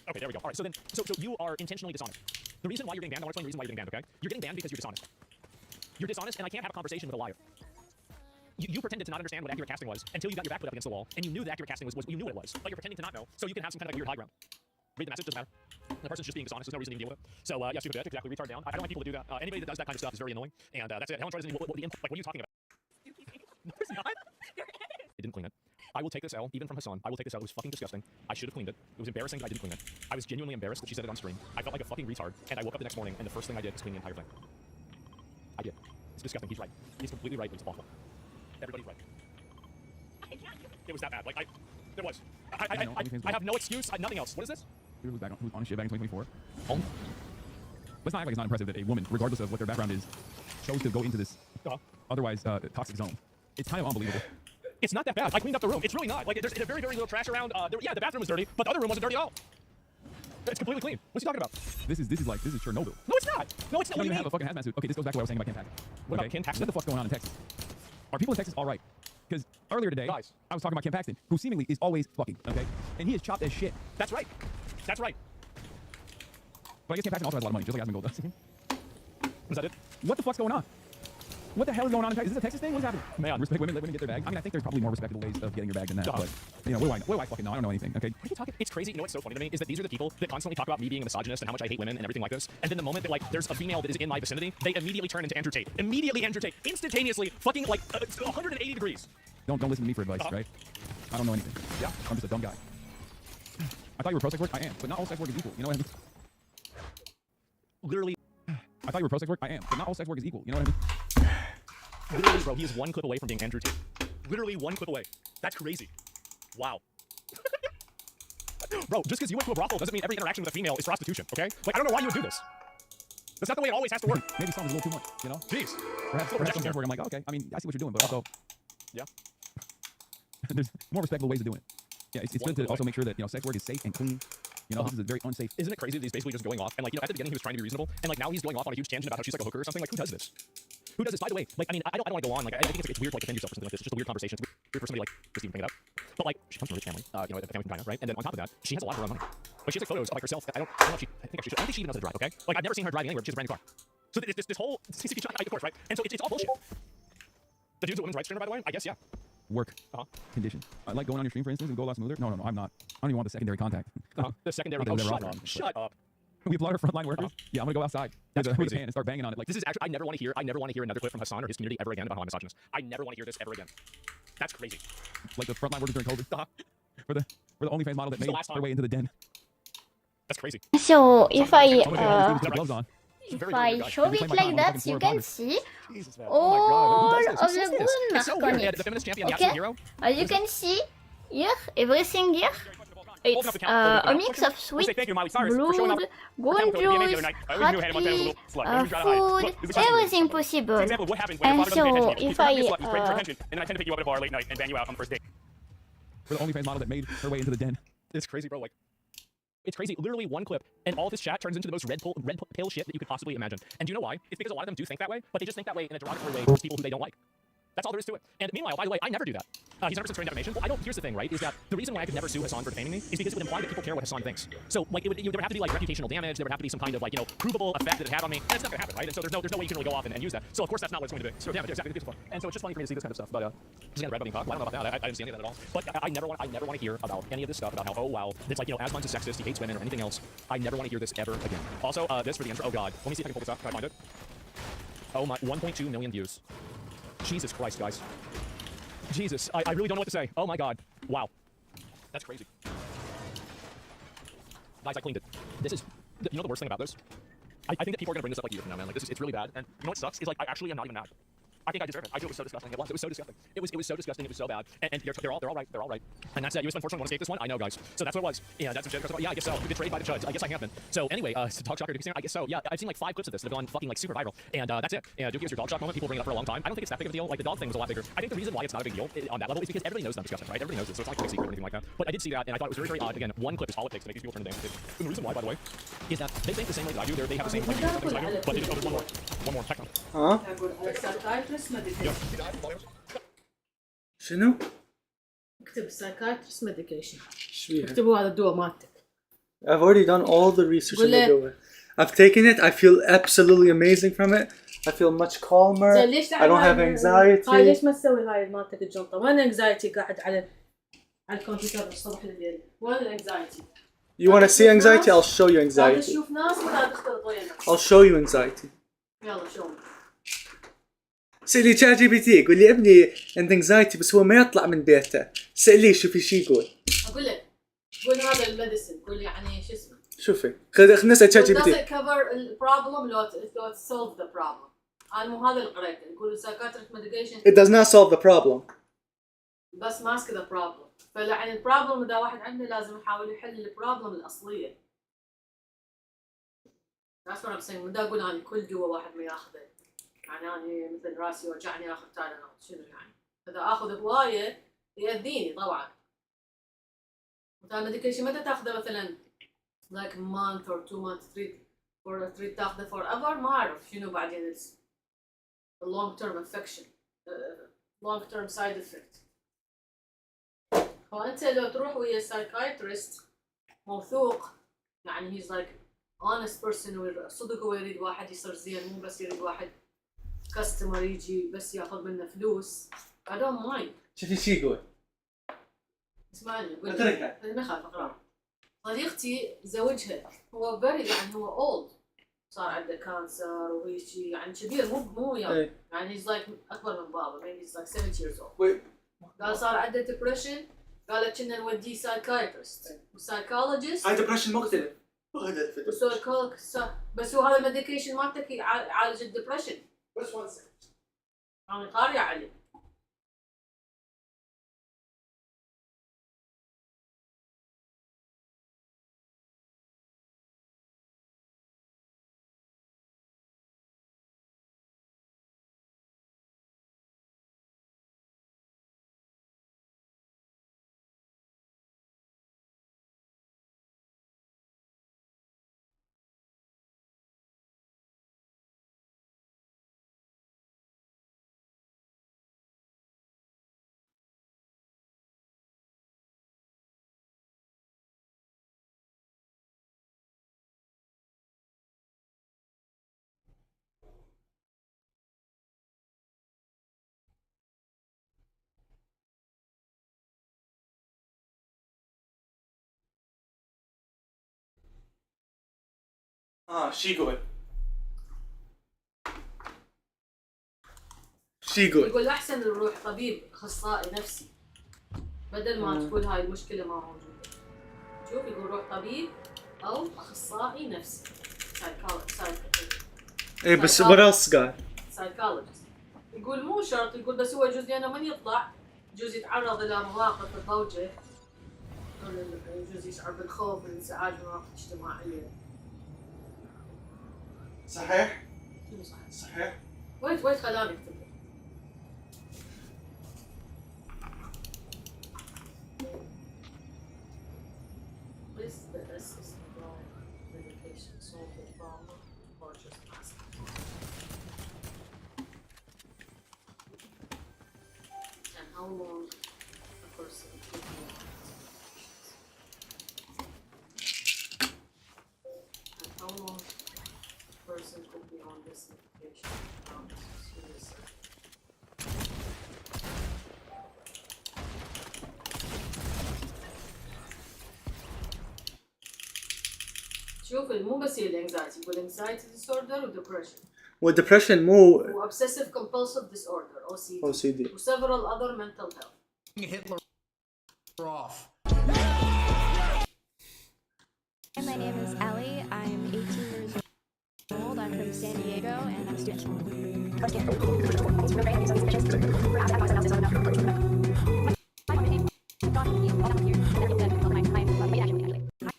Okay, there we go. All right, so you are intentionally dishonest. The reason why you're getting banned, I want to explain the reason why you're getting banned, okay? You're getting banned because you're dishonest. You're dishonest, and I can't have a conversation with a liar. You pretended to not understand what accurate casting was until you got your back put up against the wall, and you knew that accurate casting was you knew what it was, but you're pretending to not know, so you can have some kind of like weird high ground. Read the message, doesn't matter. The person's just being dishonest, there's no reason to even deal with it. So, yeah, stupid bitch, exactly, retard down. I don't like people to do that. Anybody that does that kind of stuff is very annoying, and that's it. Helen tries to what are you talking about? No, it's not. I didn't clean it. I will take this L, even from Hassan. I will take this L. It was fucking disgusting. I should have cleaned it. It was embarrassing that I didn't clean it. I was genuinely embarrassed that she said it on stream. I felt like a fucking retard, and I woke up the next morning, and the first thing I did was clean the entire thing. I did. It's disgusting. He's right. He's completely right, but it's awful. Everybody's right. It was that bad. Like, there was. I have no excuse. Nothing else. What is this? Who's back on shit back in 2024? Let's not act like it's not impressive that a woman, regardless of what their background is, chose to go into this otherwise toxic zone. It's kind of unbelievable. It's not that bad. I cleaned up the room. It's really not. Like, there's very, very little trash around. Yeah, the bathroom was dirty, but the other room wasn't dirty at all. It's completely clean. What's he talking about? This is Chernobyl. No, it's not. No, it's not. You don't even have a fucking hazmat suit. Okay, this goes back to what I was saying about Ken Paxton. What about Ken Paxton? What the fuck's going on in Texas? Are people in Texas all right? Because earlier today, guys, I was talking about Ken Paxton, who seemingly is always fucking, okay? And he is chopped as shit. That's right. That's right. But I guess Ken Paxton also has a lot of money, just like Asmongold does. Was that it? What the fuck's going on? What the hell is going on in Texas? Is this a Texas thing? What's happening? Man. Respect women, let women get their bag. I mean, I think there's probably more respectable ways of getting your bag than that, but, you know, what do I fucking know? I don't know anything, okay? What are you talking? It's crazy. You know what's so funny to me is that these are the people that constantly talk about me being a misogynist and how much I hate women and everything like this. And then the moment that, like, there's a female that is in my vicinity, they immediately turn into Andrew Tate. Immediately Andrew Tate. Instantaneously, fucking, like, 180 degrees. Don't listen to me for advice, right? I don't know anything. Yeah. I'm just a dumb guy. I thought you were pro sex work? I am. But not all sex work is equal. You know what I mean? Literally. I thought you were pro sex work? I am. But not all sex work is equal. You know what I mean? Literally, bro, he is one clip away from being Andrew Tate. Literally one clip away. That's crazy. Wow. Bro, just because you went to a brothel doesn't mean every interaction with a female is prostitution, okay? Like, I don't know why you would do this. That's not the way it always has to work. Maybe something's a little too much, you know? Jeez. Perhaps some I'm like, okay, I mean, I see what you're doing, but also... Yeah. There's more respectable ways of doing it. Yeah, it's good to also make sure that, you know, sex work is safe and clean. You know, this is a very unsafe... Isn't it crazy that he's basically just going off? And, like, you know, at the beginning he was trying to be reasonable, and, like, now he's going off on a huge tangent about how she's like a hooker or something. Like, who does this? Who does this? By the way, like, I mean, I don't want to go on. Like, I think it's weird to, like, defend yourself or something like this. It's just a weird conversation. It's weird for somebody, like, just even bring it up. But, like, she comes from a rich family, you know, a family from China, right? And then on top of that, she has a lot of her own money. Like, she has, like, photos of, like, herself. I don't know if she... I think I don't think she even knows how to drive, okay? Like, I've never seen her driving anywhere. She has a brand new car. So this whole... of course, right? And so it's all bullshit. The dude's a women's rights trainer, by the way? I guess, yeah. Work. Condition. I like going on your stream, for instance, and go a lot smoother. No, I'm not. I don't even want the secondary contact. The secondary... Oh, shut up. Shut up. We applaud our frontline workers. Yeah, I'm gonna go outside with a hand and start banging on it. Like, this is actually, I never want to hear another clip from Hassan or his community ever again about how I'm misogynist. I never want to hear this ever again. That's crazy. Like the frontline workers during COVID. For the OnlyFans model that made her way into the den. That's crazy. So if I show it like that, you can see all of the good mark on it. Okay? As you can see here, everything here. It's a mix of sweet, blood, gold juice, hot food, everything possible. And so, if I... and then I tend to pick you up at a bar late night and bang you out on the first date. For the OnlyFans model that made her way into the den. It's crazy, bro. Like, it's crazy. Literally one clip, and all of this chat turns into the most red pill shit that you could possibly imagine. And do you know why? It's because a lot of them do think that way, but they just think that way in a derogatory way towards people who they don't like. That's all there is to it. And meanwhile, by the way, I never do that. He's 100% trained defamation. Well, I don't. Here's the thing, right? Is that the reason why I could never sue Hassan for defaming me is because it would imply that people care what Hassan thinks. So, like, there would have to be like reputational damage. There would have to be some kind of like, you know, provable effect that it had on me. And it's not gonna happen, right? And so there's no way you can really go off and use that. So of course that's not what it's going to be. So yeah, exactly. And so it's just funny for me to see this kind of stuff. But just gonna read about being cocked. I don't know about that. I didn't see any of that at all. But I never want to hear about any of this stuff about how, oh wow, it's like, you know, Asmon's a sexist, he hates women or anything else. I never want to hear this ever again. Also, this for the intro. Oh god, let me see if I can pull this up. Can I find it? Oh my, 1.2 million views. Jesus Christ, guys. Jesus, I really don't know what to say. Oh my god. Wow. That's crazy. Guys, I cleaned it. This is... You know the worst thing about this? I think that people are going to bring this up like a year from now, man. Like, it's really bad. And you know what sucks? Is like, I actually am not even mad. I think I deserve it. I feel it was so disgusting. It was so disgusting. It was so disgusting. It was so bad. And they're all right. They're all right. And that's it. You unfortunately want to escape this one? I know, guys. So that's what it was. Yeah, that's some shit. Yeah, I guess so. You're betrayed by the judge. I guess I have been. So anyway, Dog Shocker, I guess so. Yeah, I've seen like 5 clips of this that have gone fucking like super viral. And that's it. Yeah, Dookie was your dog shock moment. People bring it up for a long time. I don't think it's that big of a deal. Like the dog thing was a lot bigger. I think the reason why it's not a big deal on that level is because everybody knows that I'm disgusting, right? Everybody knows it. So it's not like a secret or anything like that. But I did see that, and I thought it was very, very odd. Again, one clip is all it takes to make these people turn the damn. And the reason why, by the way, is that they think the same way that I do. They have the same like, things I do. But they just know there's one more techno. Huh? شنو؟ اكتب psychiatrist medication ايش فيها؟ اكتبوا هذا الدواء مالتك I've already done all the research in the doing. I've taken it. I feel absolutely amazing from it. I feel much calmer. I don't have anxiety. هاي ليش ما تسوي هاي مالتك الجنطة؟ وين anxiety قاعد على الكمبيوتر من الصبح لليل؟ وين anxiety؟ You want to see anxiety? I'll show you anxiety. تشوف ناس ولا تختلط ويا ناس؟ I'll show you anxiety. يلا شو. سألي تشات جي بي تي يقول لي ابني عنده anxiety بس هو ما يطلع من بيته. سأليه شوفي شي يقول. أقول لك قول هذا الميديسن قول يعني شو اسمه. شوفي خلينا نسأل تشات جي بي تي. Does it cover the problem لو solve the problem؟ أنا مو هذا اللي قريته يقول psychiatric medication. It does not solve the problem. بس ماسك the problem. فيعني البروبلم إذا واحد عنده لازم يحاول يحل البروبلم الأصلية. That's what I'm saying. من دا أقول أنا كل دواء واحد ما ياخذه. يعني أنا مثل راسي وجعني آخذ تايلانول شنو يعني؟ إذا آخذ هواية يأذيني طبعًا. مثلا ميديكيشن متى تاخذه مثلا like a month or 2 months تريد تاخذه forever ما أعرف شنو بعدين the long term affection long term side effect. فأنت لو تروح ويا psychiatrist موثوق يعني he's like honest person صدق هو يريد واحد يصير زين مو بس يريد واحد customer يجي بس ياخذ منه فلوس. I don't mind. شوفي شي يقول. اسمعني اتركها ما اخاف اقرا. صديقتي زوجها هو very يعني هو old صار عنده كانسر وهيجي يعني كبير مو يعني he's like اكبر من بابا maybe he's like 70 years old. قال صار عنده depression قالت كنا نوديه psychiatrist وسايكولوجيست. هاي depression مختلف. بس هو هذا الميديكيشن مالتك يعالج الدبريشن. بس 1 second. انا قاري عليه. شي يقول. شي يقول. يقول احسن نروح طبيب اخصائي نفسي بدل ما تكون هاي المشكله ما موجوده. شوف يقول روح طبيب او اخصائي نفسي ايه بس what else قال؟ سايكولوجيست. يقول مو شرط يقول بس هو يجوز لانه من يطلع يجوز يتعرض الى مواقف الضوجه يجوز يشعر بالخوف والانزعاج من مواقف اجتماعيه. صحيح؟ شنو صحيح؟ صحيح؟ ويت خلاني اكتب. Is the SSRI medication solve the problem or just mask it? And how long a person could be on this medication? And how long a person could be on this medication without suicide? شوف مو بس هي الانكزايتي يقول anxiety disorder وديبرشن. والdepression مو obsessive compulsive disorder OCD. و several other mental health. Hitler off. My name is Allie. I'm 18 years old. I'm from San Diego and I'm a student.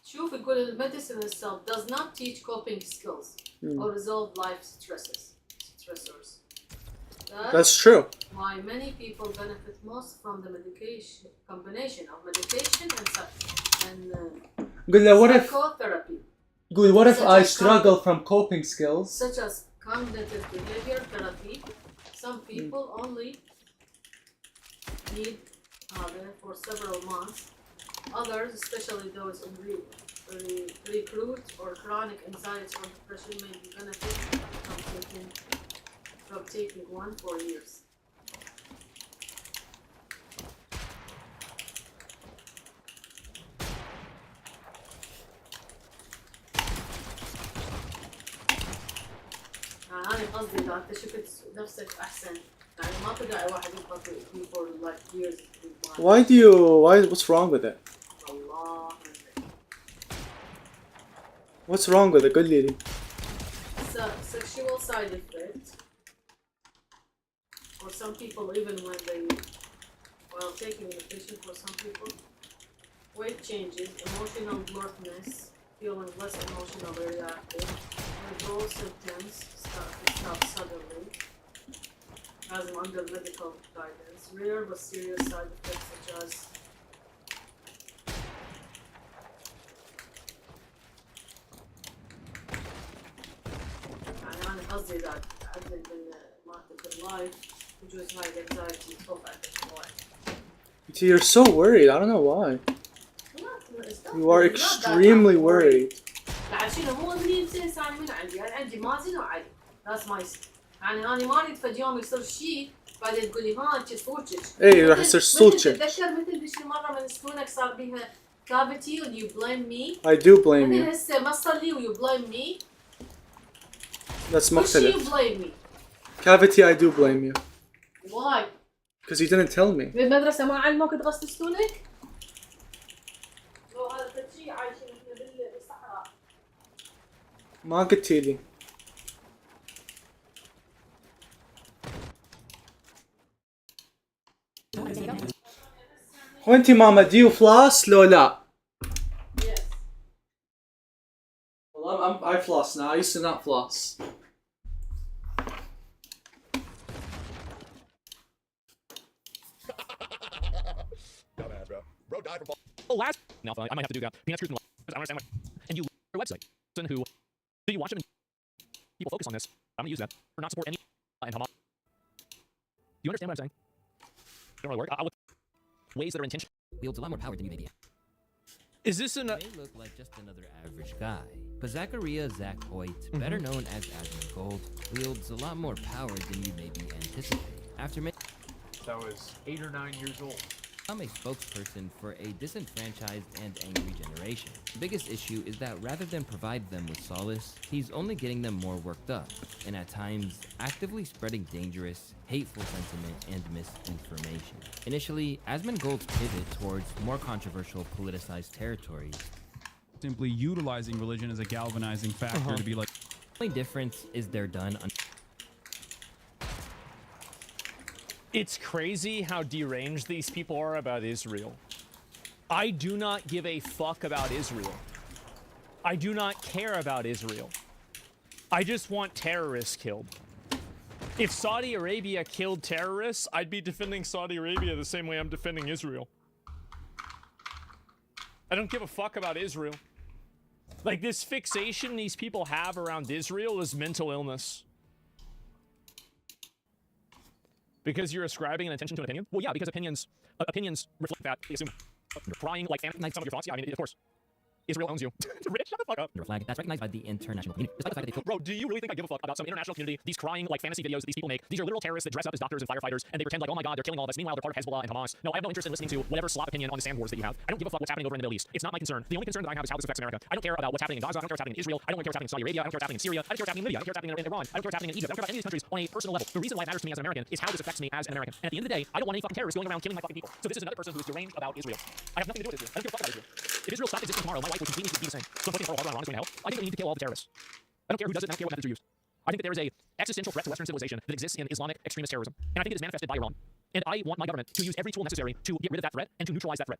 شوف يقول الميديسن itself does not teach coping skills or resolve life stressors. That's true. Why many people benefit most from the combination of medication and psychotherapy. Good. What if I struggle from coping skills? Such as cognitive behavior therapy. Some people only need for several months. Others, especially those in acute or chronic anxiety or depression may be benefited from taking one for years. أنا قصدي إذا أنت شفت نفسك أحسن يعني ما تدعي واحد يبقى فيه for like years. What's wrong with it? الله What's wrong with it? قول لي. Sexual side effect. For some people, even when while taking medication, for some people, weight changes, emotional bluntness, feeling less emotionally reactive, withdrawal symptoms stop suddenly, as under medical guidance. Rare but serious side effects such as أنا قصدي إذا تعدل من مالتك اللايف يجوز هاي الانكزايتي تطلع عندك شوية. You're so worried. I don't know why. You are extremely worried. بعد شنو مو أدري يصير ثاني من عندي، أنا عندي مازن وعلي. That's my يعني أنا ما أريد فد يوم يصير شيء بعدين تقولي ها أنت صوتك. إيه راح يصير صوتك. تتذكر مثل ذيك المرة من سنونك صار بيها cavity and you blame me. I do blame you. هسه ما صار لي و you blame me. That's you مختلف. blame me. Cavity, I do blame you. Why? Because you didn't tell me. بالمدرسة ما علموك تغسل سنونك؟ لو هذا شيء عايشين احنا بالصحراء. ما قلتي لي. وانتي ماما do you floss لو لا؟ Yes. Well, I floss now. I used to not floss. Dumbass, bro. Bro died from fall. Last. No, I might have to do that. Peanuts, truth, and lies. I don't understand what. And you your website. Who do you watch them? People focus on this. I'm gonna use that for not support any and Hamas. Do you understand what I'm saying? Don't really work. I'll look ways that are intentional. Wields a lot more power than you may be. Is this an? May look like just another average guy, but Zachariah Zach Hoyt, better known as Asmund Gold, wields a lot more power than you maybe anticipate. After I was 8 or 9 years old. I'm a spokesperson for a disenfranchised and angry generation. The biggest issue is that rather than provide them with solace, he's only getting them more worked up, and at times, actively spreading dangerous, hateful sentiment and misinformation. Initially, Asmund Gold's pivot towards more controversial, politicized territories. Simply utilizing religion as a galvanizing factor to be like. The only difference is they're done. It's crazy how deranged these people are about Israel. I do not give a fuck about Israel. I do not care about Israel. I just want terrorists killed. If Saudi Arabia killed terrorists, I'd be defending Saudi Arabia the same way I'm defending Israel. I don't give a fuck about Israel. Like, this fixation these people have around Israel is mental illness. Because you're ascribing an attention to an opinion? Well, yeah, because opinions reflect that. They assume you're crying like some of your thoughts. Yeah, I mean, of course. Israel owns you. Rich, shut the fuck up. Your flag that's recognized by the international community. Despite the fact that they Bro, do you really think I give a fuck about some international community? These crying like fantasy videos that these people make. These are literal terrorists that dress up as doctors and firefighters, and they pretend like, oh my god, they're killing all of us. Meanwhile, they're part of Hezbollah and Hamas. No, I have no interest in listening to whatever slop opinion on the sand wars that you have. I don't give a fuck what's happening over in the Middle East. It's not my concern. The only concern that I have is how this affects America. I don't care about what's happening in Gaza. I don't care what's happening in Israel. I don't care what's happening in Saudi Arabia. I don't care what's happening in Syria. I don't care what's happening in Libya. I don't care what's happening in Iran. I don't care what's happening in Egypt. I don't care about any of these countries on a personal level. The reason why it matters to me as an American is how this affects me as an American. And at the end of the day, I don't want any fucking terrorists going around killing my fucking people. So this is another person who is deranged about Israel. I have nothing to do with Israel. I don't give a fuck about Israel. If Israel stopped existing tomorrow, my life would continue to be the same. So I'm fucking Pearl Harbor and Iran is going to hell. I think that we need to kill all the terrorists. I don't care who does it, and I don't care what methods are used. I think that there is a existential threat to Western civilization that exists in Islamic extremist terrorism. And I think it is manifested by Iran. And I want my government to use every tool necessary to get rid of that threat and to neutralize that threat.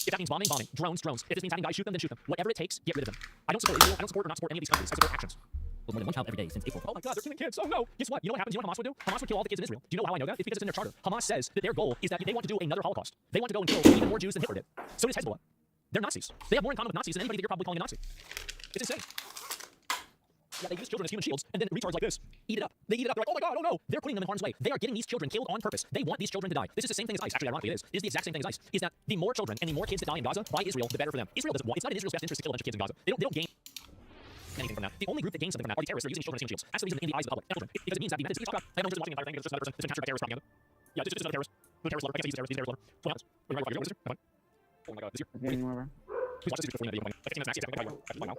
If that means bombing, bombing. Drones, drones. If this means having guys shoot them, then shoot them. Whatever it takes, get rid of them. I don't support Israel. I don't support or not support any of these countries. I support actions. more than one child every day since April. Oh my god, they're killing kids. Oh no. Guess what? You know what happens? You know what Hamas would do? Hamas would kill all the kids in Israel. Do you know how I know that? It's because it's in their charter. Hamas says that their goal is that they want to do another Holocaust. They want to go and kill even more Jews than Hitler did. So does Hezbollah. They're Nazis. They have more in common with Nazis than anybody that you're probably calling a Nazi. It's insane. Yeah, they use children as human shields, and then retards like this eat it up. They eat it up. They're like, oh my god, oh no! They're putting them in harm's way. They are getting these children killed on purpose. They want these children to die. This is the same thing as ICE. Actually, ironically, it is. It is the exact same thing as ICE. Is that the more children and the more kids that die in Gaza by Israel, the better for them. Israel doesn't want. It's not in Israel's best interest to kill a bunch of kids in Gaza. They don't gain anything from that. The only group that gains something from that are the terrorists that are using children as human shields. That's the reason in the eyes of the public. Children. Because it means that the methods. I have no interest in watching the entire thing. It's just another person. It's been captured by terrorist propaganda. Yeah, just another terrorist. The terrorist slaughter. I can't use terrorist. He's a terrorist slaughter. What happens? What do you want to do? Oh my god, this year. Please watch this before you end the video. Like 15 minutes max. Exactly. Like now.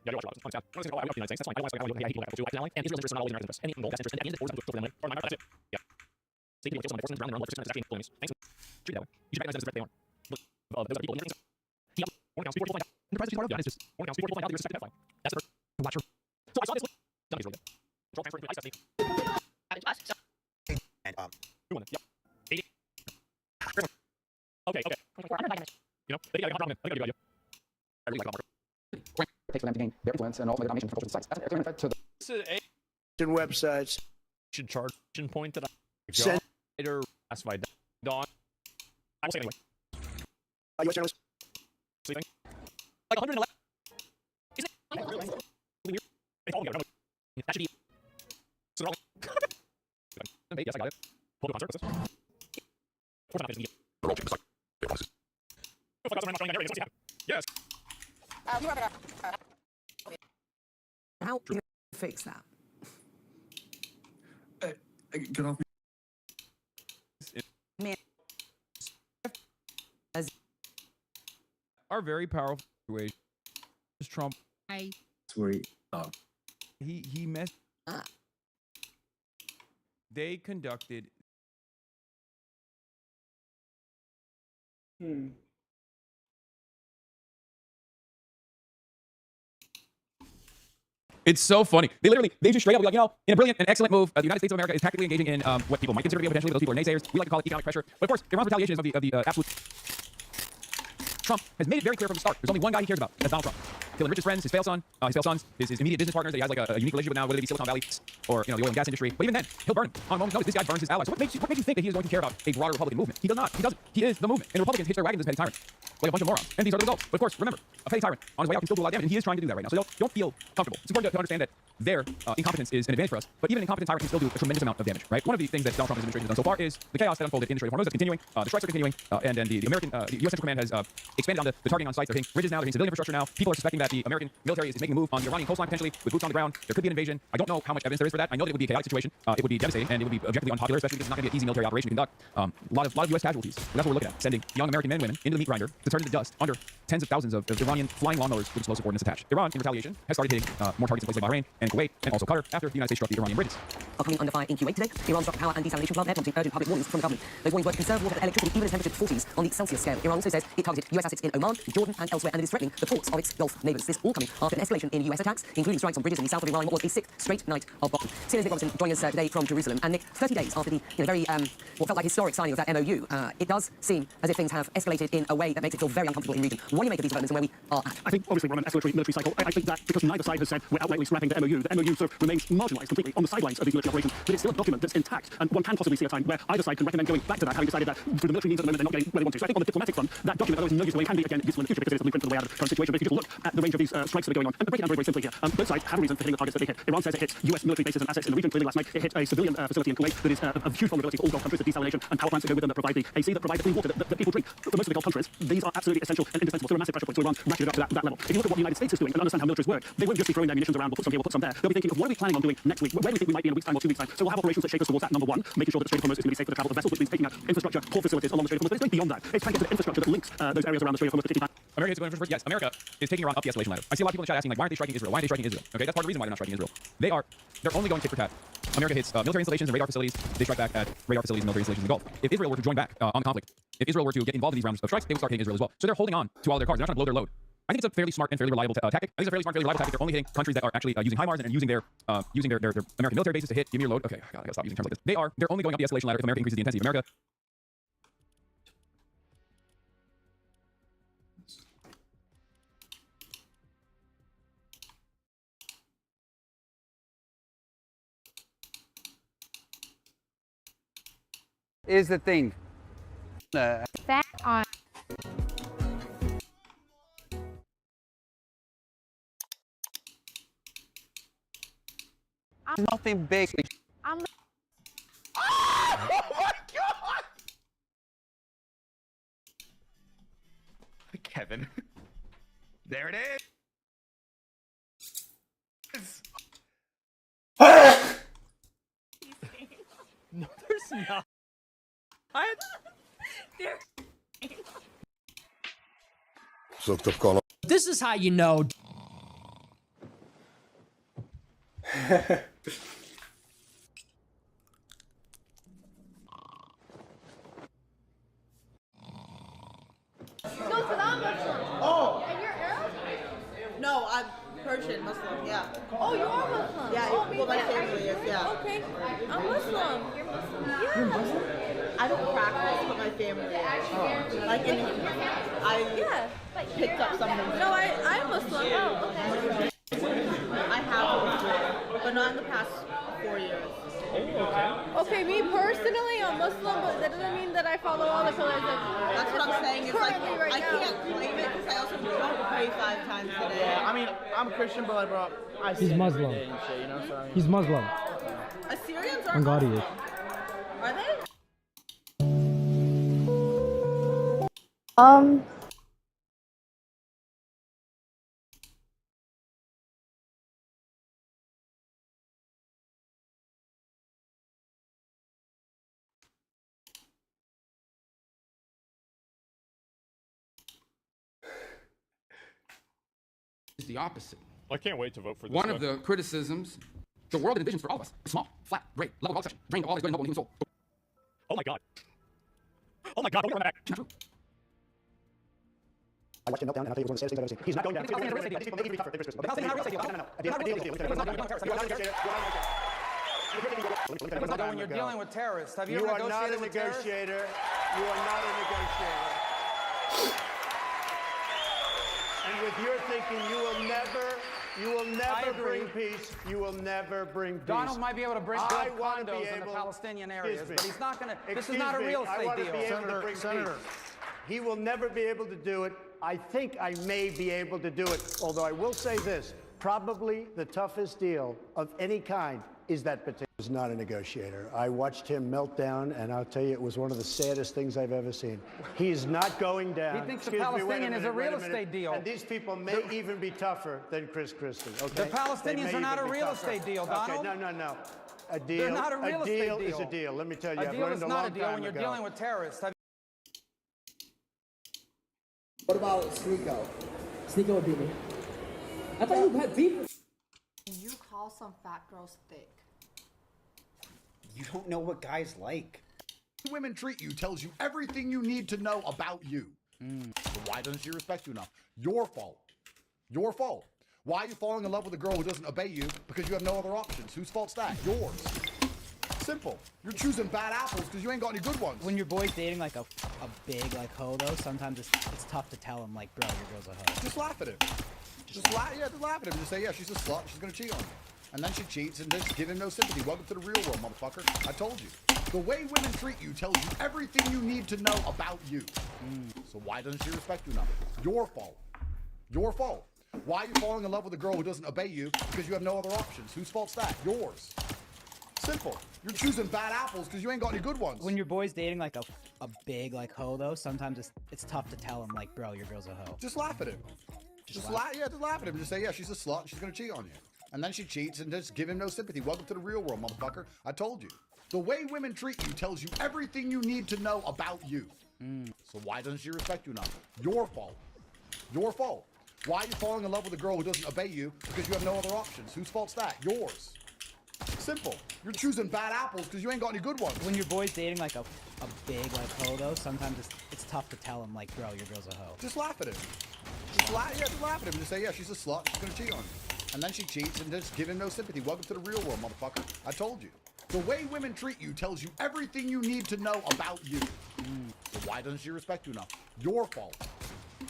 Yeah, you watch a lot. It's fine. I'm just gonna go. I love the United States. That's fine. I don't like I hate people that do. I can ally. And Israel's interests are not always American interests. And the best interest. And at the end, it forces them to fulfill them. Or my that's it. Yeah. Say people kill someone, force them to drown their own life. It's actually influence. Thanks. Treat it that way. You should recognize them as they are. Those are people. Yeah. One counts before people find out. And the president's part of that is just one counts before people find out you're a suspected pedophile. That's the first. Watch her. So I saw this. Done is really good. Control transfer into ICE custody. And Who won it? Yep. 80. Okay. You know, they got a hot problem. I got a good idea. I really like that marker. Takes for them to gain their influence and ultimately domination control sites. That's an to the this is websites should charge point that I send later classified Dawn. I will say anyway. US journalists. Like 111. Isn't it really weird? It's all together. No, that should be. So they're all. Yes, I got it. Hold on, concert. Of course, I'm not going to if I got someone not showing that area, yes. How do you fix that? Good afternoon. are very powerful situation. Trump. Sweet. He messed. They conducted. It's so funny. They just straight up be like, you know, in a brilliant and excellent move, the United States of America is tactically engaging in what people might consider to be a potentially, those people are naysayers. We like to call it economic pressure. But of course, Iran's retaliation is of the absolute. Trump has made it very clear from the start. There's only one guy he cares about. That's Donald Trump. Killing Rich's friends, his fail sons, his immediate business partners that he has like a unique relationship with now, whether it be Silicon Valley or the oil and gas industry. But even then, he'll burn him. On a moment's notice, this guy burns his allies. So what makes you think that he is going to care about a broader Republican movement? He does not. He doesn't. He is the movement. And Republicans hitch their wagons as petty tyrants, like a bunch of morons. And these are the results. But of course, remember, a petty tyrant on his way out can still do a lot of damage, and he is trying to do that right now. So don't feel comfortable. It's important to understand that their incompetence is an advantage for us. But even an incompetent tyrant can still do a tremendous amount of damage, right? One of the things that Donald Trump's administration has done so far is the chaos that unfolded in the Strait of Hormuz is continuing. The strikes are continuing, and then the American, the U.S. Central Command has expanded on the targeting on sites. They're hitting bridges now. They're hitting civilian infrastructure now. People are suspecting that the American military is making a move on the Iranian coastline potentially with boots on the ground. There could be an invasion. I don't know how much evidence there is for that. I know that it would be a chaotic situation. It would be devastating, and it would be objectively unpopular, especially because it's not going to be an easy military operation to conduct. A lot of U.S. casualties. But that's what we're looking at. Sending young American men and women into the meat grinder to turn into dust under tens of thousands of Iranian flying lawnmowers with explosive ordnance attached. Iran, in retaliation, has started hitting more targets in places like Bahrain and Kuwait and also Qatar after the United States struck the Iranian bridges. Are coming under fire in Kuwait today. Iran struck power and desalination plant there, prompting urgent public warnings from the government. Those warnings were to conserve water and electricity even as temperatures 40s on the Celsius scale. Iran also says it targeted US assets in Oman, Jordan and elsewhere, and it is threatening the ports of its Gulf neighbours. This all coming after an escalation in US attacks, including strikes on bridges in the south of Iran, what was a sixth straight night of bombing. CNN's Nick Robertson joining us today from Jerusalem. And Nick, 30 days after the very, what felt like historic signing of that MOU, it does seem as if things have escalated in a way that makes it feel very uncomfortable in the region. What do you make of these developments and where we are at? I think obviously we're on an escalatory military cycle. I think that because neither side has said we're outrightly scrapping the MOU sort of remains marginalised completely on the sidelines of these military operations, but it's still a document that's intact, and one can possibly see a time where either side can recommend going back to that, having decided that for the military needs at the moment they're not getting where they want to. So I think on the diplomatic front, that document, although it's no use away, can be again useful in the future because it's a blueprint for the way out of the current situation. But if you just look at the range of these strikes that are going on, and break it down very, very simply here, both sides have a reason for hitting the targets that they hit. Iran says it hit US military bases and assets in the region. Clearly last night it hit a civilian facility in Kuwait that is of huge vulnerability for all Gulf countries, the desalination and power plants that go with them that provide the AC, that provide the clean water that people drink. For most of the Gulf countries, these are absolutely essential and indispensable. So a massive pressure point. So Iran ratcheted up to that level. If you look at what the United States is doing and understand how militaries work, they won't just be throwing their munitions around. We'll put some here, we'll put some there. They'll be thinking of what are we planning on doing next week? Where do we think we might be in a week's time or 2 weeks' time? So we'll have operations that shape us towards that. Number one, making sure that the Strait of Hormuz is going to be safe for the travel of vessels, which means taking out infrastructure, port facilities along the Strait of Hormuz. But it's going beyond that. It's trying to get to the infrastructure that links those areas around the Strait of Hormuz, particularly. America is going first. Yes, America is taking Iran up the escalation ladder. I see a lot of people in the chat asking, like, why aren't they striking Israel? Why aren't they striking Israel? Okay, that's part of the reason why they're not striking Israel. They're only going tit for tat. America hits military installations and radar facilities. They strike back at radar facilities and military installations in the Gulf. If Israel were to join back on the conflict, if Israel were to get involved in these rounds of strikes, they would start hitting Israel as well. So they're holding on to all their cards. They're not trying to blow their load. I think it's a fairly smart and fairly reliable tactic. I think it's a fairly smart, fairly reliable tactic. They're only hitting countries that are actually using HIMARS and using their American military bases to hit. Give me your load. Okay, God, I gotta stop using terms like this. They're only going up the escalation ladder if America increases the intensity of America. Is the thing. Back on. Nothing big. I'm Oh my god! Kevin. There it is. No, there's not. This is how you know. Oh! And you're Arab? No, I'm Persian, Muslim, yeah. Oh, you are Muslim? Yeah, well, my family is, yeah. Okay, I'm Muslim. You're Muslim? Yeah. You're Muslim? I don't practice, but my family is. Oh. Like, I picked up something. No, I'm Muslim. Oh, okay. I have, but not in the past 4 years. Okay, me personally, I'm Muslim, but that doesn't mean that I follow all the pillars of. That's what I'm saying. It's like right I now. can't claim it because I also don't pray 5 times a day. Yeah, I mean, I'm Christian, but I He's sin Muslim. every day and shit, you know, so I mean, He's Muslim. Assyrians are On God he is. Are they? It's the opposite. I can't wait to vote for this. One of the criticisms the world envisions for all of us is small, flat, great, level of all drained of all is good and noble in human soul. Oh my god. Oh my god, don't run back. True. I watched him melt down, and I'll tell you, it was one of the saddest things I've ever seen. He's not going down. These people may be tougher. They're Christians. No. when you're dealing with terrorists, have you You ever are not a negotiated with terrorists? negotiator. You are not a negotiator. And with your thinking, you will never bring peace. You will never bring peace. Donald might be able to bring I build want to be condos in the able- Palestinian areas, Excuse me. but he's not going to. This is Excuse not a me, real I estate want to deal. be able to bring Senator. peace. He will never be able to do it. I think I may be able to do it, although I will say this. Probably the toughest deal of any kind is that particular. He was not a negotiator. I watched him melt down, and I'll tell you, it was one of the saddest things I've ever seen. He is not going down. He thinks the Excuse me, wait Palestinian is a minute, wait real minute. estate deal. And these people may even be tougher than Chris Christie, okay? The Palestinians They may are not even a be real tougher. estate deal, Okay, Donald. no. A deal, They're not a real estate deal deal. is a deal. Let me tell you, A I've deal learned is a not long a deal time when you're ago. dealing with terrorists. What about Sneeko? Sneeko would beat me. I thought you had beef with. You call some fat girls thick. You don't know what guys like. Women treat you tells you everything you need to know about you. So why doesn't she respect you enough? Your fault. Your fault. Why are you falling in love with a girl who doesn't obey you? Because you have no other options. Whose fault's that? Yours. Simple. You're choosing bad apples because you ain't got any good ones. When your boy's dating like a big like hoe though, sometimes it's tough to tell him like, bro, your girl's a hoe. Just laugh at him. Just laugh at him. Just say, yeah, she's a slut. She's gonna cheat on you. And then she cheats and just give him no sympathy. Welcome to the real world, motherfucker. I told you. The way women treat you tells you everything you need to know about you. So why doesn't she respect you enough? Your fault. Your fault. Why are you falling in love with a girl who doesn't obey you? Because you have no other options. Whose fault's that? Yours. Simple. You're choosing bad apples because you ain't got any good ones. When your boy's dating like a big like hoe though, sometimes it's tough to tell him like, bro, your girl's a hoe. Just laugh at him. Just laugh at him. Just say, yeah, she's a slut. She's gonna cheat on you. And then she cheats and just give him no sympathy. Welcome to the real world, motherfucker. I told you. The way women treat you tells you everything you need to know about you. So why doesn't she respect you enough? Your fault. Your fault. Why are you falling in love with a girl who doesn't obey you? Because you have no other options. Whose fault's that? Yours. Simple. You're choosing bad apples because you ain't got any good ones. When your boy's dating like a big like hoe though, sometimes it's tough to tell him like, bro, your girl's a hoe. Just laugh at him. Just laugh at him. Just say, yeah, she's a slut. She's gonna cheat on you. And then she cheats and just give him no sympathy. Welcome to the real world, motherfucker. I told you. The way women treat you tells you everything you need to know about you. So why doesn't she respect you enough? Your fault.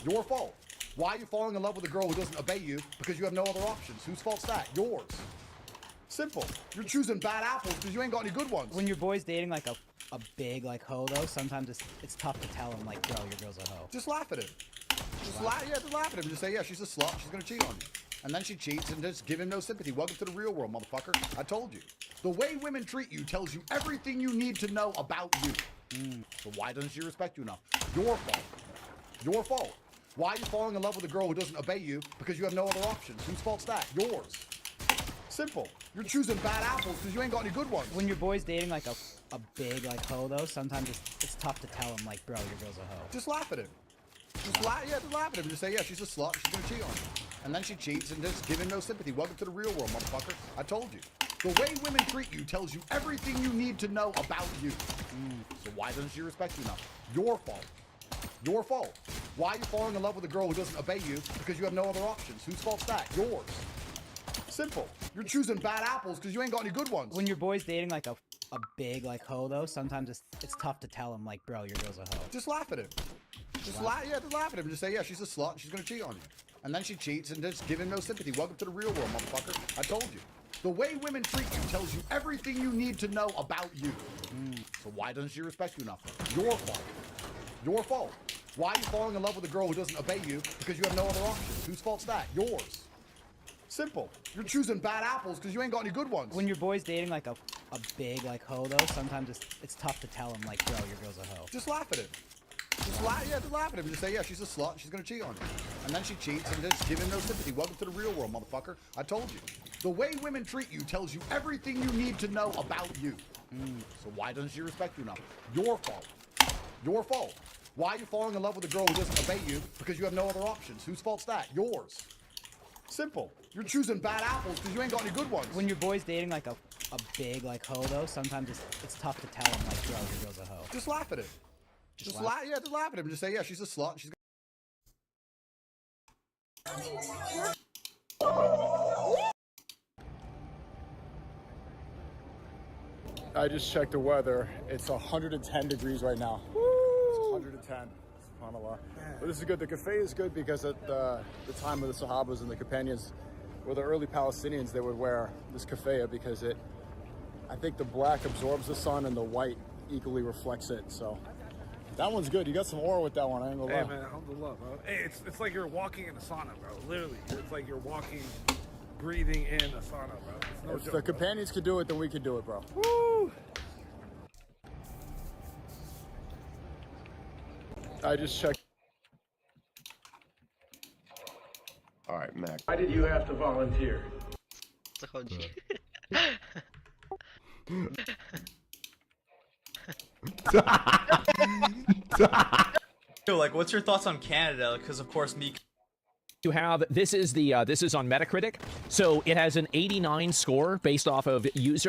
Your fault. Why are you falling in love with a girl who doesn't obey you? Because you have no other options. Whose fault's that? Yours. Simple. You're choosing bad apples because you ain't got any good ones. When your boy's dating like a big like hoe though, sometimes it's tough to tell him like, bro, your girl's a hoe. Just laugh at him. Just laugh at him. Just say, yeah, she's a slut. She's gonna cheat on you. And then she cheats and just give him no sympathy. Welcome to the real world, motherfucker. I told you. The way women treat you tells you everything you need to know about you. So why doesn't she respect you enough? Your fault. Your fault. Why are you falling in love with a girl who doesn't obey you because you have no other options? Whose fault's that? Yours. Simple. You're choosing bad apples because you ain't got any good ones. When your boy's dating like a big like hoe though, sometimes it's tough to tell him like, bro, your girl's a hoe. Just laugh at him. Just laugh at him. Just say, yeah, she's a slut. She's gonna cheat on you. And then she cheats and just give him no sympathy. Welcome to the real world, motherfucker. I told you. The way women treat you tells you everything you need to know about you. So why doesn't she respect you enough? Your fault. Your fault. Why are you falling in love with a girl who doesn't obey you because you have no other options? Whose fault's that? Yours. Simple. You're choosing bad apples because you ain't got any good ones. When your boy's dating like a big like hoe though, sometimes it's tough to tell him like, bro, your girl's a hoe. Just laugh at him. Just laugh at him. Just say, yeah, she's a slut. She's gonna cheat on you. And then she cheats and just give him no sympathy. Welcome to the real world, motherfucker. I told you. The way women treat you tells you everything you need to know about you. So why doesn't she respect you enough? Your fault. Your fault. Why are you falling in love with a girl who doesn't obey you because you have no other options? Whose fault's that? Yours. Simple. You're choosing bad apples because you ain't got any good ones. When your boy's dating like a big like hoe though, sometimes it's tough to tell him like, bro, your girl's a hoe. Just laugh at him. Just laugh at him. Just say, yeah, she's a slut. She's gonna cheat on you. And then she cheats and just give him no sympathy. Welcome to the real world, motherfucker. I told you. The way women treat you tells you everything you need to know about you. So why doesn't she respect you enough? Your fault. Your fault. Why are you falling in love with a girl who doesn't obey you because you have no other options? Whose fault's that? Yours. Simple. You're choosing bad apples because you ain't got any good ones. When your boy's dating like a big like hoe though, sometimes it's tough to tell him like, bro, your girl's a hoe. Just laugh at him. Just laugh at him. Just say, yeah, she's a slut. She's I just checked the weather. It's 110 degrees right now. It's 110. SubhanAllah. But this is good. The cafe is good because at the time of the Sahabas and the companions were the early Palestinians, they would wear this kafaya because I think the black absorbs the sun and the white equally reflects it. So that one's good. You got some aura with that one. I ain't gonna lie. Hey man, alhamdulillah, bro. Hey, it's like you're walking in a sauna, bro. Literally, it's like you're walking, breathing in a sauna, bro. It's no If joke, the companions could do it, then we could do it, bro. Woo! I just checked. All right, Mac. Why did you have to volunteer? Like, what's your thoughts on Canada? Because of course, me. You have this is on Metacritic, so it has an 89 score based off of based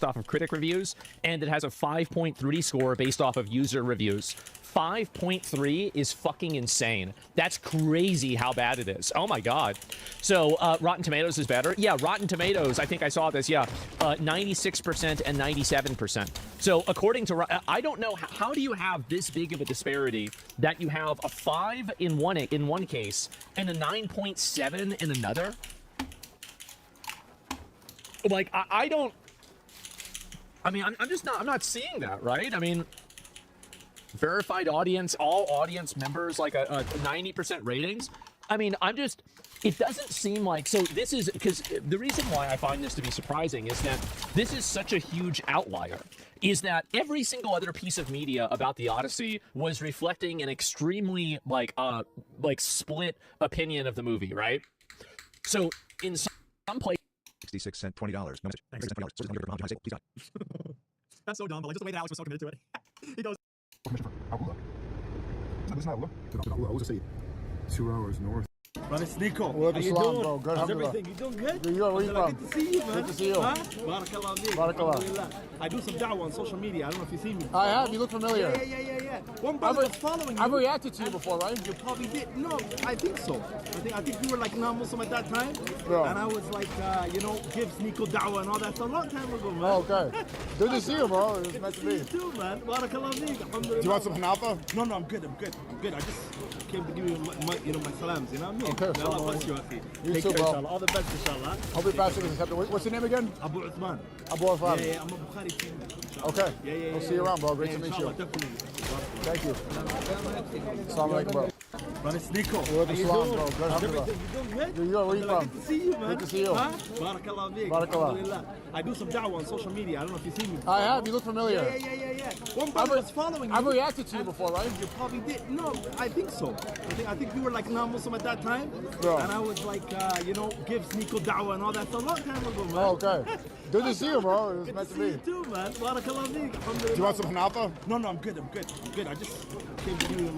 off of critic reviews, and it has a 5.3 score based off of user reviews. 5.3 is fucking insane. That's crazy how bad it is. Oh my god. So Rotten Tomatoes is better. Yeah, Rotten Tomatoes, I think I saw this. Yeah, 96% and 97%. So according to, I don't know, how do you have this big of a disparity that you have a 5 in one case and a 9.7 in another? Like, I don't, I mean, I'm not seeing that, right? I mean, verified audience, all audience members, like a 90% ratings. I mean, it doesn't seem like, so this is, because the reason why I find this to be surprising is that this is such a huge outlier, is that every single other piece of media about the Odyssey was reflecting an extremely, like split opinion of the movie, right? So in some places, 66 cent, $20. No message. Thanks. Please not. That's so dumb, but like just the way that Alex was so committed to it. He goes, It's not Aula. Aula City. 2 hours north. Brother, it's Nico. What How you Islam, doing? bro? Good, How's alhamdulillah. everything? You doing good? Good, where you from? Good to see you, man. Good to see you. Huh? Barakallah feek. Barakallah. Alhamdulillah. I do some da'wah on social media. I don't know if you see me. I have. You look familiar. Yeah. One brother was following you. I've reacted to you before, right? You probably did. No, I think so. I think you were like non-Muslim at that time. Yeah. And I was like, gives Nico da'wah and all that. So a long time ago, man. Oh, okay. Good to see you, bro. It's nice to See meet you too, man. Barakallah feek. Alhamdulillah. Do you want some hanafa? No, I'm good. I just came to give you my salams, you know what I mean? Okay, May Allah bless you, akhi. You Take too, care, bro. inshallah. All the best, inshallah. Hope your fasting is accepted. What's your name again? Abu Uthman. Abu Uthman. Yeah, I'm a Bukhari fan. Okay. Yeah. We'll see you around, bro. Great to meet you. Definitely. Thank you. Assalamu alaikum, bro. Man, it's Nico. Where you Salam, doing? bro? Good, alhamdulillah. Everything, you doing good? Where you from? Good to see you, man. Good to see you. Huh? Barakallah feek. Barakallah. Alhamdulillah. I do some da'wah on social media. I don't know if you see me. I have. You look familiar. Yeah. One brother was following you. I've reacted to you before, right? You probably did. No, I think so. I think you were like non-Muslim at that time. Bro. And I was like, gives Nico da'wah and all that. So a long time ago, man. Oh, okay. Good to see you, bro. It was Good meant to to see be. you too, man. Barakallah feek. Do Alhamdulillah. you want some hanafa? No, I'm good. I just came to you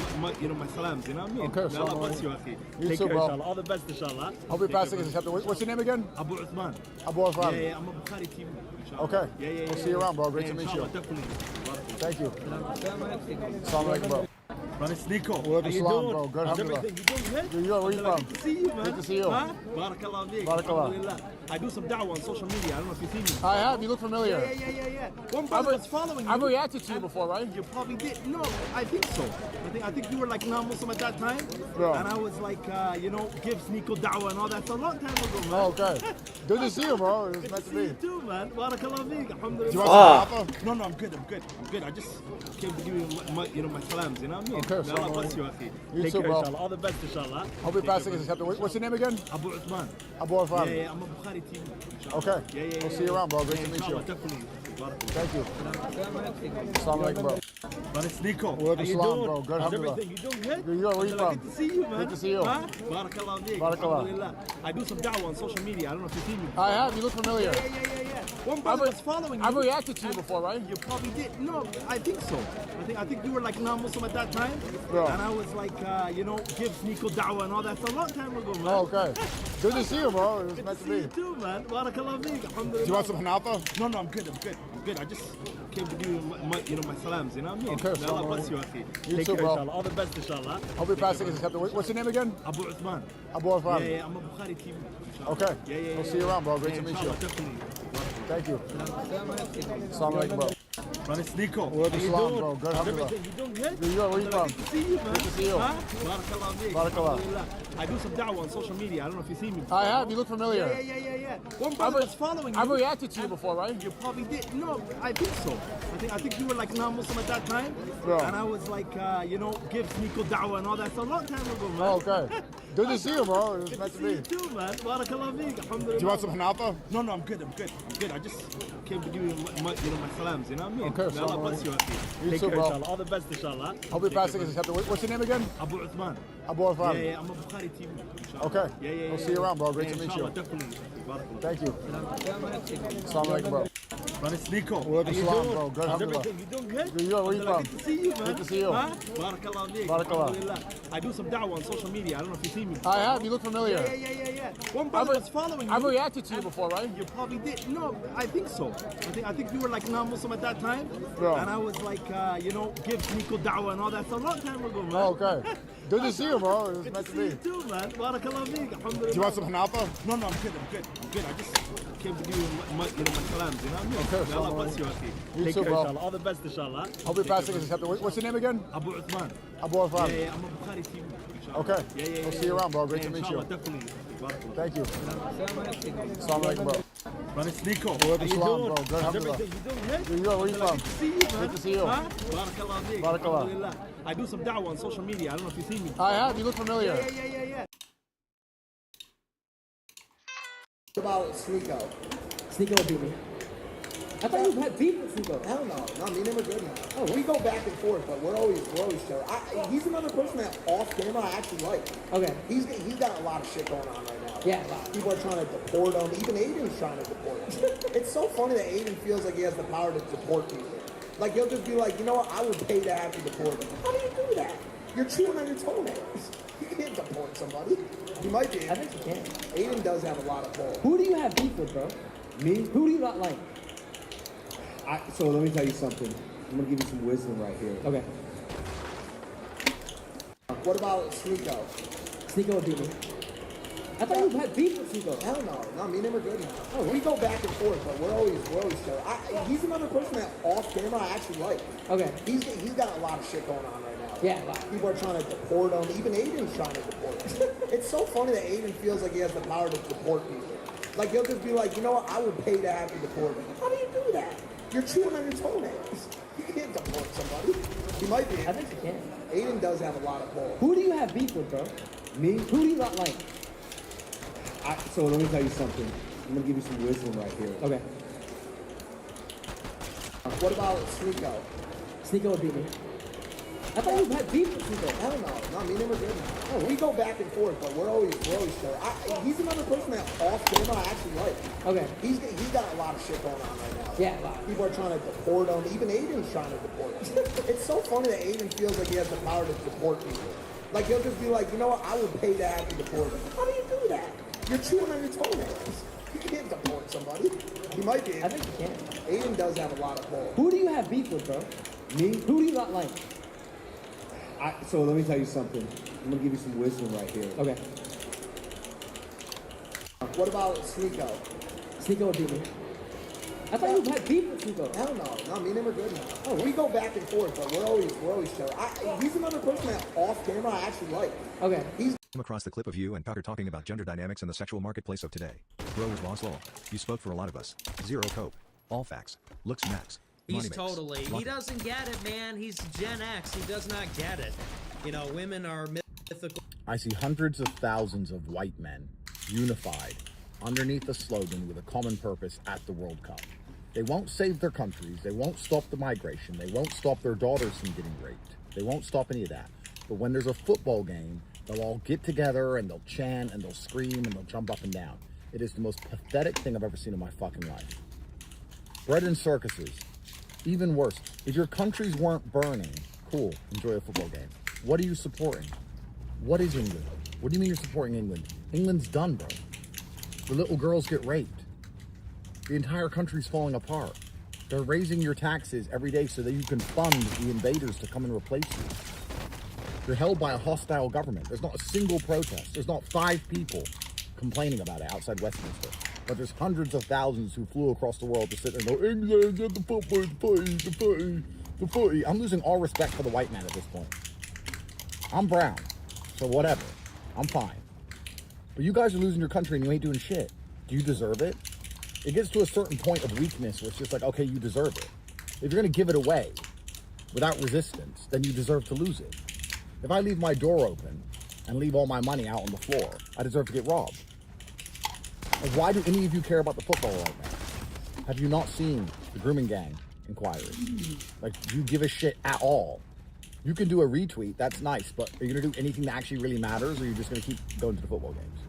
my salams, you know what I mean? Okay, May Allah so, bless you, akhi. you Take too, care, bro. inshallah. All the best, inshallah. Hope your passing is accepted. What's your name again? Abu Uthman. Abu Uthman. Yeah, I'm a Bukhari TV. Inshallah. Okay. Yeah. We'll see you around, bro. Great to meet you. Inshallah, definitely. Thank you. Assalamu alaikum, bro. Man, it's Nico. Where How you Salam, doing? bro? Good, How's alhamdulillah. everything? You doing good? Where you from? Good to see you, man. Good to see you. Huh? Barakallah feek. Barakallah. Alhamdulillah. I do some da'wah on social media. I don't know if you see me. I have. You look familiar. Yeah. One brother was following you. I've reacted to you before, right? You probably did. No, I think so. I think you were like non-Muslim at that time. Bro. And I was like, gives Nico da'wah and all that. So a long time ago, man. Oh, okay. Good to see you, bro. It was Good meant to to see you be. too, man. Barakallah feek. Alhamdulillah. Do you want some hanafa? No, I'm good. I just came to give you my salams, you know what I mean? Okay, May Allah bless you, akhi. You Take too, care, bro. inshallah. All the best, inshallah. Hope your passing is accepted. What's your name again? Abu Uthman. Abu Uthman. Yeah, I'm a Bukhari TV. inshallah. Okay. Yeah. We'll see you around, bro. Great to meet you. Inshallah, definitely. Barakallah. Thank you. Assalamu alaikum, bro. Man, it's Nico. Where How you Salam, doing? bro? Good, How's alhamdulillah. everything? You doing good? Where you from? Good to see you, man. Good to see you. Huh? Barakallah feek. Barakallah. Alhamdulillah. I do some da'wah on social media. I don't know if you see me. I have. You look familiar. Yeah. One brother was following you. I've reacted to you before, right? You probably did. No, I think so. I think you were like non-Muslim at that time. Bro. And I was like, gives Nico da'wah and all that. So a long time ago, man. Oh, okay. Good to see you, bro. It was Good meant to to see be. you too, man. Barakallah feek. Alhamdulillah. Do you want some hanafa? No, I'm good. I just came to give you my salams, you know what I mean? Okay, May Allah so, bless you, akhi. you Take too, care, bro. inshallah. All the best, inshallah. Hope your passing is accepted. What's your name again? Abu Uthman. Abu Uthman. Yeah, I'm a Bukhari TV. inshallah. Okay. Yeah. We'll see you around, bro. Great to meet you. Inshallah, definitely. Thank you. Assalamu alaikum, bro. Man, it's Nico. Where How you Salam, doing? bro? Good, How's alhamdulillah. everything? You doing good? Where you from? Good to see you, man. Good to see you. Huh? Barakallah feek. Barakallah. Alhamdulillah. I do some da'wah on social media. I don't know if you see me. I have. You look familiar. Yeah. One brother was following you. I've reacted to you before, right? You probably did. No, I think so. I think you were like non-Muslim at that time. Bro. And I was like, gives Nico da'wah and all that. So a long time ago, man. Oh, okay. Good to see you, bro. It was Good meant to to see you be. too, man. Barakallah feek. Alhamdulillah. Do you want some hanafa? No, I'm good. I just came to give you my salams, you know what I mean? Okay, May Allah so, bless you, akhi. you Take too, care, bro. inshallah. All the best, inshallah. Hope your passing is accepted. What's your name again? Abu Uthman. Abu Uthman. Yeah, I'm a Bukhari TV. inshallah. Okay. Yeah. We'll see you around, bro. Great Yeah, to meet inshallah, you. definitely. Barakallah. Thank you. Assalamu alaikum, bro. Man, it's Nico. Where How you Salam, doing? bro? Good, How's alhamdulillah. everything? You doing good? Where you from? Good to see you, man. Good to see you. Huh? Barakallah feek. Barakallah. Alhamdulillah. I do some da'wah on social media. I don't know if you see me. I have. You look familiar. Yeah. One brother was following you. I've reacted to you before, right? You probably did. No, I think so. I think you were like non-Muslim at that time. Bro. And I was like, gives Nico da'wah and all that. So a long time ago, man. Oh, okay. Good to see you, bro. It was Good meant to to see you be. too, man. Barakallah feek. Alhamdulillah. Do you want some hanafa? No, I'm good. I just came to give you my salams, you know what I mean? Okay, May Allah so, bless you, akhi. you Take too, care, bro. inshallah. All the best, inshallah. Hope your passing is accepted. What's your name again? Abu Uthman. Abu Uthman. Yeah, I'm a Bukhari TV. inshallah. Okay. Yeah. We'll see you around, bro. Great Yeah, to meet inshallah, you. definitely. Barakallah. Thank you. Assalamu alaikum, bro. Man, it's Nico. Where How you Salam, doing? bro? Good, How's alhamdulillah. everything? You doing good? Where you from? Good to see you, man. Good to see you. Huh? Barakallah feek. Barakallah. Alhamdulillah. I do some da'wah on social media. I don't know if you see me. I have. You look familiar. Yeah. What about Sneeko? Sneeko will beat me. I thought you had beef with Sneeko. Hell no. No, me and him are good now. Oh, we go back and forth, but we're always chill. He's another person that off camera I actually like. Okay. He's got a lot of shit going on right now. Yeah. People are trying to deport him. Even Aiden's trying to deport him. It's so funny that Aiden feels like he has the power to deport people. Like he'll just be like, you know what? I would pay to have you deport him. How do you do that? You're chewing on your toenails. You can't deport somebody. You might be. I think you can. Aiden does have a lot of pull. Who do you have beef with, bro? Me? Who do you not like? So let me tell you something. I'm gonna give you some wisdom right here. Okay. What about Sneeko? Sneeko will beat me. I thought you had beef with Sneeko. Hell no. No, me and him are good now. Oh, we go back and forth, but we're always chill. He's another person that off camera I actually like. Okay. He's got a lot of shit going on right now. Yeah. People are trying to deport him. Even Aiden's trying to deport him. It's so funny that Aiden feels like he has the power to deport people. Like he'll just be like, you know what? I would pay to have you deport him. How do you do that? You're chewing on your toenails. You can't deport somebody. He might be. I think you can. Aiden does have a lot of balls. Who do you have beef with, bro? Me? Who do you not like? So let me tell you something. I'm gonna give you some wisdom right here. Okay. What about Sneeko? Sneeko would beat me. I thought you had beef with Sneeko. I don't know. No, me and him are good now. No, we go back and forth, but we're always sure. He's another person that off camera I actually like. Okay. He's got a lot of shit going on right now. Yeah, a lot. People are trying to deport him. Even Aiden's trying to deport him. It's so funny that Aiden feels like he has the power to deport people. Like he'll just be like, you know what? I would pay to have you deported. How do you do that? You're chewing on your toenails. You can't deport somebody. He might be. I think you can. Aiden does have a lot of balls. Who do you have beef with, bro? Me? Who do you not like? So let me tell you something. I'm gonna give you some wisdom right here. Okay. What about Sneeko? Sneeko would beat me. I thought you had beef with Sneeko. I don't know. No, me and him are good now. Oh, we go back and forth, but we're always sure. He's another person that off camera I actually like. Okay. Came across the clip of you and Powder talking about gender dynamics in the sexual marketplace of today. Bro was lost all. You spoke for a lot of us. Zero cope. All facts. Looks max. He's Money makes. totally. He Lucky. doesn't get it, man. He's Gen X. He does not get it. You know, women are mythical. I see hundreds of thousands of white men unified underneath a slogan with a common purpose at the World Cup. They won't save their countries. They won't stop the migration. They won't stop their daughters from getting raped. They won't stop any of that. But when there's a football game, they'll all get together and they'll chant and they'll scream and they'll jump up and down. It is the most pathetic thing I've ever seen in my fucking life. Bread and circuses. Even worse, if your countries weren't burning, cool, enjoy a football game. What are you supporting? What is England? What do you mean you're supporting England? England's done, bro. The little girls get raped. The entire country's falling apart. They're raising your taxes every day so that you can fund the invaders to come and replace you. You're held by a hostile government. There's not a single protest. There's not 5 people complaining about it outside Westminster. But there's hundreds of thousands who flew across the world to sit there and go, England, get the football, the footy. I'm losing all respect for the white man at this point. I'm brown, so whatever. I'm fine. But you guys are losing your country and you ain't doing shit. Do you deserve it? It gets to a certain point of weakness where it's just like, okay, you deserve it. If you're gonna give it away without resistance, then you deserve to lose it. If I leave my door open and leave all my money out on the floor, I deserve to get robbed. Like, why do any of you care about the football right now? Have you not seen the grooming gang inquiry? Like, do you give a shit at all? You can do a retweet, that's nice, but are you gonna do anything that actually really matters, or are you just gonna keep going to the football games?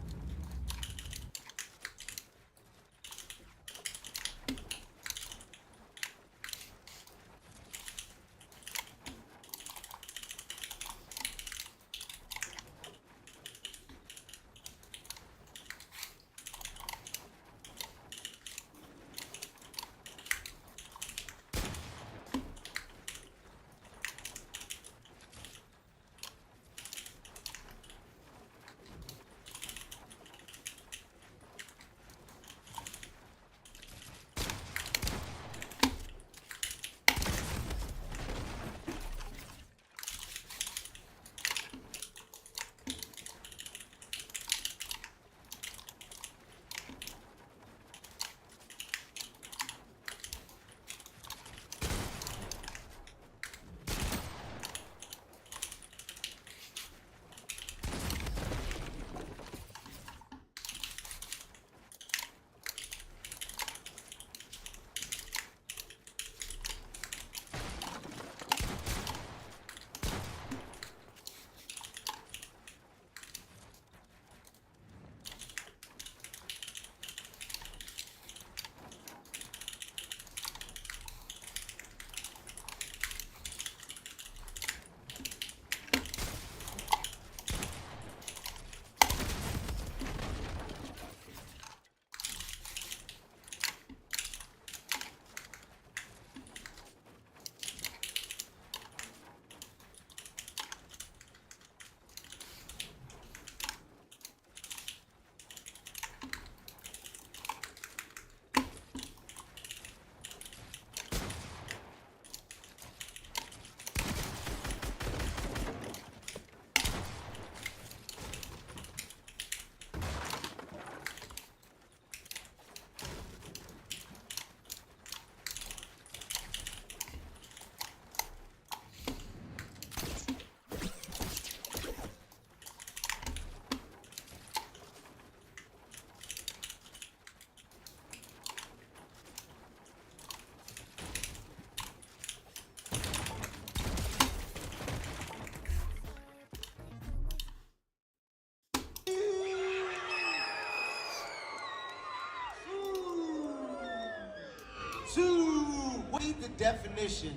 2, read the definition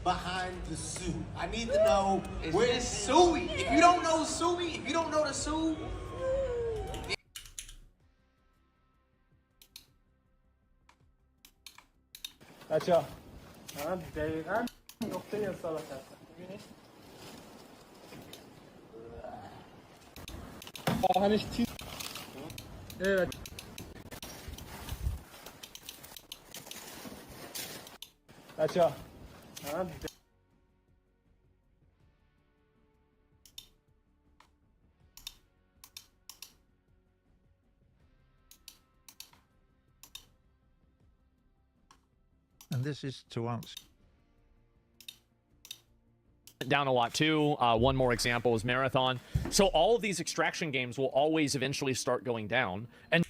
behind the sue. I need to know where It's sui. If you don't know sui, if you don't know the sue, بچه من دقیقا نقطه اصابت هستم می‌بینی؟ آهنش تیز بچه من And this is to answer. Down a lot too. One more example is Marathon. So all of these extraction games will always eventually start going down. And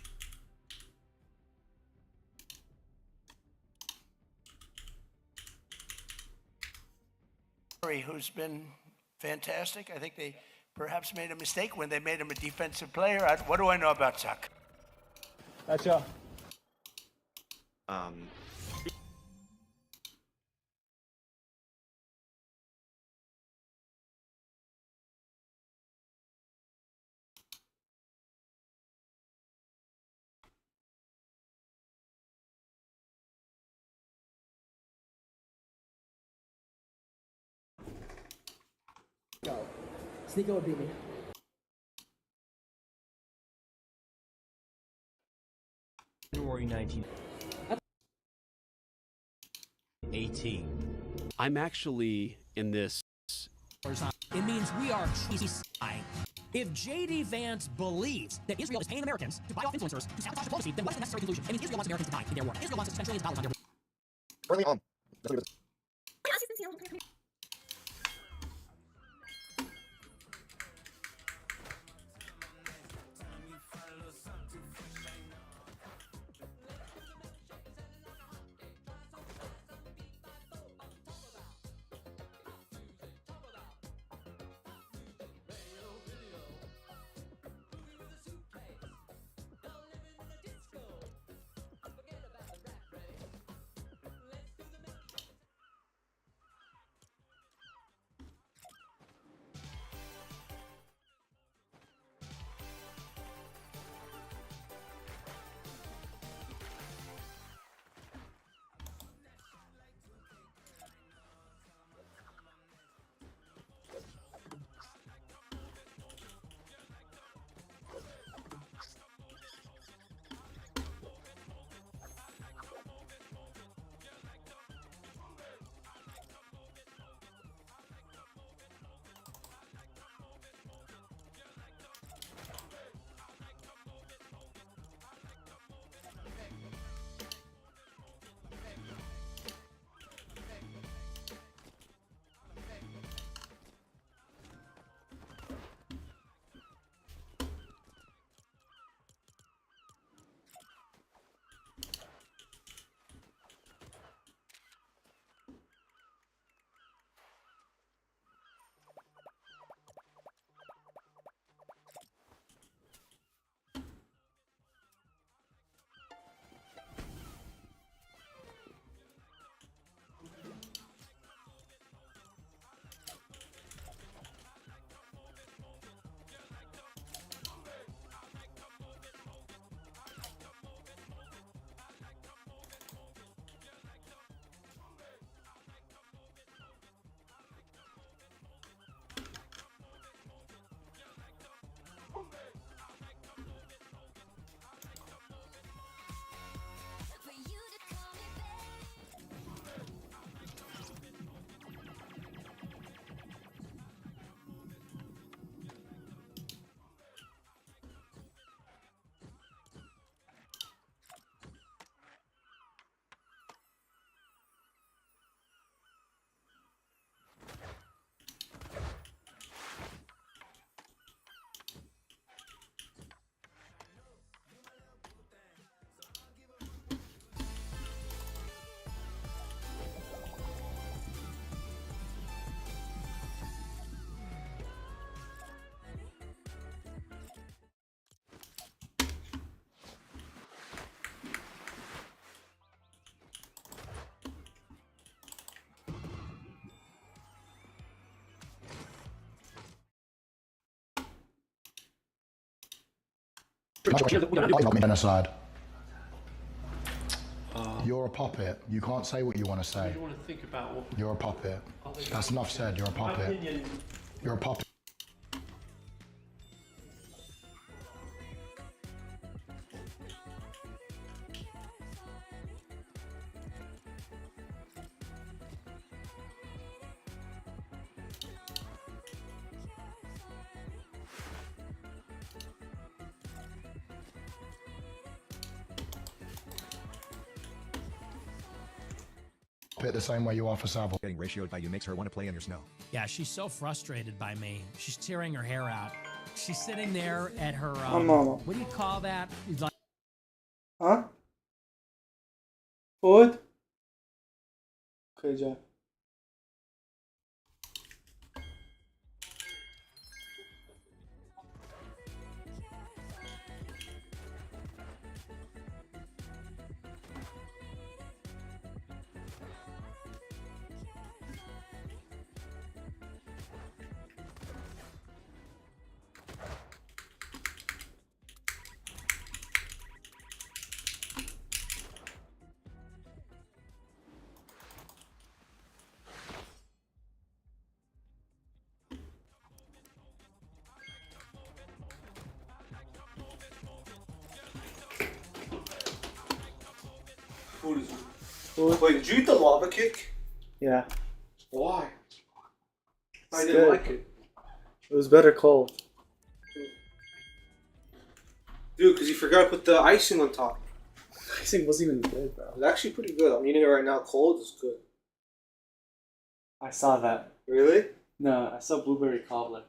who's been fantastic. I think they perhaps made a mistake when they made him a defensive player. What do I know about Chuck? بچه Go. Sneaker would beat me. January 1918. I'm actually in this. It means we are cheesy. If J.D. Vance believes that Israel is paying Americans to buy off influencers to sabotage diplomacy, then what is the necessary conclusion? It means Israel wants Americans to die in their war. Israel wants to spend trillions of dollars on their war. Early on. Genocide. You're a puppet. You can't say what you want to say. You want to think about what... You're a puppet. That's enough said. You're a puppet. You're a puppet. The same way you are for Savile. Getting ratioed by you makes her want to play in your snow. Yeah, she's so frustrated by me. She's tearing her hair out. She's sitting there at her, mama. what do you call that? Like, Huh? Food? Okay, Jack. Wait, did you eat the lava cake? Yeah. Why? I It's didn't good. like it. It was better cold. Dude, because you forgot to put the icing on top. Icing wasn't even good, bro. It's actually pretty good. I'm eating it right now. Cold is good. I saw that. Really? No, I saw blueberry cobbler.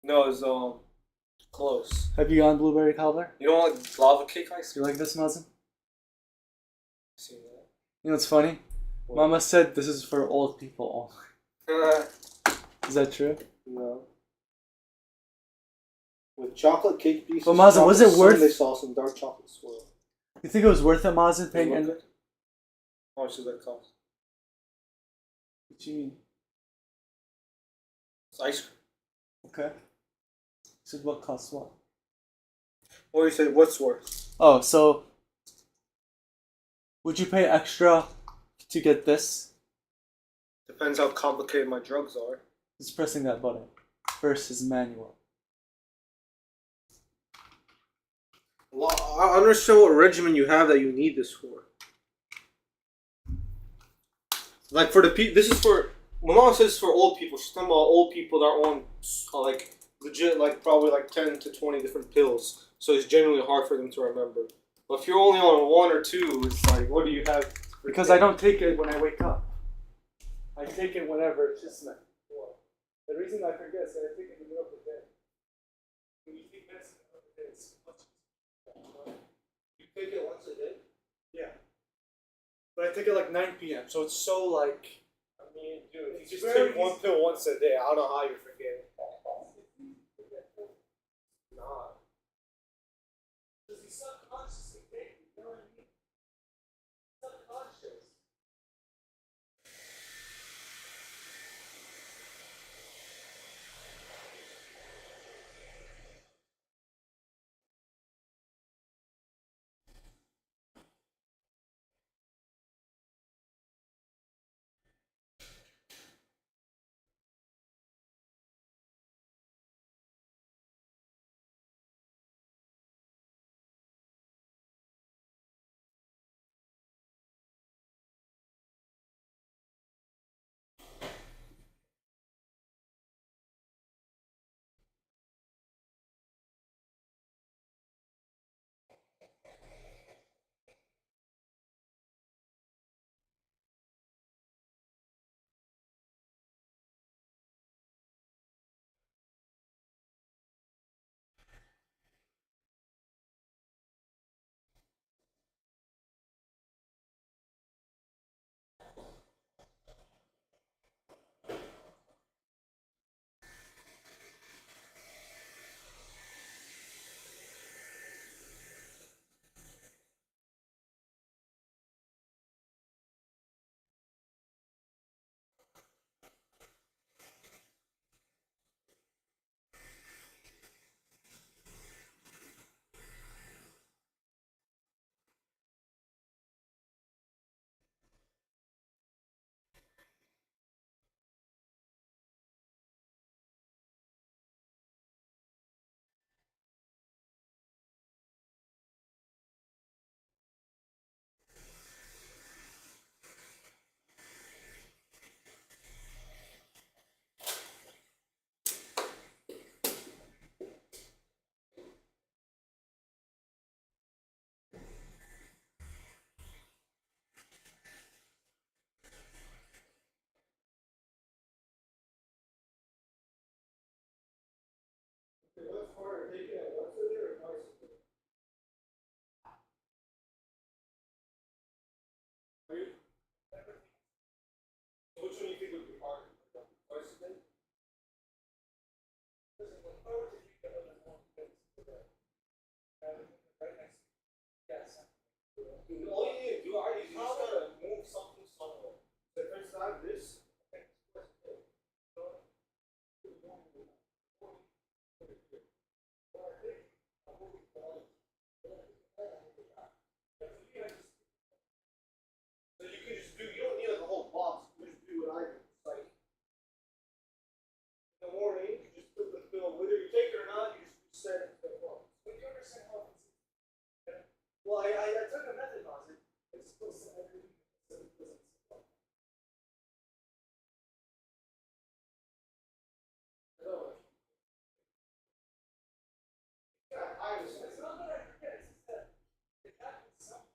No, it's close. Have you gone blueberry cobbler? You don't like lava cake ice You like this, Mazen? cream? You know what's funny? What? Mama said this is for old people only. Is that true? No. With chocolate cake pieces, But Mazen, was it worth- Sundae sauce and dark chocolate swirl. You think it was worth it, Mazen? Paying Look and good. How much does that cost? What do you mean? It's ice cream. Okay. So what costs what? What do you say? What's worth? Oh, so would you pay extra to get this? Depends how complicated my drugs are. Just pressing that button versus manual. Well, I understand what regimen you have that you need this for. Like for the this is for. My mom says it's for old people. She's talking about old people that are on like legit, like probably like 10 to 20 different pills. So it's genuinely hard for them to remember. But if you're only on one or two, it's like, what do you have? Because I don't take it when I wake up. I take it whenever it's just like. The reason I forget is that I take it in the middle of the day. When you take medicine in the middle of the day, it's much easier. You take it once a day? Yeah. But I take it like 9 p.m. So it's so like. I mean, dude, if you It's just very take one easy. pill once a day, I don't know how you're forgetting. Nah. Does he subconsciously take it? You know what I mean? Subconscious. Well, I took a method on it. It's supposed to everything. It's not that I forget, it's just that it happens sometimes.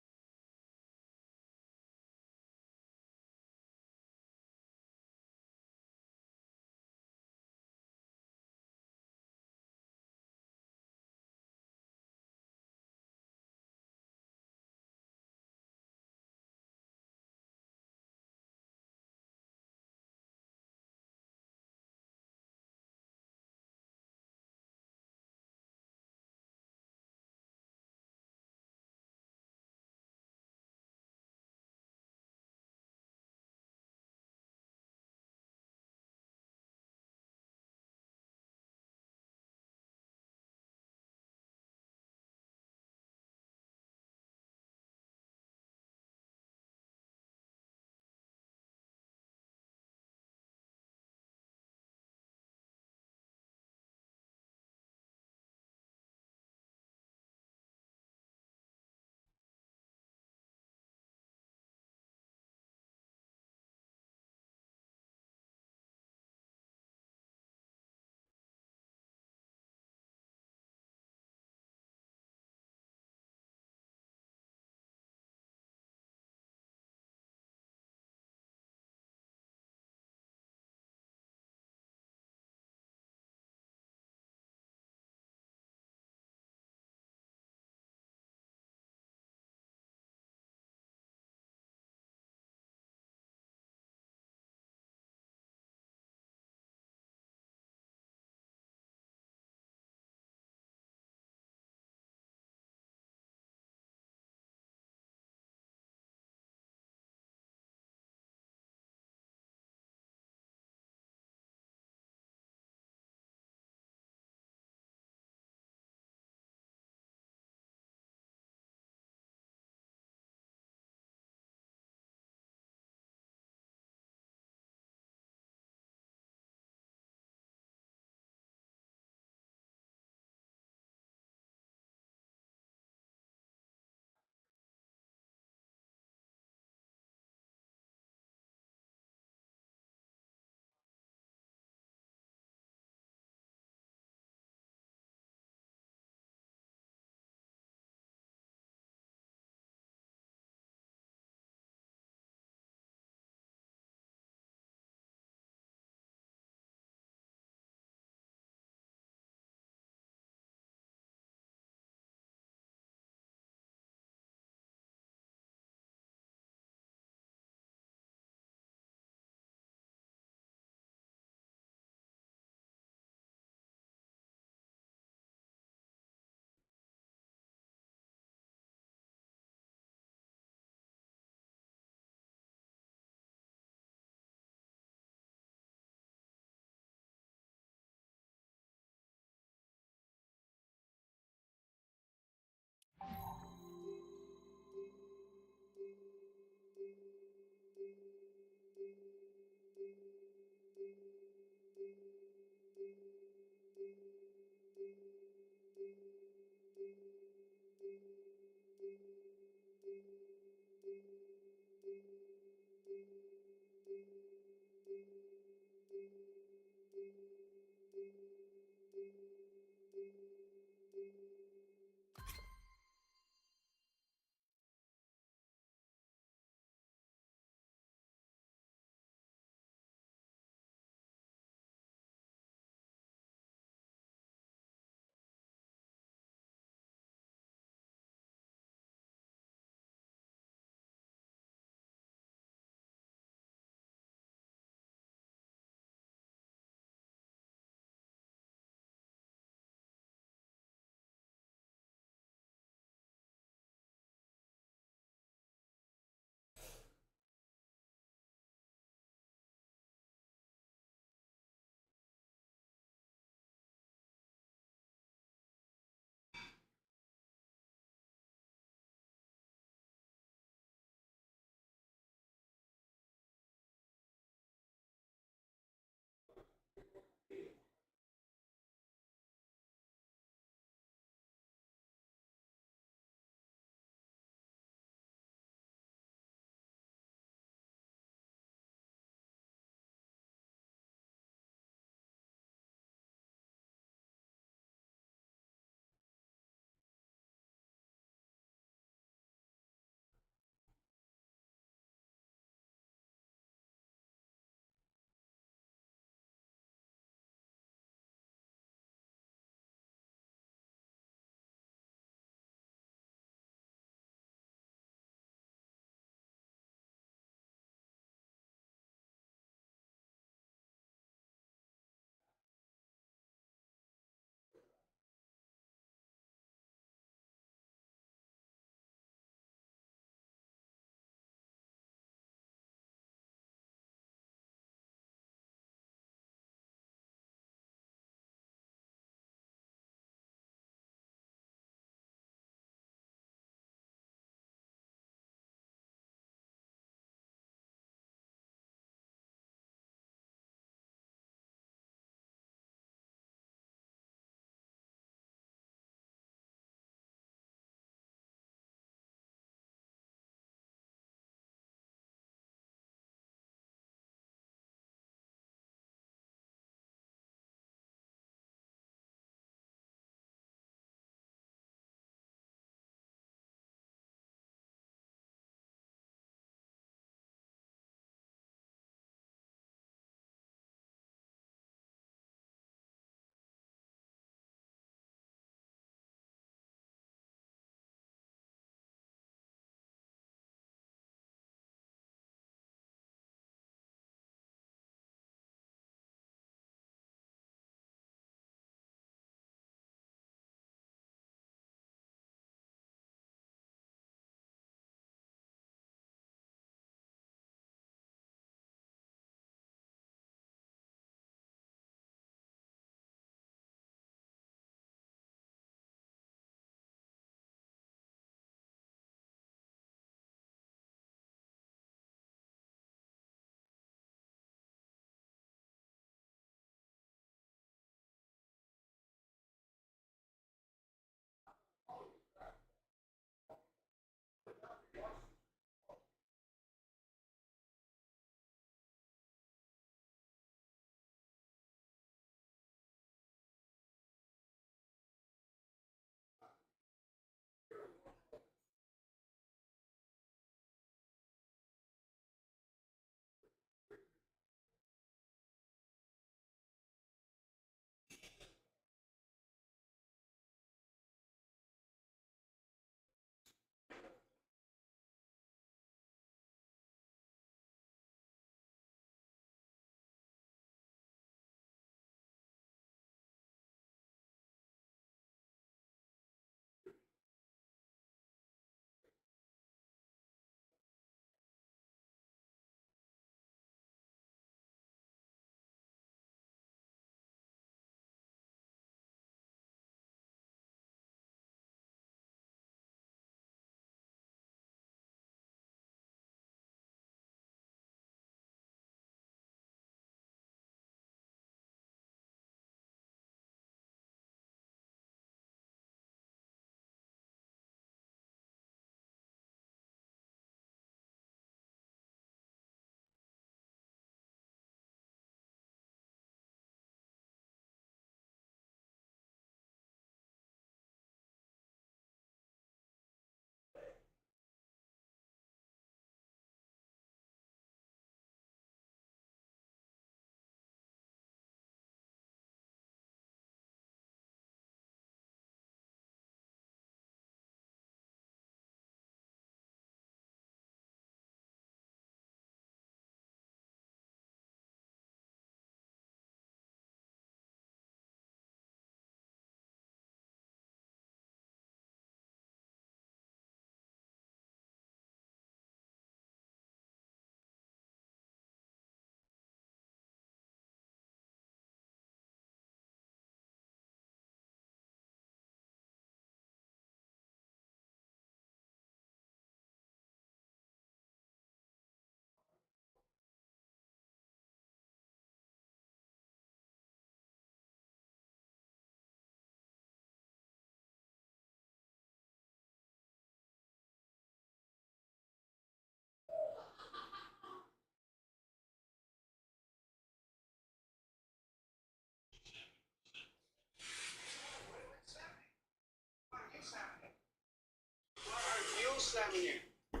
slamming you?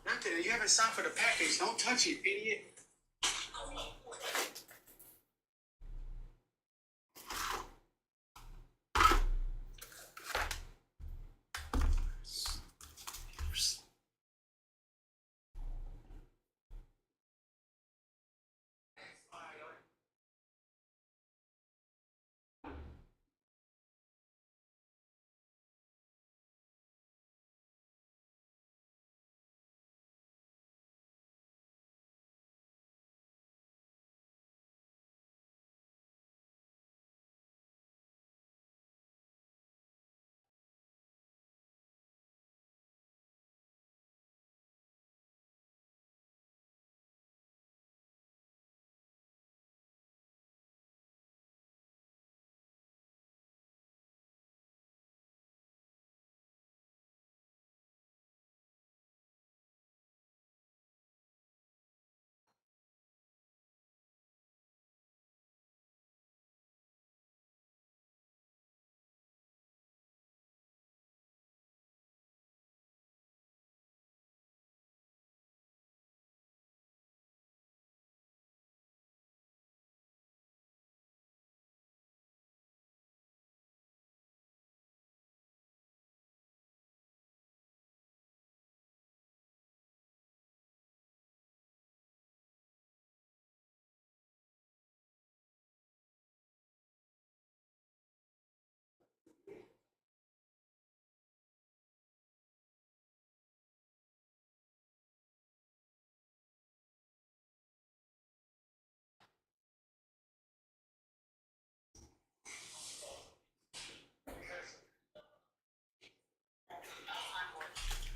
Nothing. You haven't signed for the package. Don't touch it, idiot.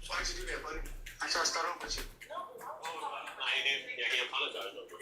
Why'd you do that, buddy? I tried to start off with you. I can't apologize, though.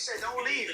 Said don't leave.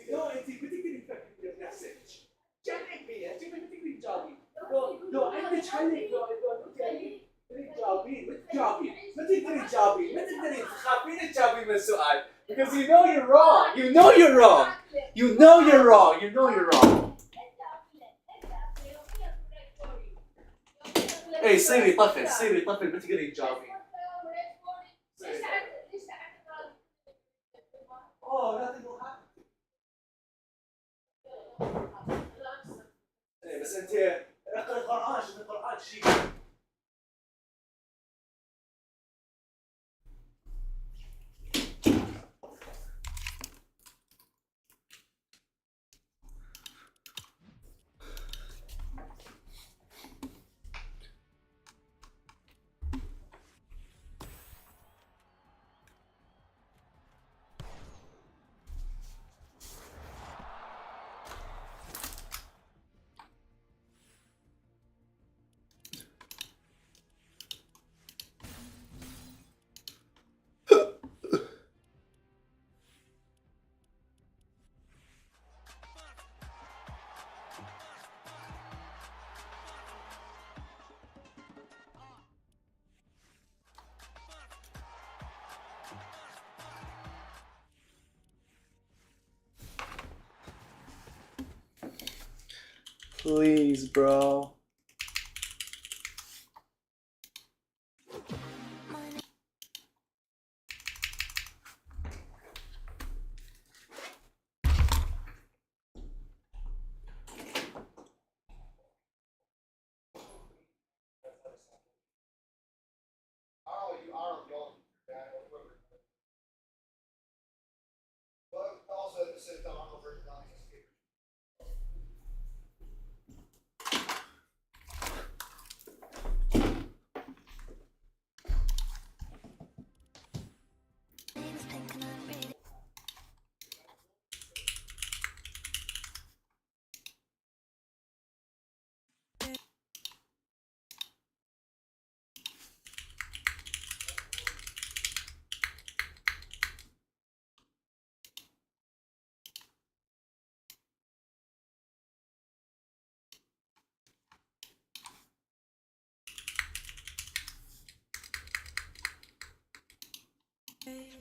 No, it's particularly effective with your message. No, I'm the Chinese. Because you know you're wrong. You know you're wrong. You know you're wrong. You know you're wrong. Hey, Siri, طفل Siri طفل ما تقدر تجاوبين. Oh, nothing will happen. إيه بس أنت اقرأ القرآن شوف القرآن شيء. Please, bro.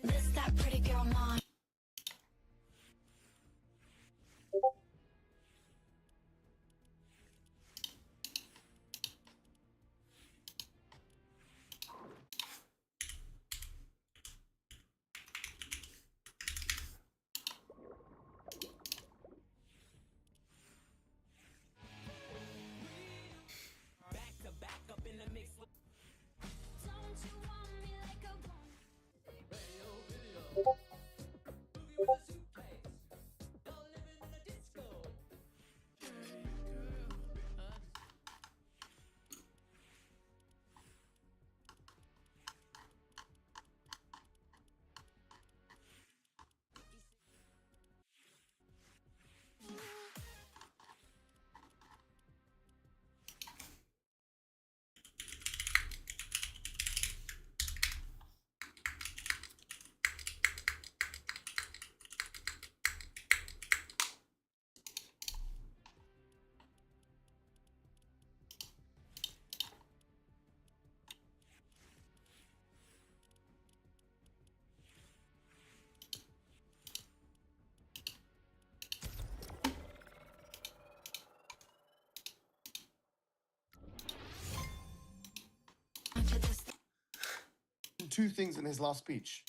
This that pretty girl mom. Two things in his last speech.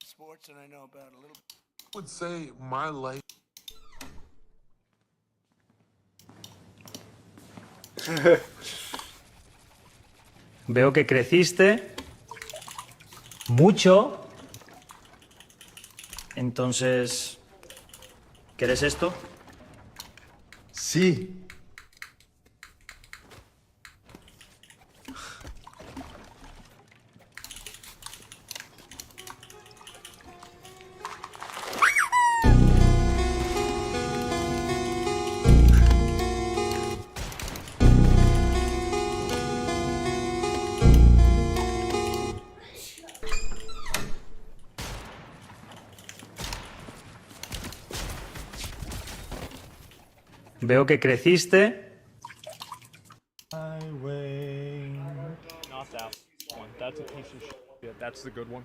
Sports, and I know about a little. I would say my life. Veo que creciste mucho. Entonces, ¿quieres esto? Sí. Veo que creciste. Not that one. That's a piece of shit. That's the good one.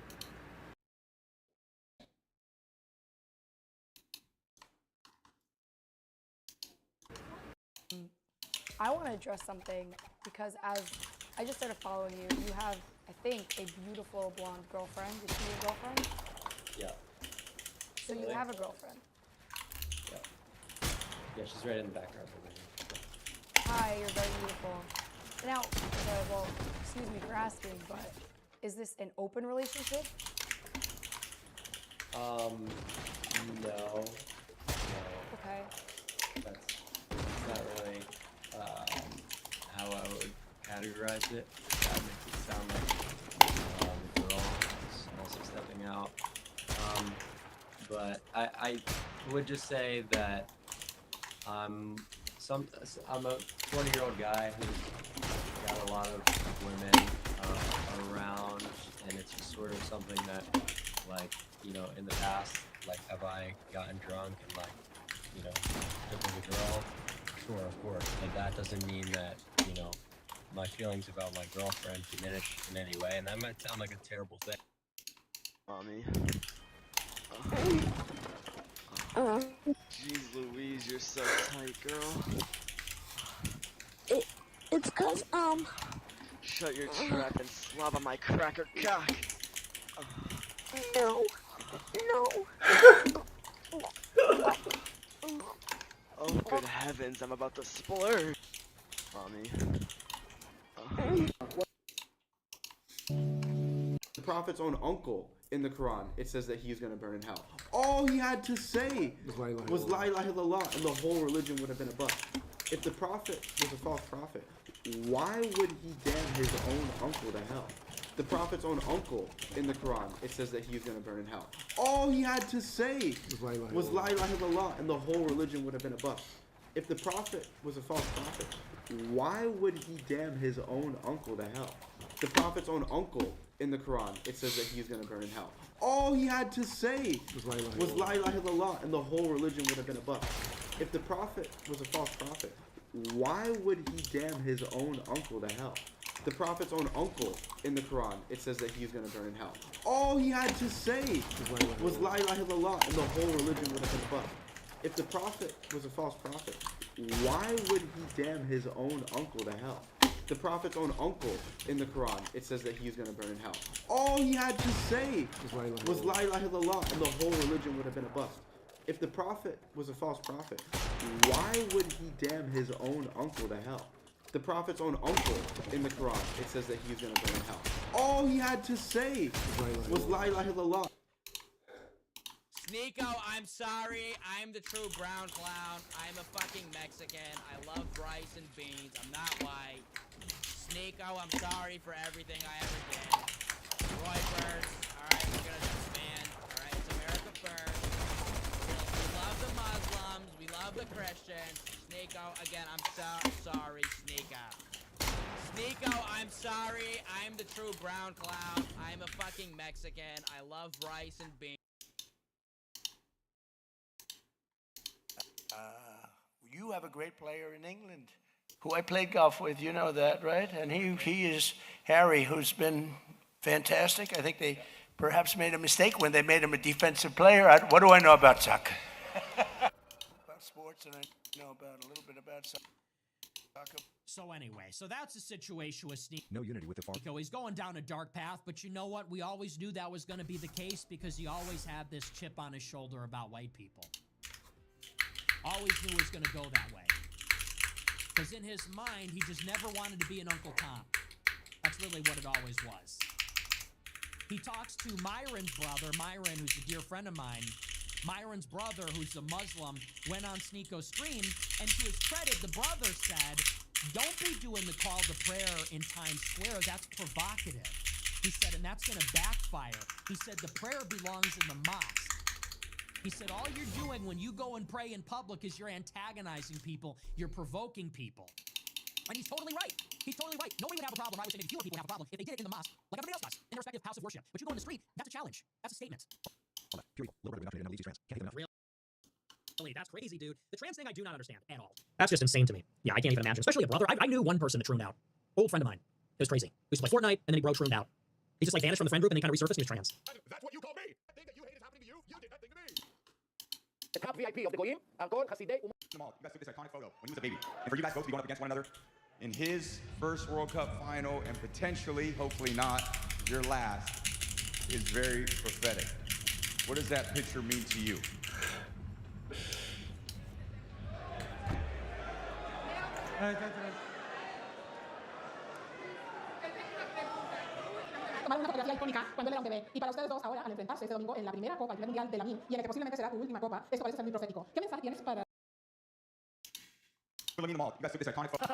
I want to address something because as I just started following you, you have, I think, a beautiful blonde girlfriend. Is she your girlfriend? Yeah. So you have a girlfriend. Yeah. Yeah, she's right in the background over here. Hi, you're very beautiful. Now, well, excuse me for asking, but is this an open relationship? No. Okay. That's not really how I would categorize it. That makes it sound like the girl is also stepping out. But I would just say that I'm a 20-year-old guy who's got a lot of women around, and it's just sort of something that, like, you know, in the past, like, have I gotten drunk and, like, you know, lived with a girl? Sure, of course, but that doesn't mean that, you know, my feelings about my girlfriend diminish in any way, and that might sound like a terrible thing. Mommy. Jeez Louise, you're so tight, girl. It's cause, Shut your trap and slob on my cracker cock. no. Oh, good heavens, I'm about to splurge. Mommy. The Prophet's own uncle in the Quran, it says that he's going to burn in hell. All he had to say was La ilaha illallah, and the whole religion would have been a bust. If the Prophet was a false prophet, why would he damn his own uncle to hell? The Prophet's own uncle in the Quran, it says that he's going to burn in hell. All he had to say was La ilaha illallah, and the whole religion would have been a bust. If the Prophet was a false prophet, why would he damn his own uncle to hell? The Prophet's own uncle in the Quran, it says that he's going to burn in hell. All he had to say was La ilaha illallah, and the whole religion would have been a bust. If the Prophet was a false prophet, why would he damn his own uncle to hell? The Prophet's own uncle in the Quran, it says that he's going to burn in hell. All he had to say was La ilaha illallah, and the whole religion would have been a bust. If the Prophet was a false prophet, why would he damn his own uncle to hell? The Prophet's own uncle in the Quran, it says that he's going to burn in hell. All he had to say was La ilaha illallah, and the whole religion would have been a bust. If the Prophet was a false prophet, why would he damn his own uncle to hell? The Prophet's own uncle in the Quran, it says that he's going to burn in hell. All he had to say was La ilaha illallah. Sneeko, I'm sorry. I'm the true brown clown. I'm a fucking Mexican. I love rice and beans. I'm not white. Sneeko, I'm sorry for everything I ever did. Roy first. Alright, we're gonna expand. Alright, it's America first. We love the Muslims. We love the Christians. Sneeko, again, I'm so sorry, Sneeko. Sneeko, I'm sorry. I'm the true brown clown. I'm a fucking Mexican. I love rice and beans. You have a great player in England who I played golf with, you know that, right? And he is Harry, who's been fantastic. I think they perhaps made a mistake when they made him a defensive player. What do I know about soccer? About sports, and I know about a little bit about soccer. So anyway, so that's the situation with Sneeko. No unity with the farm. He's going down a dark path, but you know what? We always knew that was going to be the case because he always had this chip on his shoulder about white people. Always knew it was going to go that way. Because in his mind, he just never wanted to be an Uncle Tom. That's really what it always was. He talks to Myron's brother, Myron, who's a dear friend of mine. Myron's brother, who's a Muslim, went on Sneeko's stream, and to his credit, the brother said, don't be doing the call to prayer in Times Square. That's provocative. He said, and that's going to backfire. He said, the prayer belongs in the mosque. He said, all you're doing when you go and pray in public is you're antagonizing people, you're provoking people. And he's totally right. He's totally right. Nobody would have a problem. I would say maybe fewer people would have a problem if they did it in the mosque, like everybody else does, in their respective house of worship. But you go in the street, that's a challenge. That's a statement. Period. Little bit of enough to know these trends. Can't get enough. That's crazy, dude. The trans thing I do not understand at all. That's just insane to me. Yeah, I can't even imagine. Especially a brother. I knew one person that trooned out. Old friend of mine. It was crazy. We used to play Fortnite, and then he trooned out. He just like vanished from the friend group, and then kind of resurfaced, and he was trans. That's what you call me. The thing that you hate is happening to you. You did that thing to me. The top VIP of the Goyim, Angkor, Hasideh, You guys took this iconic photo when he was a baby. And for you guys both to be going up against one another in his first World Cup final and potentially, hopefully not, your last is very prophetic. What does that picture mean to you? Tomar una fotografía icónica cuando él era un bebé. Y para ustedes dos ahora, al enfrentarse este domingo en la primera Copa, el primer Mundial de la MIN, y en el que posiblemente será tu última Copa, esto parece ser muy profético. ¿Qué mensaje tienes para... You guys took this iconic photo.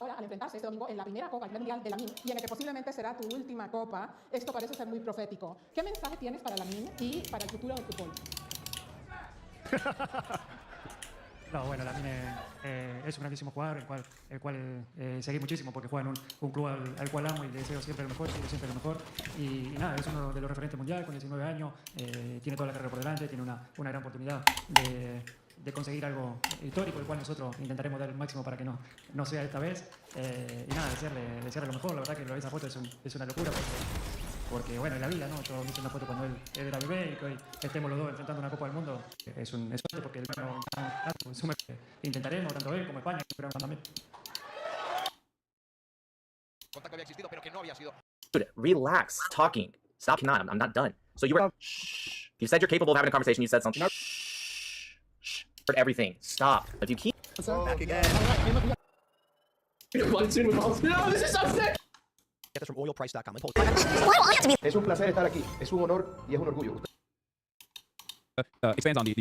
Ahora, al enfrentarse este domingo en la primera Copa, el primer Mundial de la MIN, y en el que posiblemente será tu última Copa, esto parece ser muy profético. ¿Qué mensaje tienes para la MIN y para el futuro del fútbol? No, bueno, la MIN es un grandísimo jugador, el cual seguí muchísimo porque juega en un club al cual amo y le deseo siempre lo mejor, siempre lo mejor. Y nada, es uno de los referentes mundial con 19 años, tiene toda la carrera por delante, tiene una gran oportunidad de conseguir algo histórico, el cual nosotros intentaremos dar el máximo para que no sea esta vez. Y nada, desearle lo mejor. La verdad que esa foto es una locura porque bueno, en la vida, ¿no? Todos hice una foto cuando él era bebé y que hoy estemos los dos enfrentando una Copa del Mundo. Es suerte porque intentaremos, tanto él como España, pero también. Contacto había existido, pero que no había sido. Dude, relax. Talking. Stop. I'm not done. So you were... You said you're capable of having a conversation. You said something. Shh. For everything. Stop. If you keep... Back again. No, this is so sick! Get this from oilprice.com. Es un placer estar aquí. Es un honor y es un orgullo. Expands on the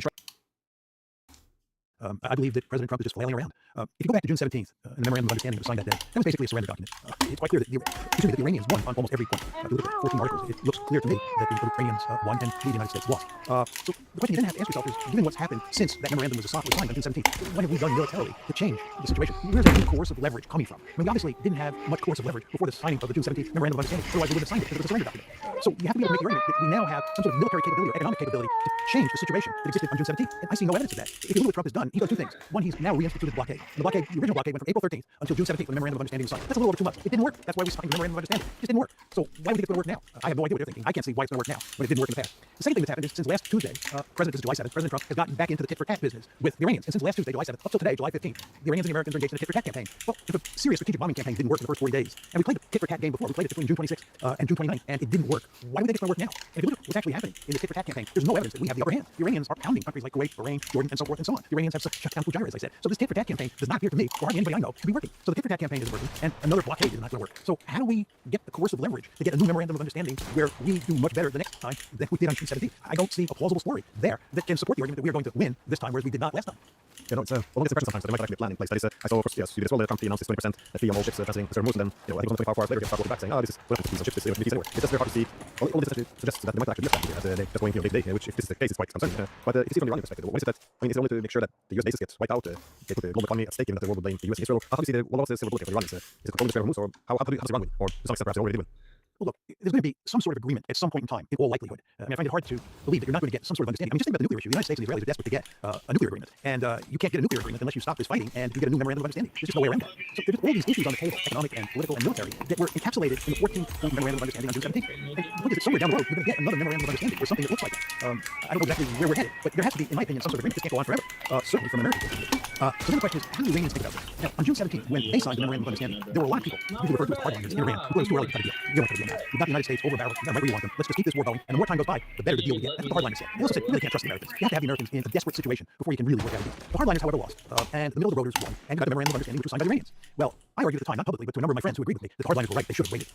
I believe that President Trump is just flailing around. If you go back to June 17th, and the Memorandum of Understanding was signed that day, that was basically a surrender document. It's quite clear that the Iranians won on almost every point. If you look at 14 articles, it looks clear to me that the Iranians won and the United States lost. So the question you then have to ask yourself is, given what's happened since that memorandum was signed on June 17th, what have we done militarily to change the situation? Where's that new course of leverage coming from? I mean, we obviously didn't have much course of leverage before the signing of the June 17th Memorandum of Understanding. Otherwise, we would have signed it because it was a surrender document. So you have to be able to make the argument that we now have some sort of military capability or economic capability to change the situation that existed on June 17th. And I see no evidence of that. If you look what Trump has done, he does two things. One, he's now reinstituted the blockade. The original blockade went from April 13th until June 17th when the Memorandum of Understanding was signed. That's a little over 2 months. It didn't work. That's why we signed the Memorandum of Understanding. It just didn't work. So why would you think it's going to work now? I have no idea what they're thinking. I can't see why it's going to work now when it didn't work in the past. The second thing that's happened is since last Tuesday, July 7th, President Trump has gotten back into the tit-for-tat business with the Iranians. And since last Tuesday, July 7th, up till today, July 15th, the Iranians and the Americans are engaged in a tit-for-tat campaign. Well, if a serious strategic bombing campaign didn't work in the first 40 days, and we played the tit-for-tat game before, we played it between June 26th and June 29th, and it didn't work, why would they think it's going to work now? And if you look at what's actually happening in the tit-for-tat campaign, there's no evidence that we have the upper hand. The Iranians are pounding countries like Kuwait, Bahrain, Jordan, and so forth and so on. The Iranians have shut down Fujara, as I said. So this tit-for-tat campaign does not appear to me, or hardly anybody I know, to be working. So the tit-for-tat campaign isn't working, and another blockade is not going to work. So how do we get the course of leverage to get a new memorandum of understanding where we do much better the next time than we did on June 17th? I don't see a plausible story there that can support the argument that we are going to win this time, whereas we did not last time. You know, it's a long impression sometimes that there might actually be a plan in place. That is, I saw, of course, yes, you did as well that Trump announced this 20% fee on all ships passing the Hormuz, and then, you know, I think it was only 24 hours later, he started looking back saying, this is what happens to ships, it's anywhere. It's just very hard to see. All this actually suggests that they might actually lift that here, as they're just going, day to day, which, if this is the case, is quite concerning. But if you see from the Iranian perspective, when is it that, I mean, is it only to make sure that the US bases get wiped out, they put the global economy at stake, given that the world will blame the US and Israel? How do you see the world silver bullet for the Iranians? Is it controlling the Strait of Hormuz, or how does Iran win? Or to some extent, perhaps they already do win? Well, look, there's going to be some sort of agreement at some point in time, in all likelihood. I mean, I find it hard to believe that you're not going to get some sort of understanding. I mean, just think about the nuclear issue. The United States and the Israelis are desperate to get a nuclear agreement. And you can't get a nuclear agreement unless you stop this fighting and you get a new memorandum of understanding. There's just no way around that. So there's all these issues on the table, economic and political and military, that were encapsulated in the 14-point memorandum of understanding on June 17th. And look, if somewhere down the road, you're going to get another memorandum of understanding or something that looks like it. I don't know exactly where we're headed, but there has to be, in my opinion, some sort of agreement. This can't go on forever, certainly from American point of view. So then the question is, how do the Iranians think about this? Now, on June 17th, when they signed the memorandum of understanding, there were a lot of people, usually referred to as hardliners in Iran, who thought it was too early to cut a deal. You don't cut a deal now. You've got the United States over a barrel. You've got right where you want them. Let's just keep this war going. And the more time goes by, the better the deal we get. That's what the hardliners said. They also said, you really can't trust the Americans. You have to have the Americans in a desperate situation before you can really work out a deal. The hardliners, however, lost. And the middle of the roaders won. And you got the memorandum of understanding, which was signed by the Iranians. Well, I argued at the time, not publicly, but to a number of my friends who agreed with me, that the hardliners were right. They should have waited.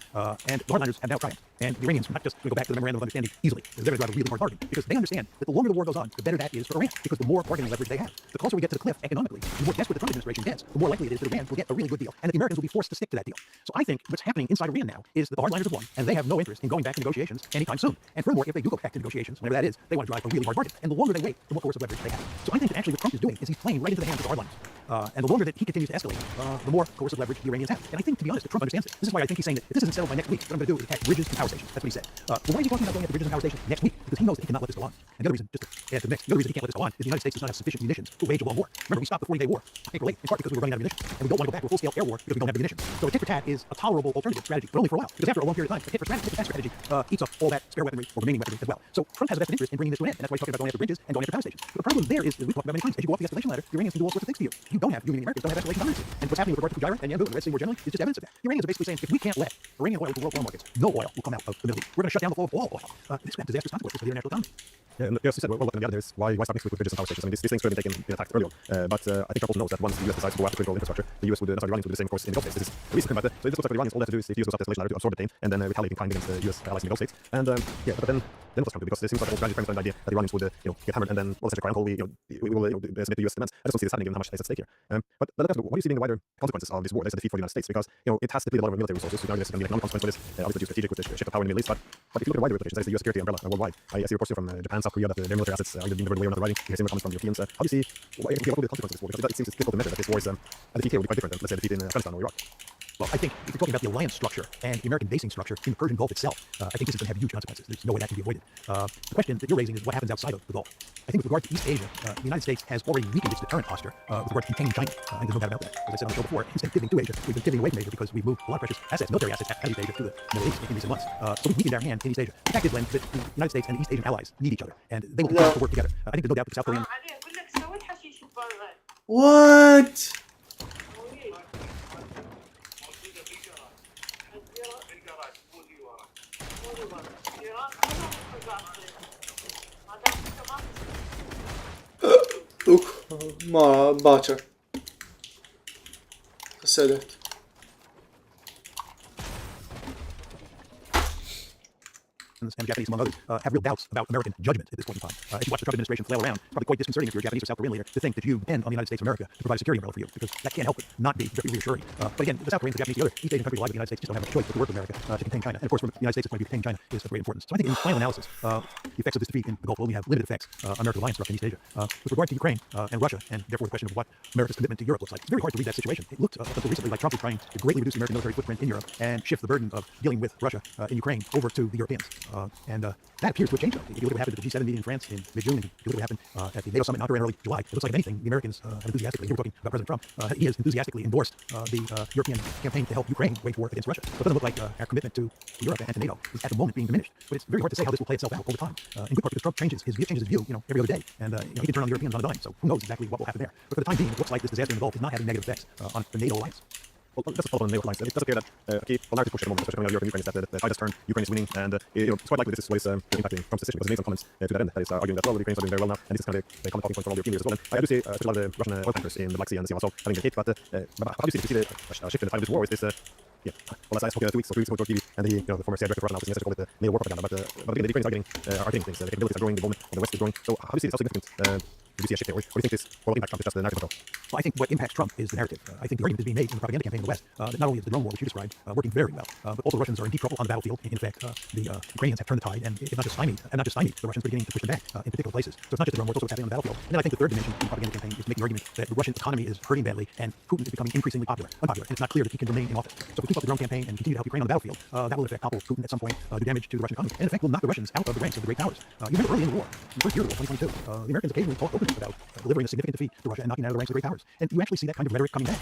And the hardliners have now triumphed. And the Iranians are not just going to go back to the memorandum of understanding easily. They're going to drive a really hard bargain. Because they understand that the longer the war goes on, the better that is for Iran. Because the more bargaining leverage they have. The closer we get to the cliff economically, the more desperate the Trump administration gets, the more likely it is that Iran will get a really good deal. And that the Americans will be forced to stick to that deal. So I think what's happening inside Iran now is that the hardliners have won, and they have no interest in going back to negotiations anytime soon. And furthermore, if they do go back to negotiations, whenever that is, they want to drive a really hard bargain. And the longer they wait, the more course of leverage they have. So I think that actually what Trump is doing is he's playing right into the hands of the hardliners. And the longer that he continues to escalate, the more coercive leverage the Iranians have. And I think, to be honest, that Trump understands this. This is why I think he's saying that if this isn't settled by next week, what I'm going to do is attack bridges and power stations. That's what he said. But why is he talking about going after bridges and power stations next week? Because he knows that he cannot let this go on. And the other reason, just to add to the mix, the other reason he can't let this go on is the United States does not have sufficient munitions to wage a long war. Remember, we stopped the 40-day war April 8th, in part because we were running out of munitions. And we don't want to go back to a full-scale air war because we don't have the munitions. So a tit for tat is a tolerable alternative strategy, but only for a while. Because after a long period of time, a tit for tat strategy eats up all that spare weaponry or remaining weaponry as well. So Trump has a vested interest in bringing this to an end, and that's why he's talking about going after bridges and going after power stations. But the problem there is, as we've talked about many times, as you go off the escalation ladder, the Iranians can do all sorts of things to you. You don't have, you meaning the Americans, don't have escalation tolerances. And what's happening with regard to Fujairah and Yanbu and the Red Sea more generally is just evidence of that. The Iranians are basically saying, if we can't let Iranian oil to world oil markets, no oil will come out of the Middle East. We're going to shut down the flow of all oil. This could have disastrous consequences for the international economy. Yeah, and yes, you said, well, look, and the other is why stop mixing with bridges and power stations? I mean, these things could have been taken attacked early on. But I think Trump also knows that once the US decides to go after critical infrastructure, the US would not start running to do the same course in the Gulf states. This is the reason. But so this looks like the Iranians, all they have to do is use those escalation ladder to absorb the pain and then retaliate in kind against the US allies in the Gulf states. And yeah, but then what's Trump do? Because it seems like the whole strategy frames on the idea that the Iranians would get hammered and then well, essentially cry uncle, we will submit to US demands. I just don't see this happening given how much is at stake here. But let us know, what do you see being the wider consequences of this war? There's a defeat for the United States because it has depleted a lot of military resources. So now there's going to be an economic consequence for this. Obviously, geostrategic with the shift of power in the Middle East. But if you look at the wider implications, that is the US security umbrella worldwide. I see reports here from Japan, South Korea that their military assets are either being diverted away or not arriving. You hear similar comments from Europeans. How do you see what will be the consequences of this war? Because it seems difficult to measure that this war is a defeat here would be quite different than, let's say, a defeat in Afghanistan or Iraq. Well, I think if you're talking about the alliance structure and the American basing structure in the Persian Gulf itself, I think this is going to have huge consequences. There's no way that can be avoided. The question that you're raising is what happens outside of the Gulf. I think with regard to East Asia, the United States has already weakened its deterrent posture with regard to containing China. And there's no doubt about that. As I said on the show before, instead of pivoting to Asia, we've been pivoting away from Asia because we've moved a lot of precious assets, military assets, out of East Asia to the Middle East in recent months. So we've weakened our hand in East Asia. The fact is, Len, that the United States and the East Asian allies need each other, and they will continue to work together. I think there's no doubt that the South Korean... What? Look, ma bacia. Said it. and the Japanese, among others, have real doubts about American judgment at this point in time. If you watch the Trump administration flail around, probably quite disconcerting if you're a Japanese or South Korean leader to think that you depend on the United States of America to provide a security umbrella for you, because that can't help but not be very reassuring. But again, the South Koreans, the Japanese, the other East Asian countries alike with the United States just don't have a choice but to work with America to contain China. And of course, from the United States' point of view, contain China is of great importance. So I think in final analysis, the effects of this defeat in the Gulf will only have limited effects on America's alliance structure in East Asia. With regard to Ukraine and Russia, and therefore the question of what America's commitment to Europe looks like, it's very hard to read that situation. It looked up until recently like Trump was trying to greatly reduce the American military footprint in Europe and shift the burden of dealing with Russia in Ukraine over to the Europeans. That appears to have changed. If you look at what happened at the G7 meeting in France in mid-June, and if you look at what happened at the NATO summit in Ankara in early July, it looks like, if anything, the Americans have enthusiastically, here we're talking about President Trump, he has enthusiastically endorsed the European campaign to help Ukraine wage war against Russia. So it doesn't look like our commitment to Europe and to NATO is at the moment being diminished. But it's very hard to say how this will play itself out over time. In good part because Trump changes his view, every other day, and he can turn on the Europeans on a dime. So who knows exactly what will happen there? But for the time being, it looks like this disaster in the Gulf is not having negative effects on the NATO alliance. Well, let's follow on the NATO alliance. It does appear that a key narrative push at the moment, especially coming out of Europe and Ukraine, is that the tide has turned, Ukraine is winning, and it's quite likely this is what is impacting Trump's decision, because he made some comments to that end, that is arguing that, well, the Ukrainians are doing very well now, and this is kind of a common talking point for all European leaders as well. And I do see a lot of the Russian oil tankers in the Black Sea and the sea also having been hit, but how do you see the shift in the tide of this war? Is this well, as I spoke 2 weeks ago to TV, and the former CIA director of Russia called it the NATO war propaganda. But again, the Ukrainians are getting things. The capabilities are growing, the involvement of the West is growing. So how do you see this? How significant do you see a shift there? Or do you think this will impact Trump? Is just the narrative? Well, I think what impacts Trump is the narrative. I think the argument is being made in the propaganda campaign in the West that not only is the drone war, which you described, working very well, but also the Russians are in deep trouble on the battlefield. In fact, the Ukrainians have turned the tide, and it's not just stymied, the Russians are beginning to push them back in particular places. So it's not just the drone war, it's also what's happening on the battlefield. And then I think the third dimension in the propaganda campaign is making the argument that the Russian economy is hurting badly, and Putin is becoming increasingly unpopular, and it's not clear that he can remain in office. So if we keep up the drone campaign and continue to help Ukraine on the battlefield, that will in effect topple Putin at some point, do damage to the Russian economy, and in effect will knock the Russians out of the ranks of the great powers. You remember early in the war, in the first year of the war, 2022, the Americans occasionally talked openly about delivering a significant defeat to Russia and knocking out of the ranks of the great powers. And you actually see that kind of rhetoric coming back.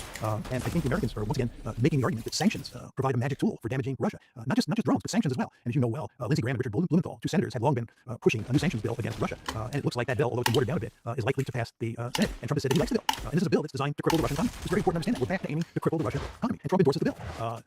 And I think the Americans are once again making the argument that sanctions provide a magic tool for damaging Russia. Not just drones, but sanctions as well. And as you know well, Lindsey Graham and Richard Blumenthal, 2 senators, have long been pushing a new sanctions bill against Russia. And it looks like that bill, although it's been watered down a bit, is likely to pass the Senate. And Trump has said that he likes the bill. And this is a bill that's designed to cripple the Russian economy. It's very important to understand that. We're back to aiming to cripple the Russian economy. And Trump endorses the bill.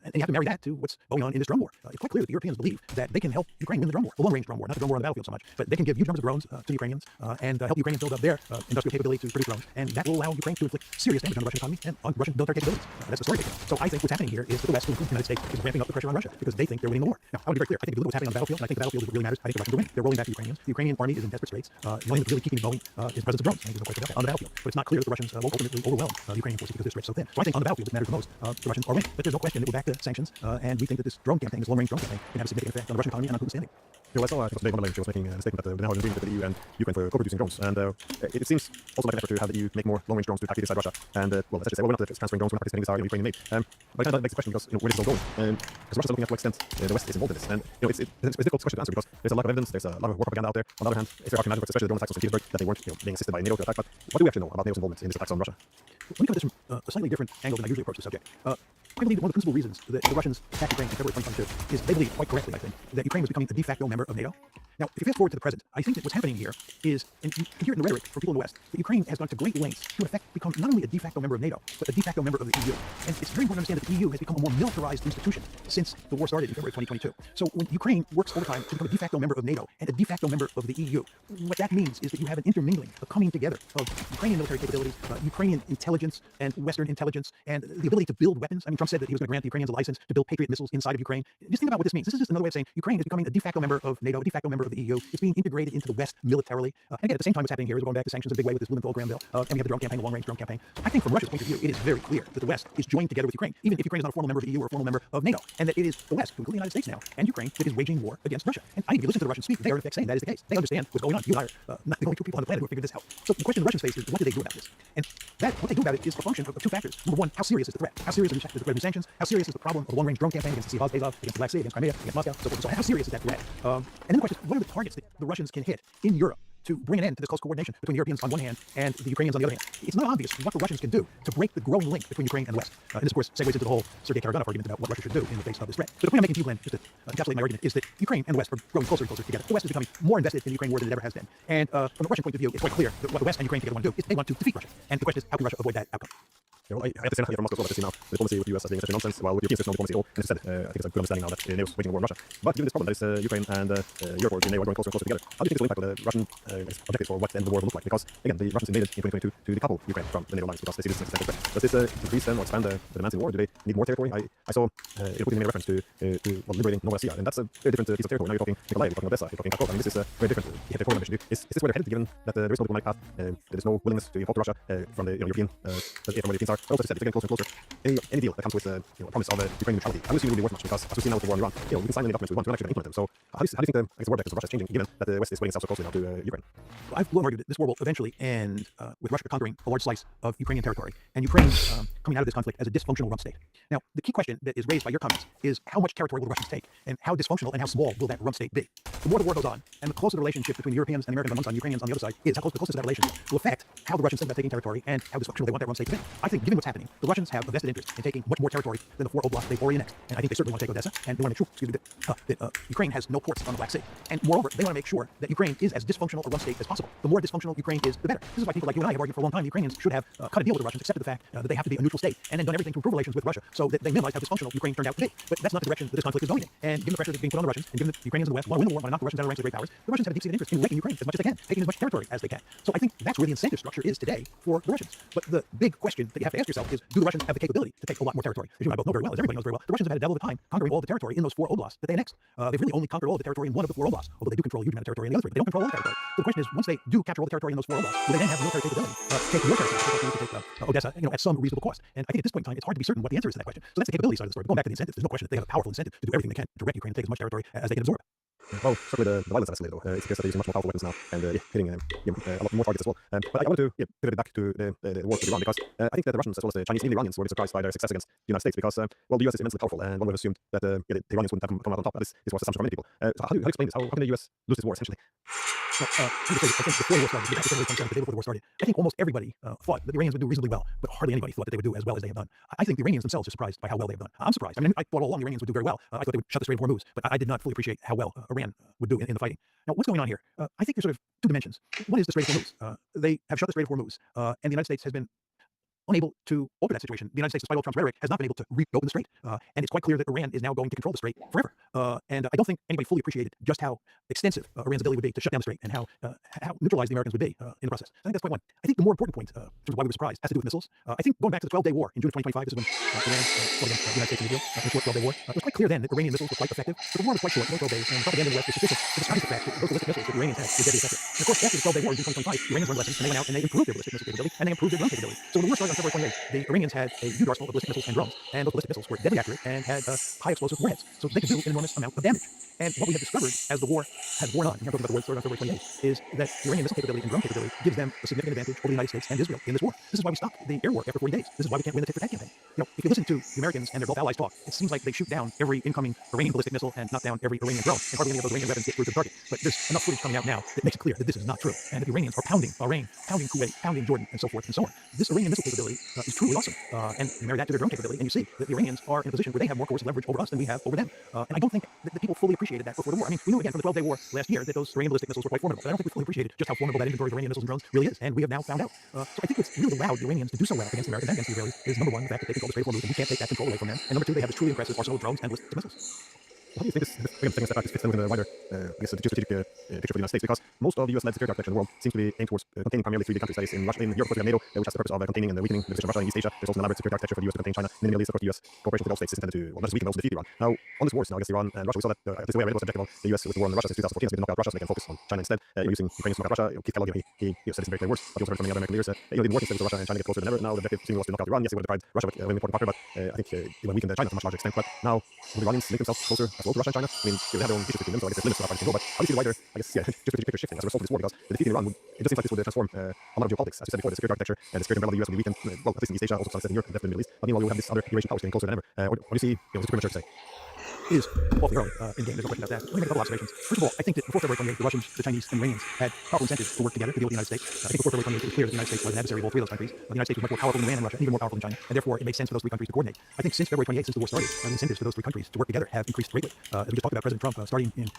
And you have to marry that to what's going on in this drone war. It's quite clear that the Europeans believe that they can help Ukraine win the drone war, the long-range drone war, not the drone war on the battlefield so much, but they can give huge numbers of drones to the Ukrainians and help the Ukrainians build up their industrial capability to produce drones. And that will allow Ukraine to inflict serious damage on the Russian economy and on Russian military capabilities. That's the story. So I think what's happening here is that the West, including the United States, is ramping up the pressure on Russia because they think they're winning the war. Now, I want to be very clear. I think if you look at what's happening on the battlefield, and I think the battlefield is what really matters. I think the Russians are winning. They're rolling back the Ukrainians. The Ukrainian army is in desperate straits. The only thing that's really keeping it going is the presence of drones. I think there's no question about that on the battlefield. But it's not clear that the Russians will ultimately overwhelm the Ukrainian forces because they're stretched so thin. So I think on the battlefield, what matters the most, the Russians are winning. But there's no question that we're back to sanctions, and we think that this drone campaign, this long-range drone campaign, can have a significant effect on the Russian economy and on Putin's standing. You know, I saw today one of she was making a statement that we now have an agreement with the EU and Ukraine for co-producing drones, and it seems also like an effort to have the EU make more long-range drones to attack inside Russia. And well, let's just say, well, we're not transferring drones, we're not participating in this, Ukrainian made. But it kind of begs the question because where this is all going, because Russia's looking at what extent the West is involved in this, and it's a difficult question to answer because there's a lot of evidence, there's a lot of war propaganda out there. On the other hand, it's very hard to imagine, especially the drone attacks on St. Petersburg, that they weren't being assisted by NATO to attack. But what do we actually know about NATO's involvement in this attacks on Russia? Let me come at this from a slightly different angle than I usually approach the subject. I believe that one of the principal reasons that the Russians attacked Ukraine in February 2022 is they believe, quite correctly, I think, that Ukraine was becoming a de facto member of NATO. Now, if you fast forward to the present, I think that what's happening here is, and you can hear it in the rhetoric from people in the West, that Ukraine has gone to great lengths to, in effect, become not only a de facto member of NATO, but a de facto member of the EU. And it's very important to understand that the EU has become a more militarized institution since the war started in February 2022. So when Ukraine works all the time to become a de facto member of NATO and a de facto member of the EU, what that means is that you have an intermingling, a coming together of Ukrainian military capabilities, Ukrainian intelligence and Western intelligence, and the ability to build weapons. I mean, Trump said that he was going to grant the Ukrainians a license to build Patriot missiles inside of Ukraine. Just think about what this means. This is just another way of saying Ukraine is becoming a de facto member of NATO, a de facto member of the EU. It's being integrated into the West militarily. And again, at the same time, what's happening here is we're going back to sanctions a big way with this Blumenthal Graham bill, and we have the drone campaign, the long-range drone campaign. I think from Russia's point of view, it is very clear that the West is joined together with Ukraine, even if Ukraine is not a formal member of the EU or a formal member of NATO, and that it is the West, including the United States now, and Ukraine, that is waging war against Russia. And I think if you listen to the Russians speak, they are in fact saying that is the case. They understand what's going on. You and I are not the only two people on the planet who have figured this out. So the question the Russians face is, what do they do about this? And that, what they do about it is a function of two factors. Number one, how serious is the threat? How serious is the threat of new sanctions? How serious is the problem of the long-range drone campaign against the Sea of Azov, against the Black Sea, against Crimea, against Moscow, so forth and so on? How serious is that threat? And then the question is, what are the targets that the Russians can hit in Europe to bring an end to this close coordination between the Europeans on one hand and the Ukrainians on the other hand? It's not obvious what the Russians can do to break the growing link between Ukraine and the West. And this, of course, segues into the whole Sergei Karaganov argument about what Russia should do in the face of this threat. So the point I'm making to you, Glenn, just to encapsulate my argument, is that Ukraine and the West are growing closer and closer together. The West is becoming more invested in the Ukraine war than it ever has been. And from the Russian point of view, it's quite clear that what the West and Ukraine together want to do is they want to defeat Russia. And the question is, how can Russia avoid that outcome? Yeah, well, I have to say nothing from Moscow as well, but I see now the diplomacy with the US as being such a nonsense, while with Europeans there's no diplomacy at all. And as I said, I think it's a good understanding now that NATO is waging a war on Russia. But given this problem that is Ukraine and Europe or NATO are growing closer and closer together, how do you think this will impact the Russian objectives or what the end of the war will look like? Because again, the Russians invaded in 2022 to decouple Ukraine from the NATO lines because they see this as an existential threat. Does this increase them or expand the demands in war? Do they need more territory? I saw Putin made a reference to liberating Novorossiya, and that's a very different piece of territory. Now you're talking Mykolaiv, you're talking Odessa, you're talking Kharkov. I mean, this is very different territorial ambition. Is this where they're headed, given that there is no diplomatic path, there is no willingness to talk to Russia from the European, from where the Europeans are? But also, as I said, if they're getting closer and closer, any deal that comes with a promise of Ukrainian neutrality, I would assume it would be worth much because, as we've seen now with the war in Iran, we can sign any documents we want, we don't actually implement them. So, how do you think the war objectives of Russia is changing, given that the West is swaying itself so closely now to Ukraine? Well, I've long argued that this war will eventually end with Russia conquering a large slice of Ukrainian territory, and Ukraine coming out of this conflict as a dysfunctional rump state. Now, the key question that is raised by your comments is how much territory will the Russians take, and how dysfunctional and how small will that rump state be? The more the war goes on, and the closer the relationship between the Europeans and the Americans on one side, Ukrainians on the other side is, how close the closest that relationship will affect how the Russians think about taking territory and how dysfunctional they want that rump state to be. I think, given what's happening, the Russians have a vested interest in taking much more territory than the 4 oblasts they've already annexed, and I think they certainly want to take Odessa, and they want to make sure, that Ukraine has no ports on the Black Sea. And moreover, they want to make sure that Ukraine is as dysfunctional a rump state as possible. The more dysfunctional Ukraine is, the better. This is why people like you and I have argued for a long time the Ukrainians should have cut a deal with the Russians, accepted the fact that they have to be a neutral state, and then done everything to improve relations with Russia so that they minimize how dysfunctional Ukraine turned out to be. But that's not the direction that this conflict is going in. And given the pressure that's being put on the Russians, and given that the Ukrainians in the West want to win the war, want to knock the Russians out of the ranks of great powers, the Russians have a deep-seated interest in wrecking Ukraine as much as they can, taking as much territory as they can. So I think that's where the incentive structure is today for the Russians. But the big question that you have to ask yourself is, do the Russians have the capability to take a lot more territory? As you and I both know very well, as everybody knows very well, the Russians have had a devil of a time conquering all the territory in those 4 oblasts that they annexed. They've really only conquered all the territory in one of the 4 oblasts, although they do control a huge amount of territory in the other 3, but they don't control all the territory. So the question is, once they do capture all the territory in those 4 oblasts, will they then have the military capability to take more territory, to take Odessa, at some reasonable cost? And I think at this point in time, it's hard to be certain what the answer is to that question. So that's the capability side of the story. But going back to the incentives, there's no question that they have a powerful incentive to do everything they can to wreck Ukraine and take as much territory as they can absorb. Well, certainly the violence has escalated, though. It appears that they're using much more powerful weapons now and hitting a lot more targets as well. But I wanted to pivot back to the war with Iran because I think that the Russians as well as the Chinese and the Iranians were surprised by their success against the United States because, well, the US is immensely powerful and one would have assumed that the Iranians wouldn't have come out on top. This was assumption for many people. So how do you explain this? How can the US lose this war, essentially? Well, I think before the war started, the day before the war started, I think almost everybody thought that the Iranians would do reasonably well, but hardly anybody thought that they would do as well as they have done. I think the Iranians themselves are surprised by how well they have done. I'm surprised. I mean, I thought all along the Iranians would do very well. I thought they would shut the Strait of Hormuz, but I did not fully appreciate how well Iran would do in the fighting. Now, what's going on here? I think there's sort of 2 dimensions. One is the Strait of Hormuz. They have shut the Strait of Hormuz, and the United States has been unable to alter that situation. The United States, despite all Trump's rhetoric, has not been able to reopen the strait. And it's quite clear that Iran is now going to control the strait forever. And I don't think anybody fully appreciated just how extensive Iran's ability would be to shut down the strait and how neutralized the Americans would be in the process. I think that's point one. I think the more important point, in terms of why we were surprised, has to do with missiles. I think going back to the 12-day war in June of 2025, this is when Iran fought against the United States and Israel in a short 12-day war. It was quite clear then that Iranian missiles were quite effective. But the war was quite short, no 12 days, and propaganda in the West was sufficient to disguise the fact that those ballistic missiles that the Iranians had were deadly effective. And of course, after the 12-day war in June 2025, the Iranians learned lessons, and they went out and they improved their ballistic missile capability, and they improved their drone capability. So when the war started on February 28th, the Iranians had a huge arsenal of ballistic missiles and drones, and those ballistic missiles were deadly accurate and had high explosive warheads, so they could do an enormous amount of damage. And what we have discovered as the war has worn on, here I'm talking about the war that started on February 28th, is that the Iranian missile capability and drone capability gives them a significant advantage over the United States and Israel in this war. This is why we stopped the air war after 40 days. This is why we can't win the tit-for-tat campaign. You know, if you listen to the Americans and their Gulf allies talk, it seems like they shoot down every incoming Iranian ballistic missile and knock down every Iranian drone, and hardly any of those Iranian weapons get through to the target. But there's enough footage coming out now that makes it clear that this is not true, and that the Iranians are pounding Bahrain, pounding Kuwait, pounding Jordan, and so forth and so on. This Iranian missile capability is truly awesome, and you marry that to their drone capability, and you see that the Iranians are in a position where they have more coercive leverage over us than we have over them. And I don't think that the people fully appreciated that before the war. I mean, we knew again from the 12-day war last year that those Iranian ballistic missiles were quite formidable, but I don't think we fully appreciated just how formidable that inventory of Iranian missiles and drones really is, and we have now found out. So I think what's really allowed the Iranians to do so well against the Americans and against the Israelis is, number one, the fact that they control the Strait of Hormuz, and we can't take that control away from them, and number two, they have this truly impressive arsenal of drones and ballistic missiles. How do you think this, again, taking a step back, this fits in within a wider, I guess, geostrategic picture for the United States? Because most of the U.S.-led security architecture in the world seems to be aimed towards containing primarily three big countries. That is, in Russia, in Europe, of course, we have NATO, which has the purpose of containing and weakening the position of Russia in East Asia. There's also an elaborate security architecture for the U.S. to contain China. In the Middle East, of course, the U.S. cooperation with the Gulf states is intended to, well, not just weaken, but also defeat Iran. Now, on this war now against Iran and Russia, we saw that, at least the way I read it was objective of the U.S. with the war on Russia since 2014 has been to knock out Russia, so they can focus on China instead. Using Ukrainians to knock out Russia. Keith Kellogg, he said this in very clear words, but he also heard from many other American leaders. He'll be more concerned with Russia and China get closer than ever. Now, the objective seemingly was to knock out Iran. Yes, he would have tried Russia with an important partner, but I think he weakened China to a much larger extent. But now, will the Iranians link themselves closer as well to Russia and China? I mean, they have their own issues between them, so I guess there's limits to how far they can go. But how do you see the wider, I guess, geostrategic picture shifting as a result of this war? Because the defeat in Iran would, it just seems like this would transform a lot of geopolitics. As you said before, the security architecture and the security umbrella of the US would be weakened, well, at least in East Asia, also to some extent in Europe, and definitely in the Middle East. But meanwhile, we will have this other Eurasian powers getting closer than ever. What do you see, what's premature to say? Is awfully early in game. There's no question about that. Let me make a couple observations. First of all, I think that before February 28th, the Russians, the Chinese, and the Iranians had powerful incentives to work together to deal with the United States. I think before February 28th, it was clear that the United States was an adversary of all three of those countries. The United States was much more powerful than Iran and Russia, and even more powerful than China, and therefore it made sense for those three countries to coordinate. I think since February 28th, since the war started, the incentives for those three countries to work together have increased greatly. As we just talked about, President Trump, starting in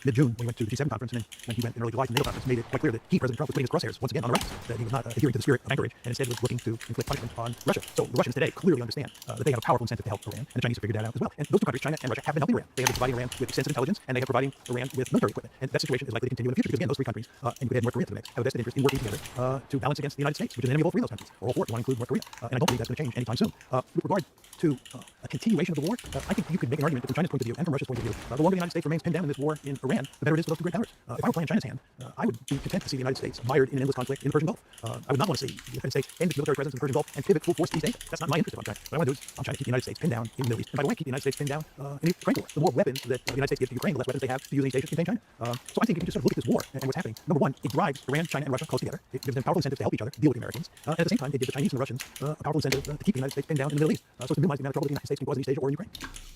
mid-June when he went to the G7 conference, and then when he went in early July to the NATO conference, made it quite clear that he, President Trump, was putting his crosshairs once again on the Russians, that he was not adhering to the spirit of Anchorage, and instead was looking to inflict punishment on Russia. So the Russians today clearly understand that they have a powerful incentive to help Iran, and the Chinese have figured that out as well. And those two countries, China and Russia, have been helping Iran. They have been providing Iran with extensive intelligence, and they have providing Iran with military equipment. And that situation is likely to continue in the future because, again, those three countries, and you could add North Korea to the mix, have a vested interest in working together to balance against the United States, which is an enemy of all three of those countries, or all four if you want to include North Korea. And I don't believe that's going to change anytime soon. With regard to a continuation of the war, I think you could make an argument that from China's point of view and from Russia's point of view, the longer the United States remains pinned down in this war in Iran, the better it is for those two great powers. If I were playing China's hand, I would be content to see the United States mired in an endless conflict in the Persian Gulf. I would not want to see the United States end its military presence in the Persian Gulf and pivot full force to East Asia. That's not my interest if I'm China. What I want to do is I'm trying to keep the United States pinned down in the Middle East. And by the way, keep the United States pinned down in the Ukraine war. The more weapons that the United States gives to Ukraine, the less weapons they have to use in East Asia to contain China. So I think if you just sort of look at this war and what's happening, number one, it drives Iran, China, and Russia close together. It gives them powerful incentives to help each other deal with the Americans. And at the same time, it gives the Chinese and the Russians a powerful incentive to keep the United States pinned down in the Middle East. So it's to minimize the amount of trouble the United States can cause in East Asia or in Ukraine.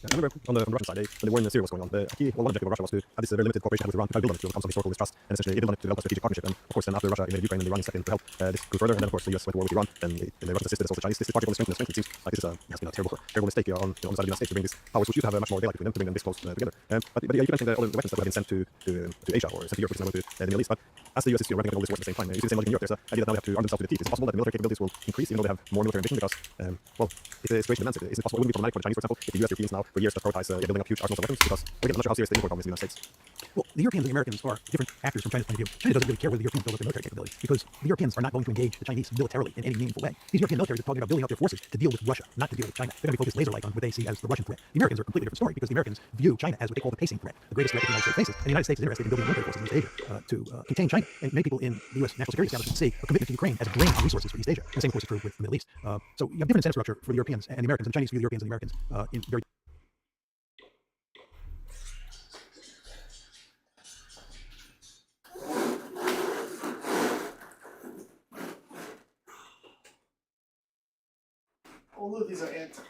I remember on the Russian side, when the war in Syria was going on, the key, well, one objective of Russia was to have this very limited cooperation with Iran to try to build on it to overcome some historical distrust, and essentially build on it to develop a strategic partnership. And of course, then after Russia invaded Ukraine and the Iranians stepped in to help, this grew further. And then of course the US went to war with Iran, and the Russians assisted, also the Chinese. This partnership only strengthened and strengthened. It seems like this has been a terrible mistake on the side of the United States to bring these powers, which used to have much more daylight between them, to bring them this close together. But yeah, you mentioned all the weapons that have been sent to Asia or sent to Europe, which is now to the Middle East. But as the US is ramping up all this war at the same time, you see the same logic in Europe. There's an idea that now they have to arm themselves to the teeth. Is it possible that military capabilities will increase even though they have more military ambition? Because, well, if the situation demands it, is it possible? It wouldn't be problematic for the Chinese, for example, if the US Europeans now for years have prioritized building up huge arsenals of weapons? Because, again, I'm not sure how serious the import problem is in the United States. Well, the Europeans and the Americans are different actors from China's point of view. China doesn't really care whether the Europeans build up their military capability because the Europeans are not going to engage the Chinese militarily in any meaningful way. These European militaries are talking about building up their forces to deal with Russia, not to deal with China. They're going to be focused laser-like on what they see as the Russian threat. The Americans are a completely different story because the Americans view China as what they call the pacing threat, the greatest threat that the United States faces. And the United States is interested in building military forces in East Asia to contain China. And many people in the U.S. national security establishment see a commitment to Ukraine as a drain on resources for East Asia. And the same, of course, is true with the Middle East. So you have different incentive structure for the Europeans and the Americans. And the Chinese view the Europeans and the Americans in very all of these are anti.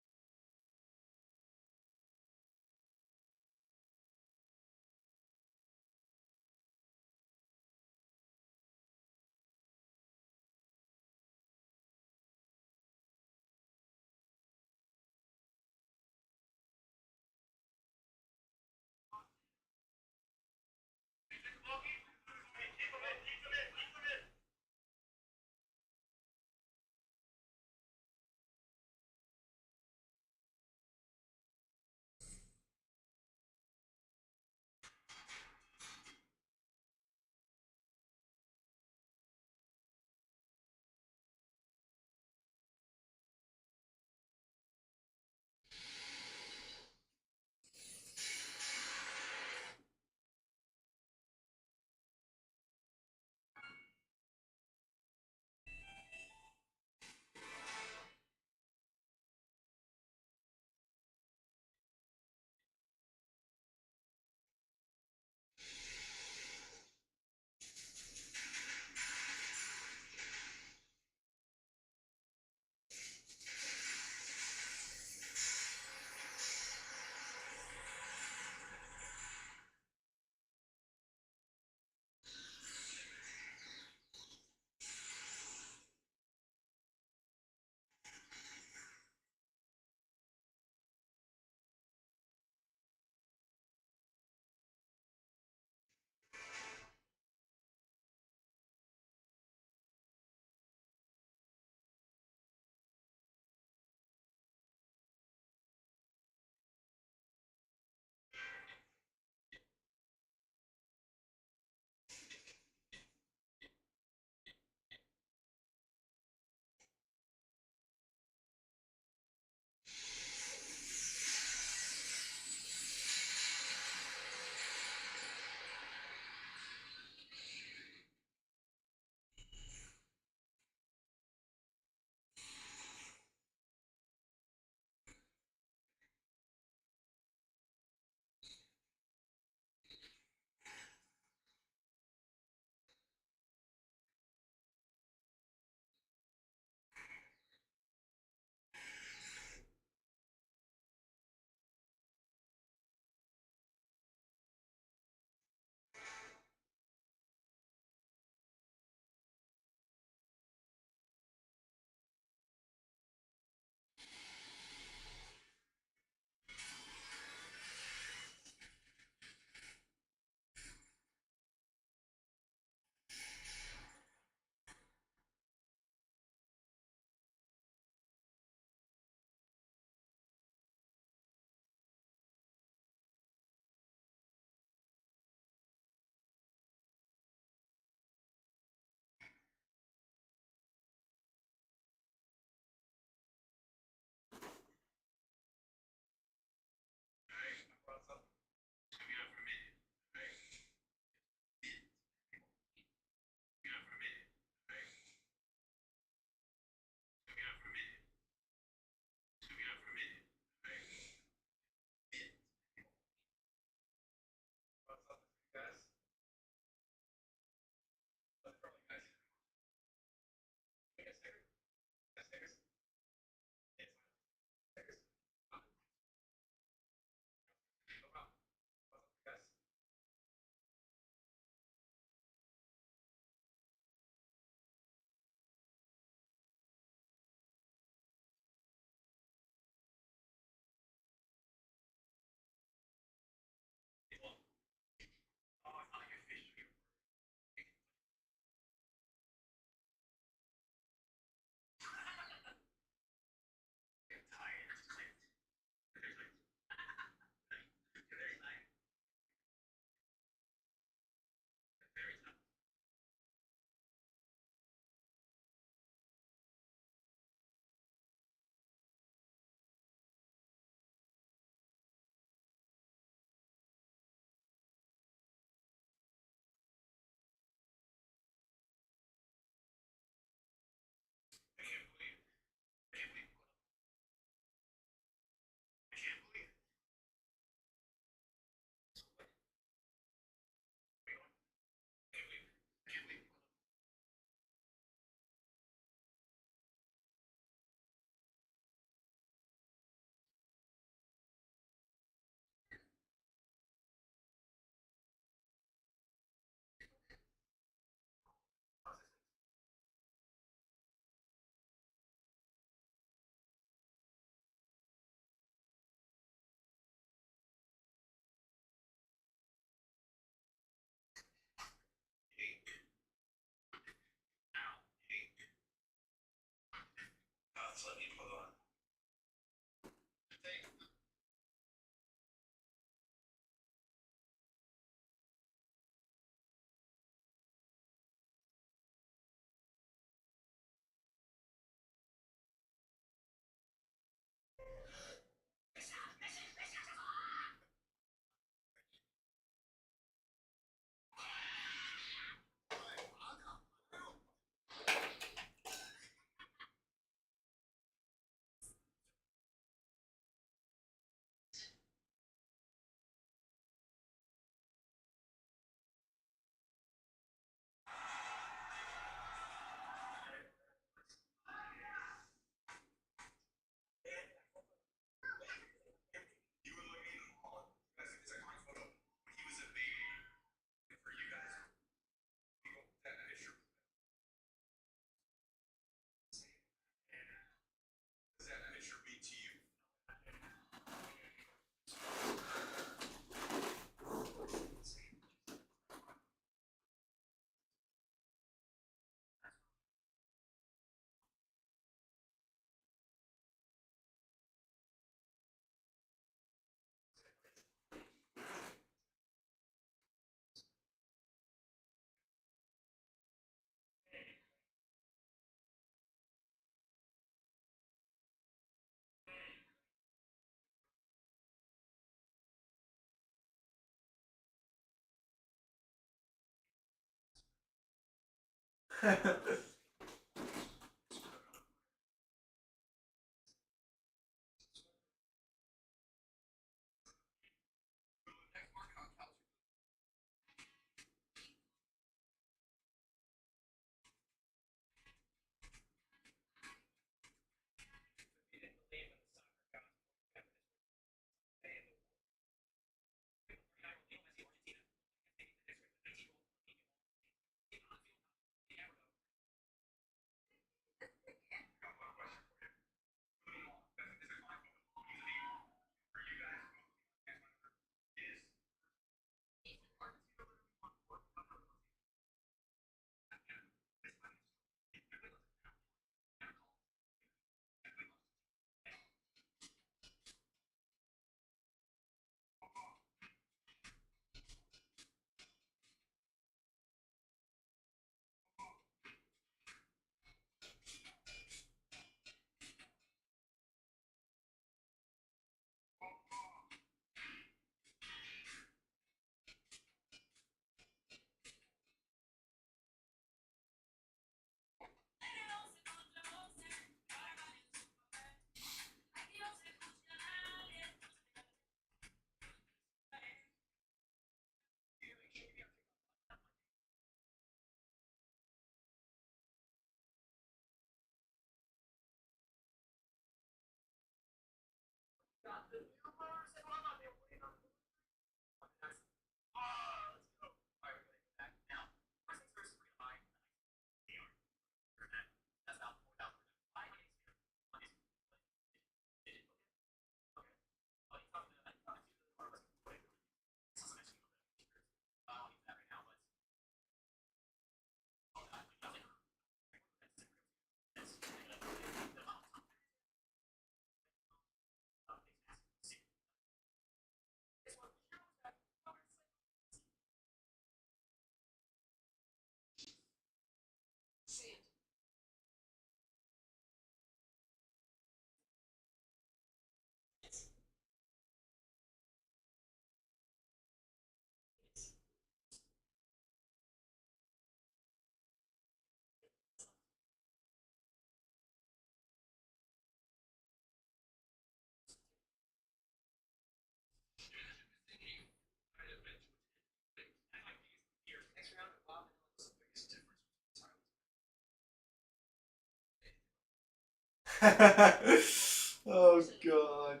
Oh god.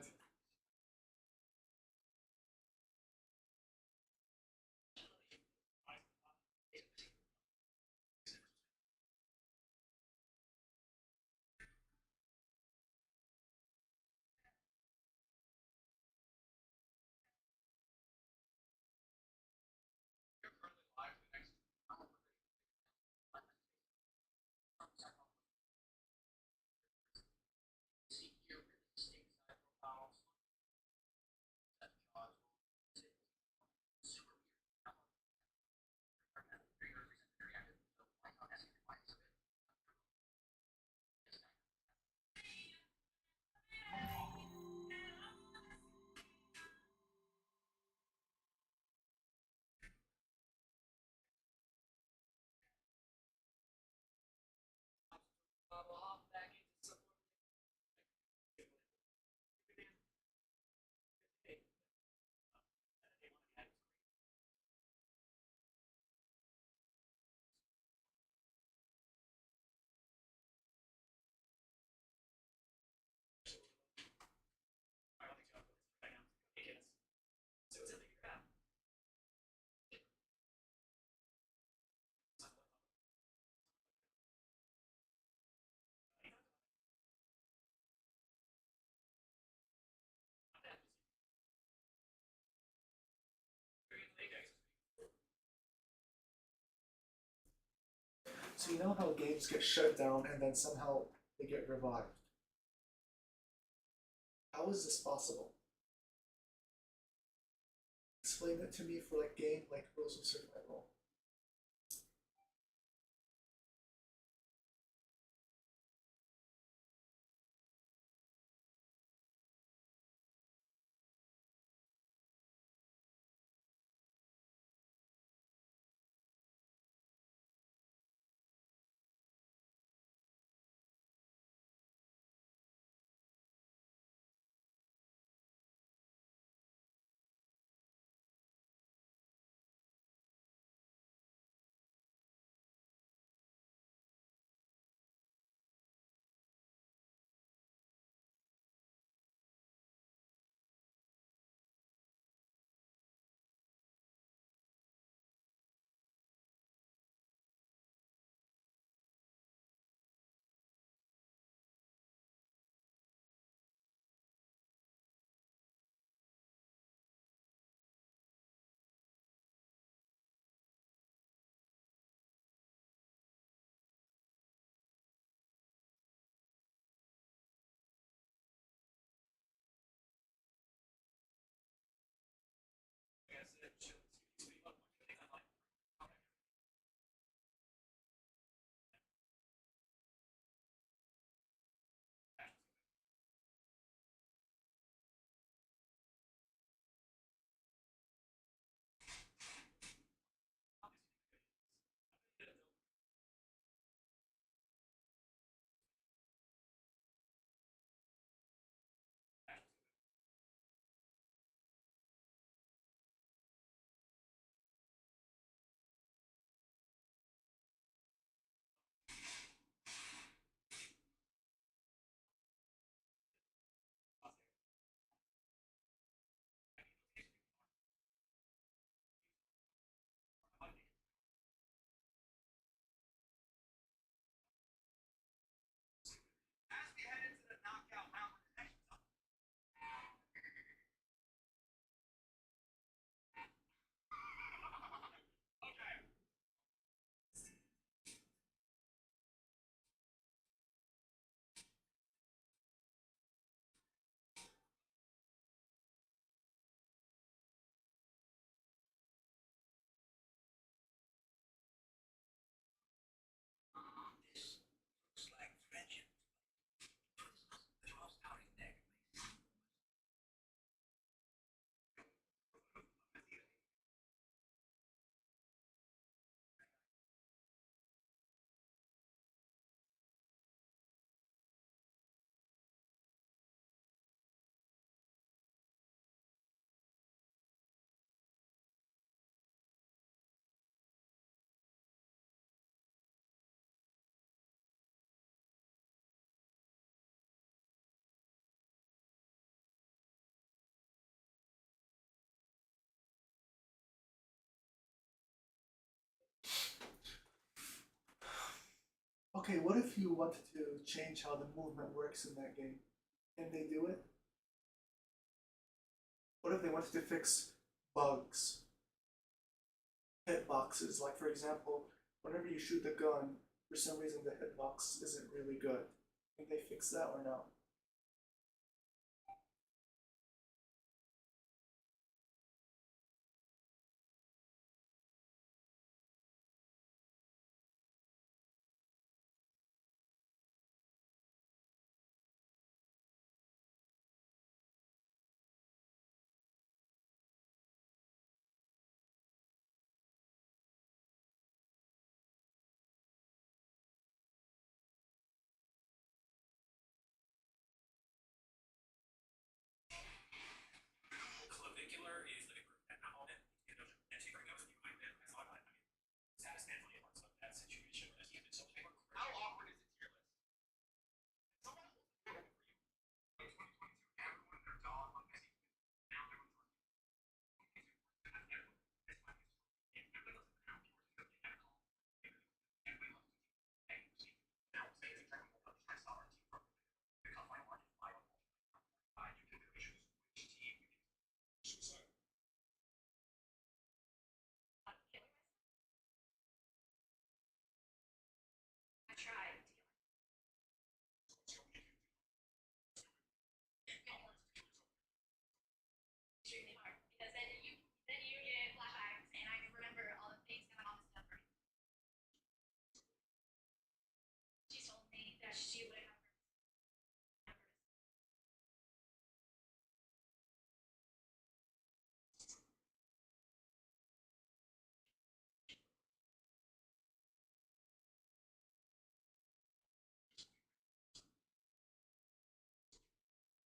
So you know how games get shut down and then somehow they get revived? How is this possible? Explain it to me for like game like Rules of Survival. Okay, what if you wanted to change how the movement works in that game? Can they do it? What if they wanted to fix bugs, hitboxes? Like, for example, whenever you shoot the gun, for some reason the hitbox isn't really good. Can they fix that or no? Clavicular is the big group at that moment. You know, and so you're going to go and I thought, I mean, satisfactorily parts of that situation as he had been so hyper. How awkward is it tier list? Someone holds the door for you. In 2022, everyone and their dog on Messi. Now everyone's working. I tried. Extremely hard because then you get flashbacks and I remember all the things that my mom has done for me. She told me that she would have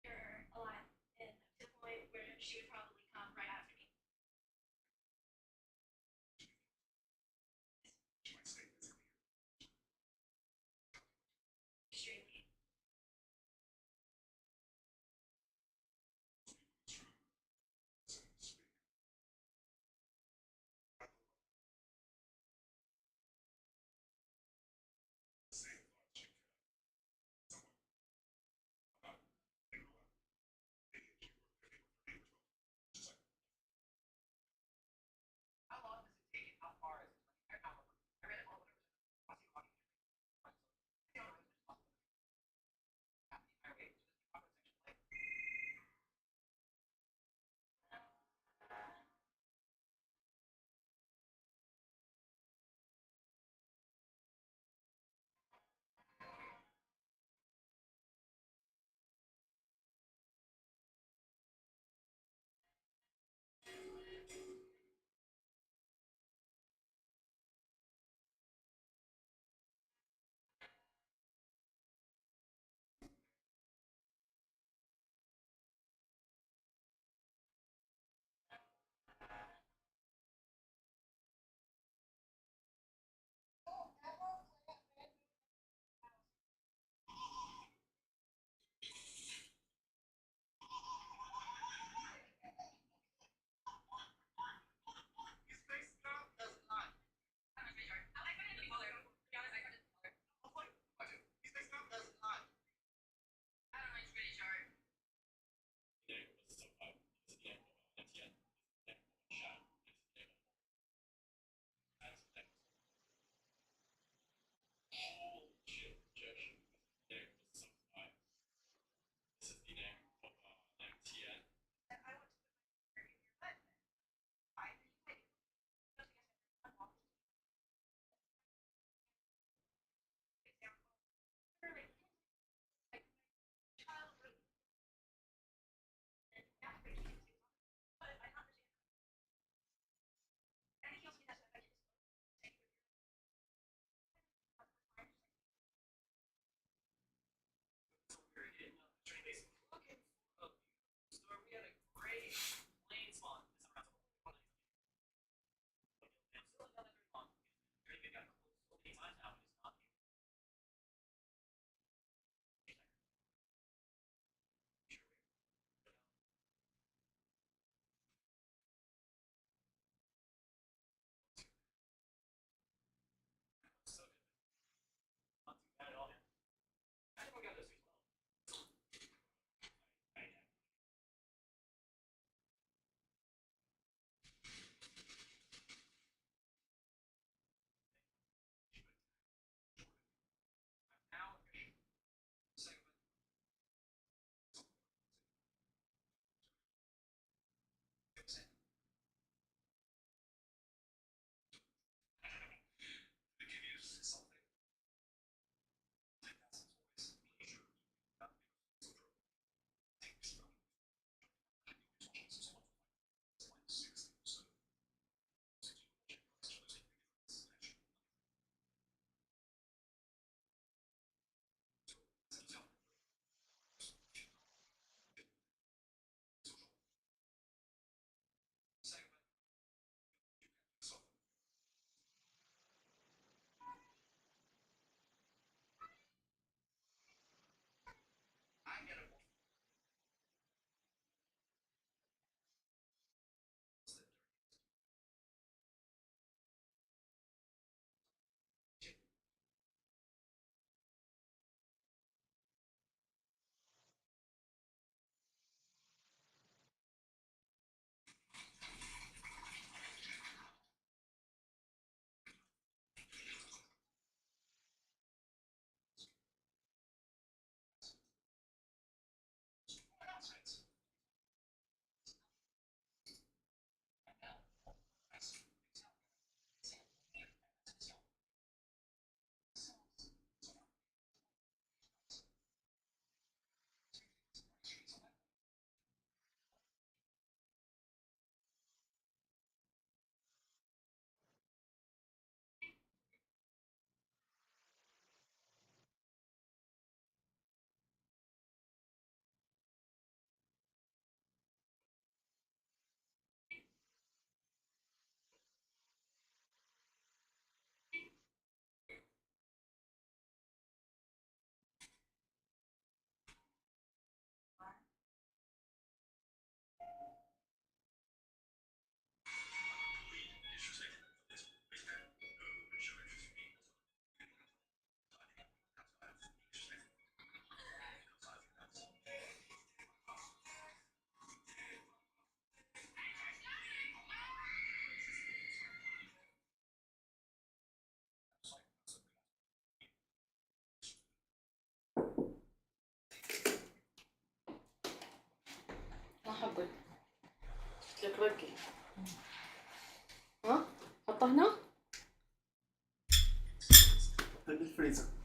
her alive and to the point where she would probably come right after me. Extremely. How long does it take? How far is it? Like, I read it all. ¿no? En el freezer.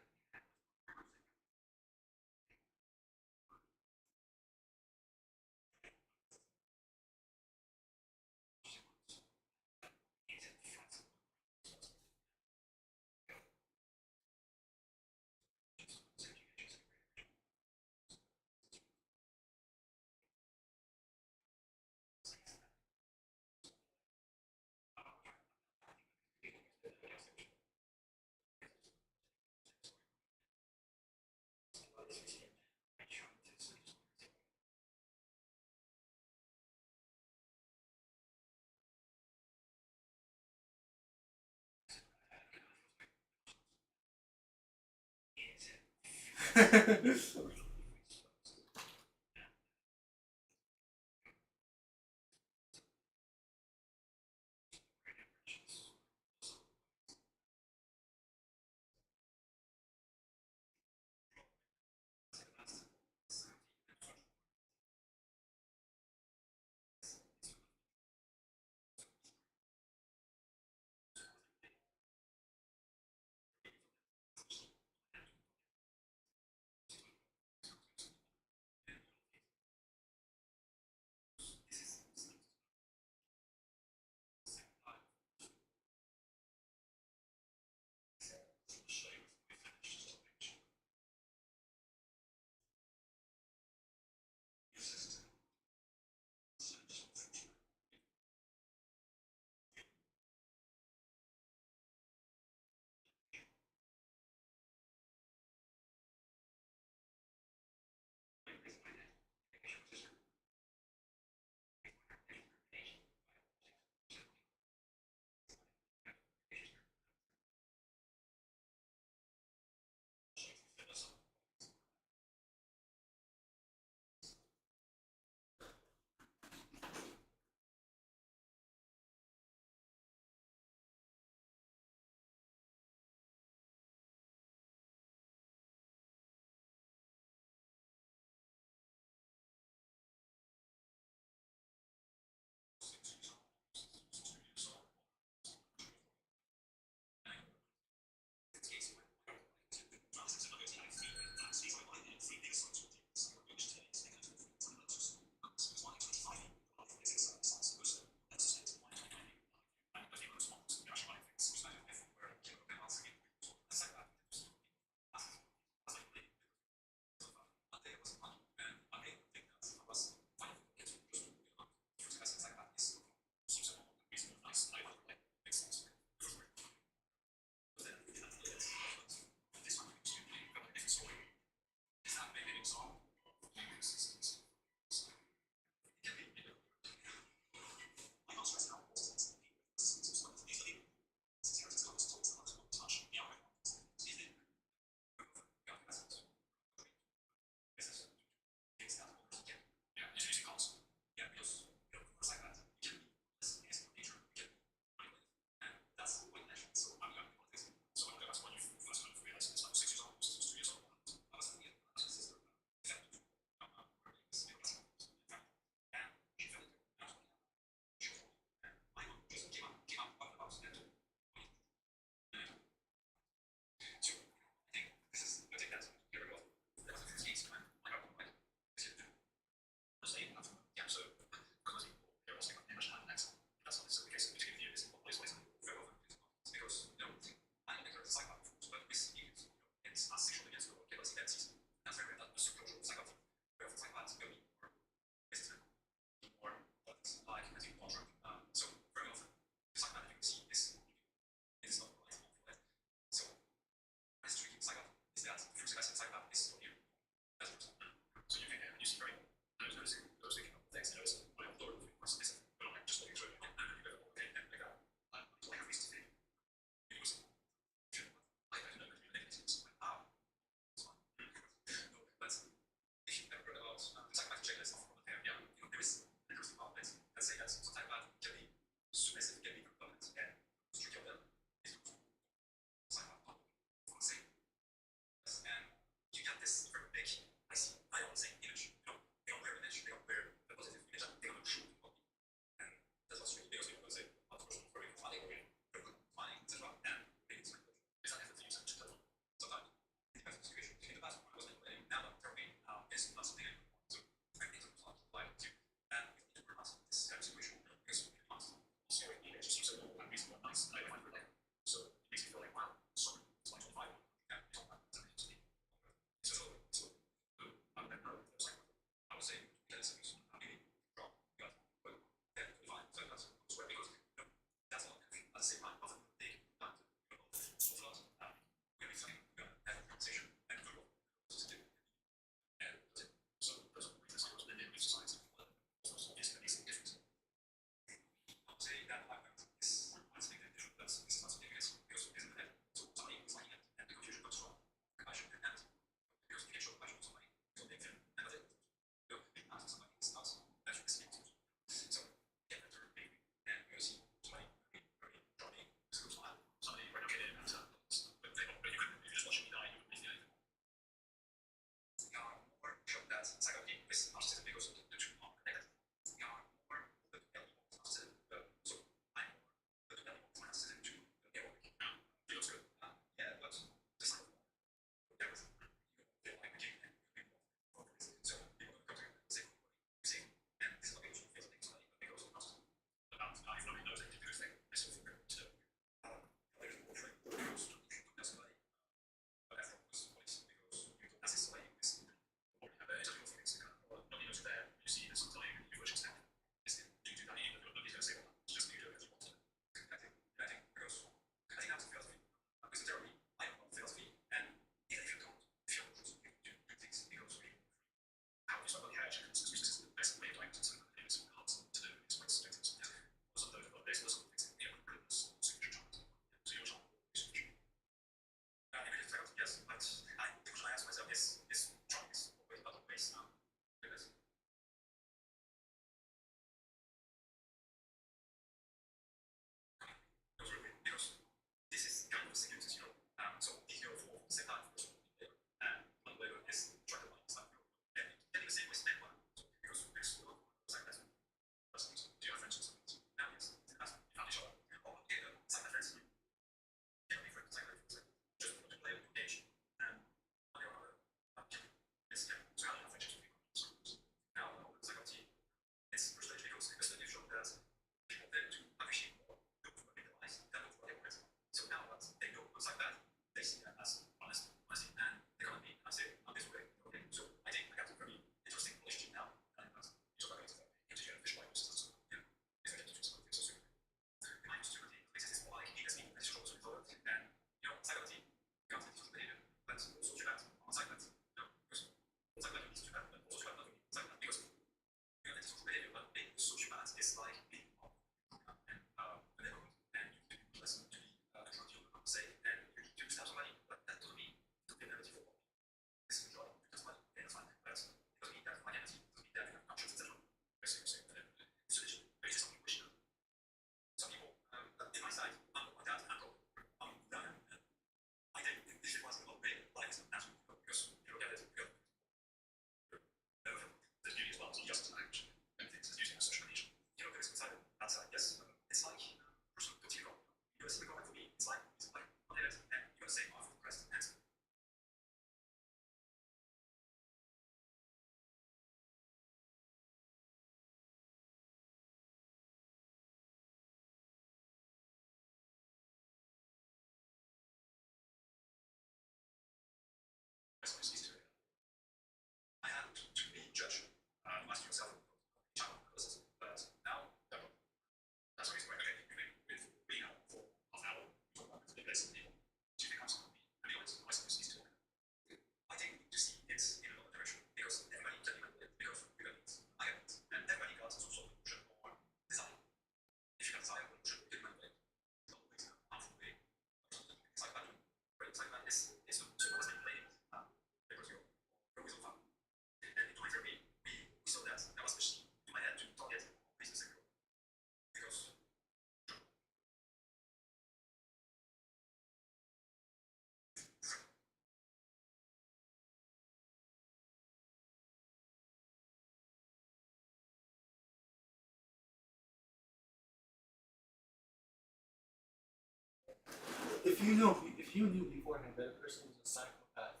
If you knew beforehand that a person was a psychopath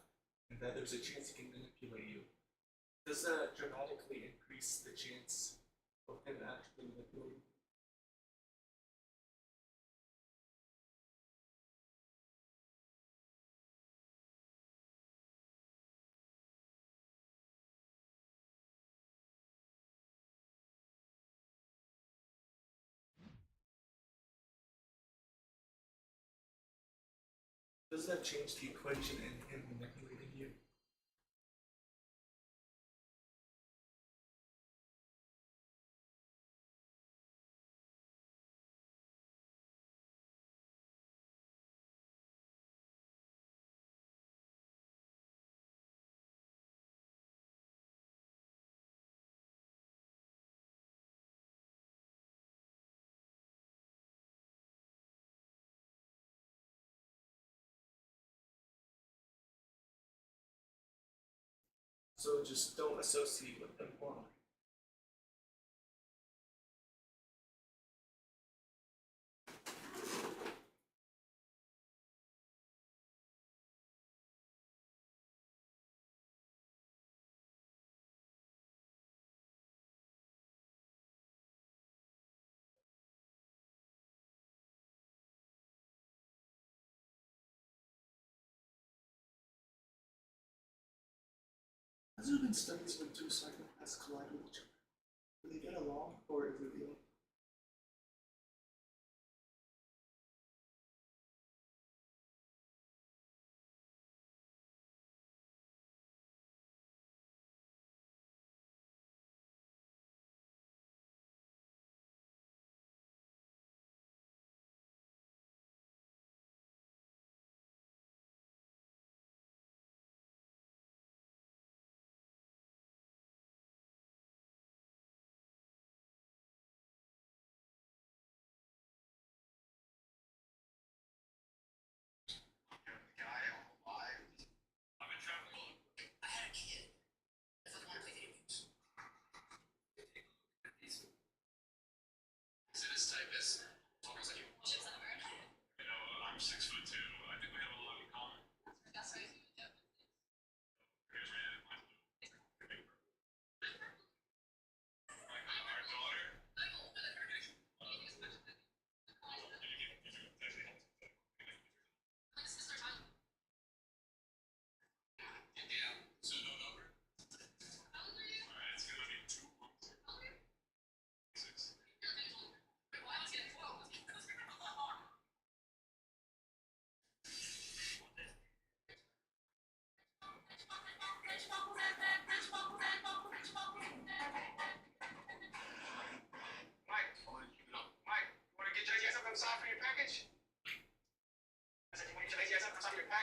and that there's a chance he can manipulate you, does that dramatically increase the chance of him actually manipulating you? Does that change the equation in him manipulating you? So just don't associate with them more. Has there been studies when two psychopaths collide with each other? Do they get along, or is it the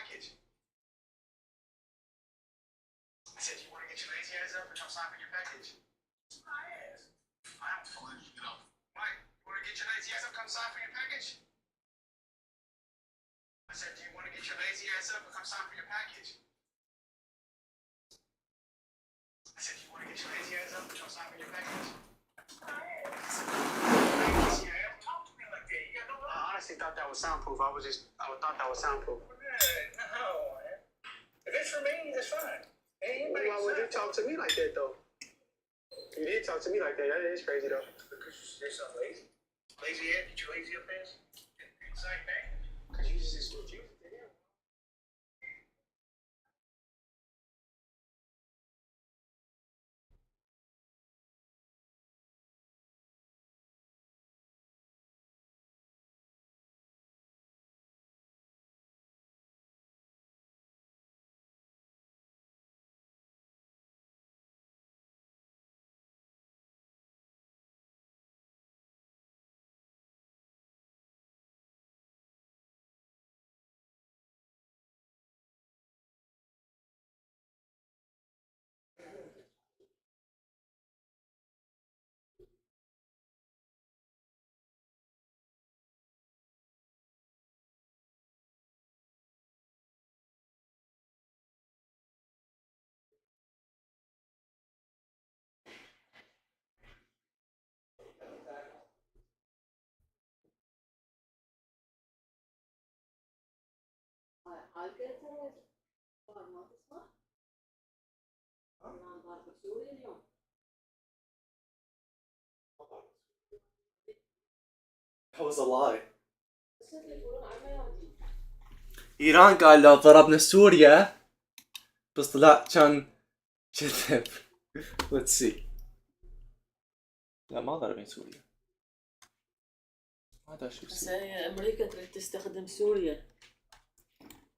package. I said, you want to get your lazy ass up and come sign for your package? My ass. I don't feel like you get up. Mike, you want to get your lazy ass up, come sign for your package? I said, do you want to get your lazy ass up and come sign for your package? I said, you want to get your lazy ass up and come sign for your package? Talk to me like that. You got no. I honestly thought that was soundproof. I thought that was soundproof. No, man. If it's for me, it's fine. Hey, why would you talk to me like that, though? You did talk to me like that. That is crazy, though. Because you're so lazy. Lazy head? Get your lazy up ass? Same thing. Because you just refuse it to him. That was a lie. إيران قال لو ضربنا سوريا بس طلع كان كذب. Let's see. لا ما ضربين سوريا. ما ادري شو بس هي امريكا تريد تستخدم سوريا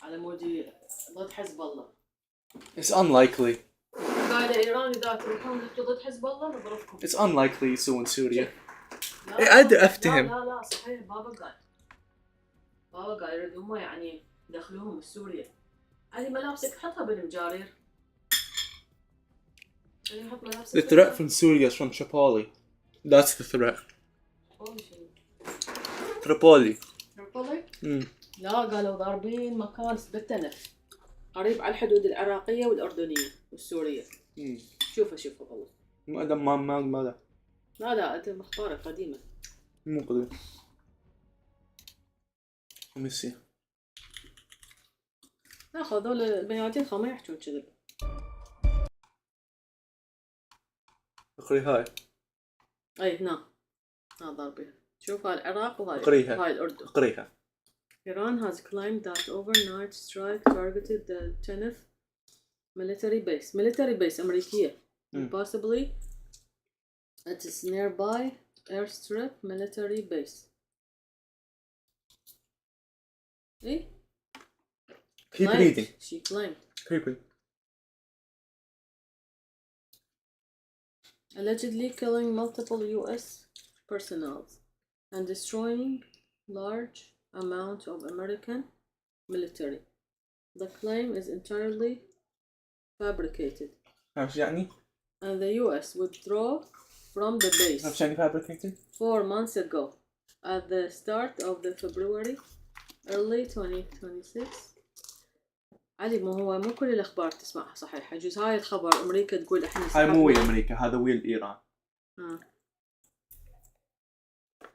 على مود ضد حزب الله. It's unlikely. قاعدة ايران اذا تروحون انتوا ضد حزب الله نضربكم. It's unlikely يسوون سوريا. لا أدري أفتهم. لا صحيح بابا قال يريد هم يعني يدخلوهم سوريا. هذه ملابسك حطها بالمجارير. يعني حط ملابسك. The threat from Syria is from Tripoli. That's the threat. Tripoli. لا قالوا ضاربين مكان بالتنف قريب على الحدود العراقية والأردنية والسورية. شوفها والله. ماذا؟ لا أنت مخبارة قديمة. مو قديم. ميسي. لا هذول البنياتين ما يحجون كذب. اقري هاي. أي هنا ضاربين. شوف هاي العراق وهاي الأردن. اقريها. Iran has claimed that overnight strike targeted the Tenef military base أمريكية and possibly at its nearby airstrip military base. إيه؟ Keep reading. She claimed. Keep reading. Allegedly killing multiple U.S. personnel and destroying large amount of American military. The claim is entirely fabricated. يعني? And the U.S. withdrew from the base يعني fabricated? 4 months ago at the start of the February early 2026. علي مو كل الأخبار تسمعها صحيح. يجوز هاي الخبر أمريكا تقول إحنا هاي مو ويا أمريكا هذا ويا إيران.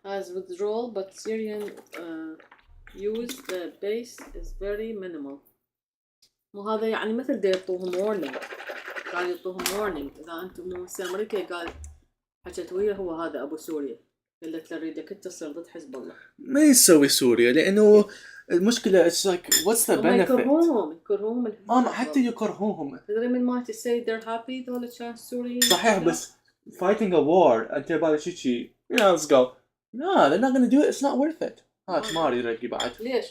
As withdrawal but Syrian use the base is very minimal. مو هذا يعني مثل دا يعطوهم warning. قال يعطوهم warning إذا أنتم مو أمريكا قال حكت ويا هو هذا أبو سوريا قالت له أريدك تصير ضد حزب الله. ما يسوي سوريا لأنه المشكلة it's like what's the benefit؟ يكرهوهم حتى يكرهوهم. تدري من ما say they're happy ذول كان سوريين. صحيح بس fighting a war أنت بالك شيء let's go. No, they're not gonna do it. It's not worth it. ماري رجي بعد. ليش؟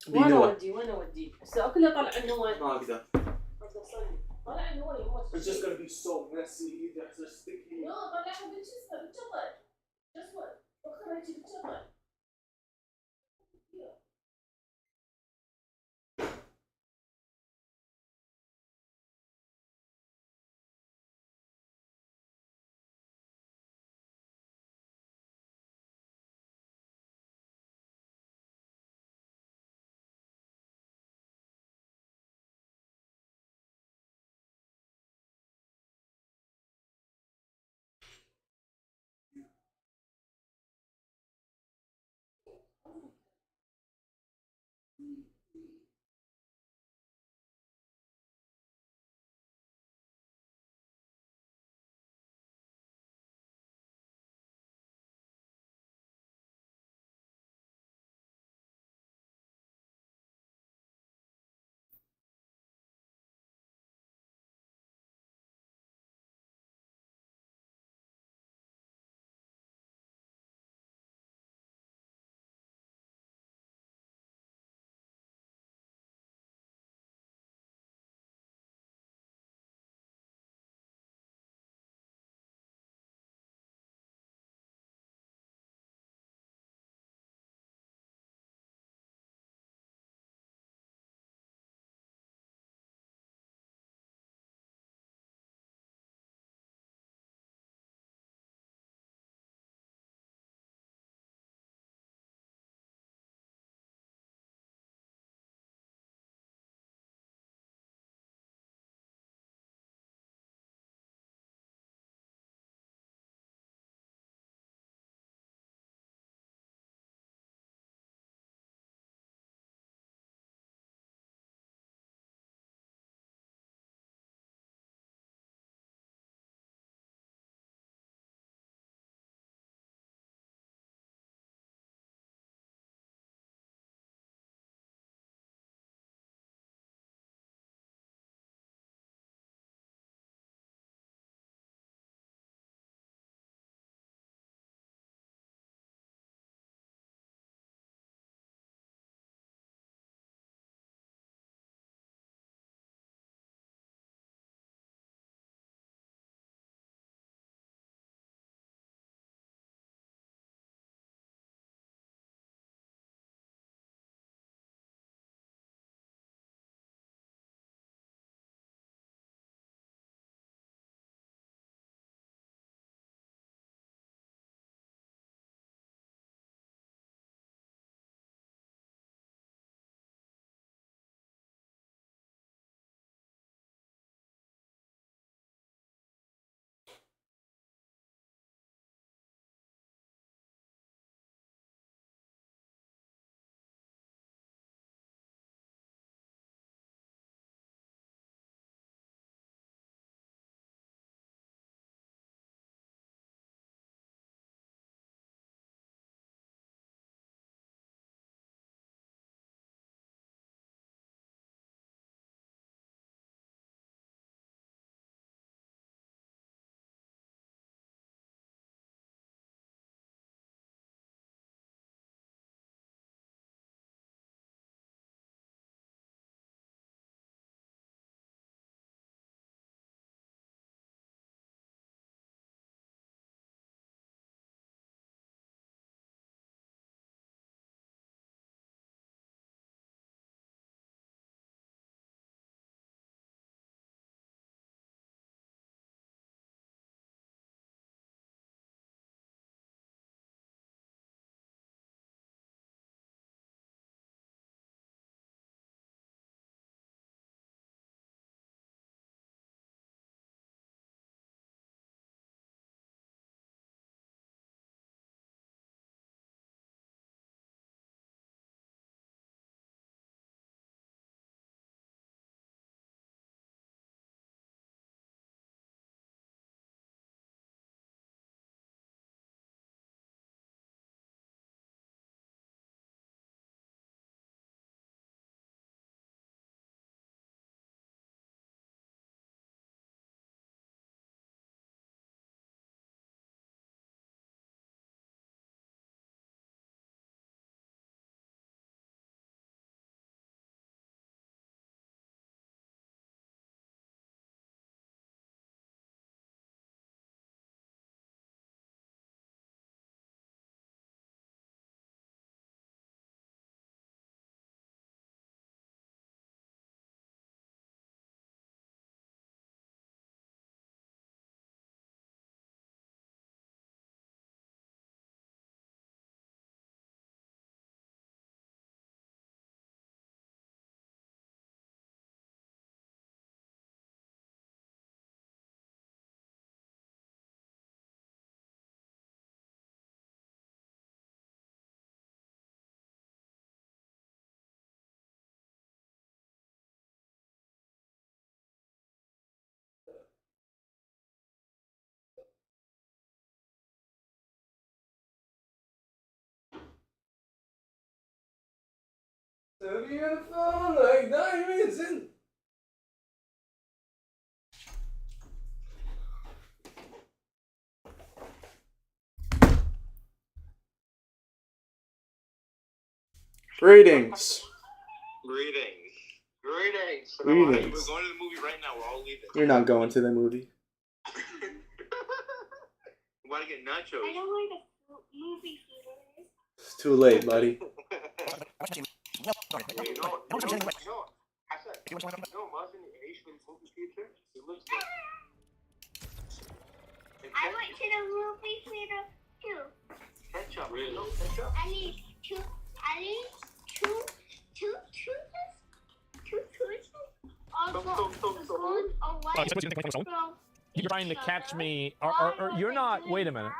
وين أودي؟ هسه كله طلع عنه وين؟ ما أقدر. طلع عنه وين يموت. It's just gonna be so messy. It's just sticky. No, طلعهم بالجسم. Just what? بكرة يجي بالشغل. Have you on the phone like 9 minutes in? Greetings. Greetings. Greetings. Greetings. We're going to the movie right now. We're all leaving. You're not going to the movie. We want to get nachos. I know where the movie theater is. It's too late, buddy. I said, Martin Asian movie theater. It looks good. I went to the movie theater too. Ketchup. Really? No ketchup? At least two choices. You're trying to catch me. You're not. Wait a minute.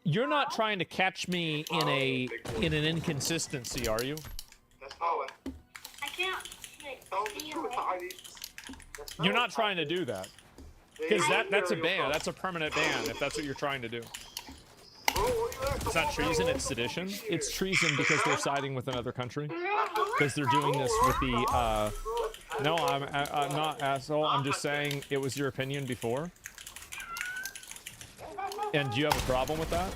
You're not trying to catch me in an inconsistency, are you? That's not what. I can't. You're not trying to do that. Because that's a ban. That's a permanent ban if that's what you're trying to do. It's not treason, it's sedition. It's treason because they're siding with another country. Because they're doing this with the, no, I'm not asshole. I'm just saying it was your opinion before. And do you have a problem with that?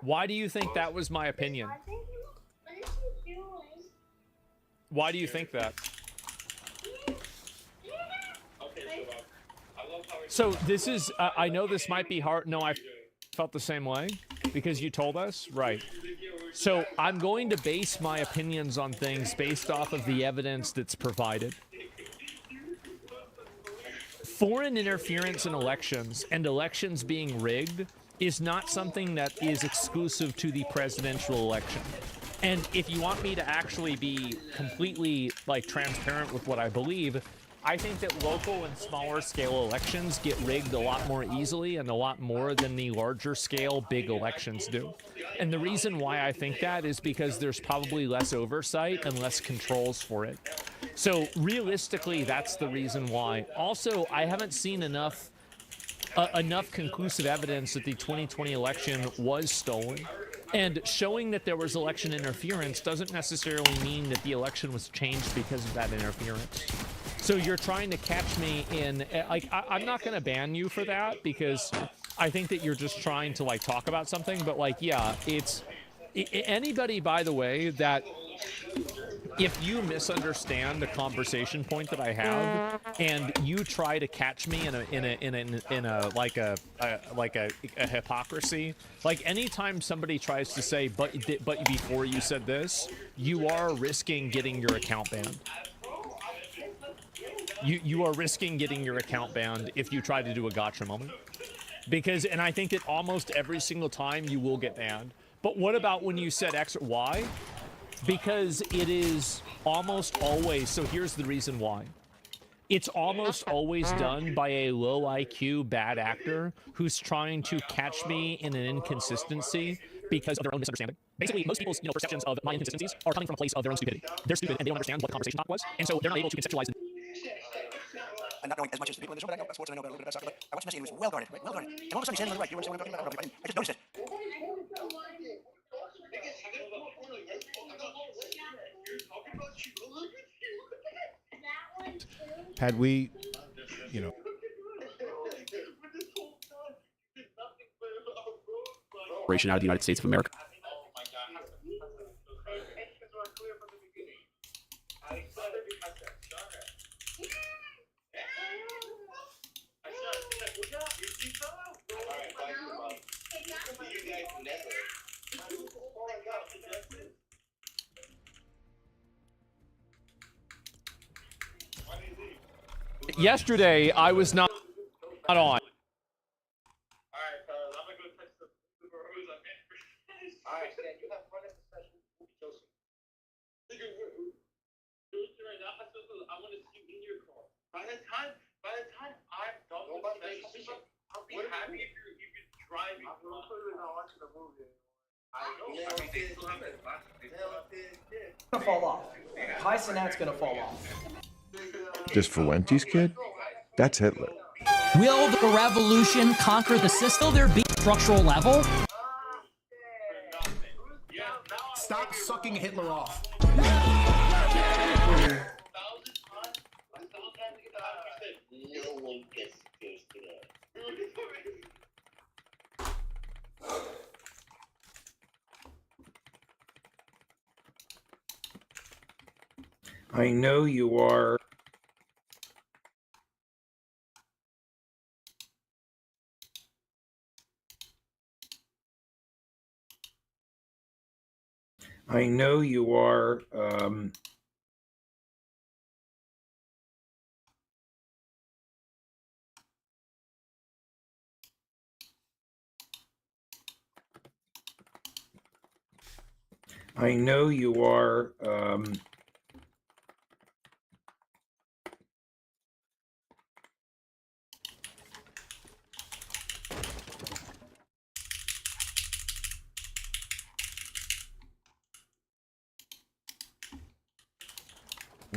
Why do you think that was my opinion? Why do you think that? So this is, I know this might be hard. No, I felt the same way because you told us, right? So I'm going to base my opinions on things based off of the evidence that's provided. Foreign interference in elections and elections being rigged is not something that is exclusive to the presidential election. And if you want me to actually be completely like transparent with what I believe, I think that local and smaller scale elections get rigged a lot more easily and a lot more than the larger scale big elections do. And the reason why I think that is because there's probably less oversight and less controls for it. So realistically, that's the reason why. Also, I haven't seen enough conclusive evidence that the 2020 election was stolen. And showing that there was election interference doesn't necessarily mean that the election was changed because of that interference. So you're trying to catch me in, like, I'm not going to ban you for that because I think that you're just trying to, like, talk about something. But, like, yeah, it's anybody, by the way, that if you misunderstand the conversation point that I have and you try to catch me in a hypocrisy, like anytime somebody tries to say, but before you said this, you are risking getting your account banned. You are risking getting your account banned if you try to do a gotcha moment. Because, and I think that almost every single time you will get banned. But what about when you said X or Y? Because it is almost always, so here's the reason why. It's almost always done by a low IQ bad actor who's trying to catch me in an inconsistency because of their own misunderstanding. Basically, most people's perceptions of my inconsistencies are coming from a place of their own stupidity. They're stupid and they don't understand what the conversation talk was, and so they're not able to conceptualize it. I'm not knowing as much as the people in this room, but I know about sports and I know about a little bit about soccer, but I watched Messi and he was well guarded, right? Well guarded. And all of a sudden he's standing on the right. You understand what I'm talking about? I just noticed it. Had we, you know, out of the United States of America. Yesterday, I was not on. By the time I'm done with the session, I'll be happy if you drive me. I'm not watching the movie. I know. I mean, they still have it. Gonna fall off. High Senat's gonna fall off. This Fuentes kid? That's Hitler. Will the revolution conquer the system? Will there be structural level? Stop sucking Hitler off. I know you are. I know you are. I know you are.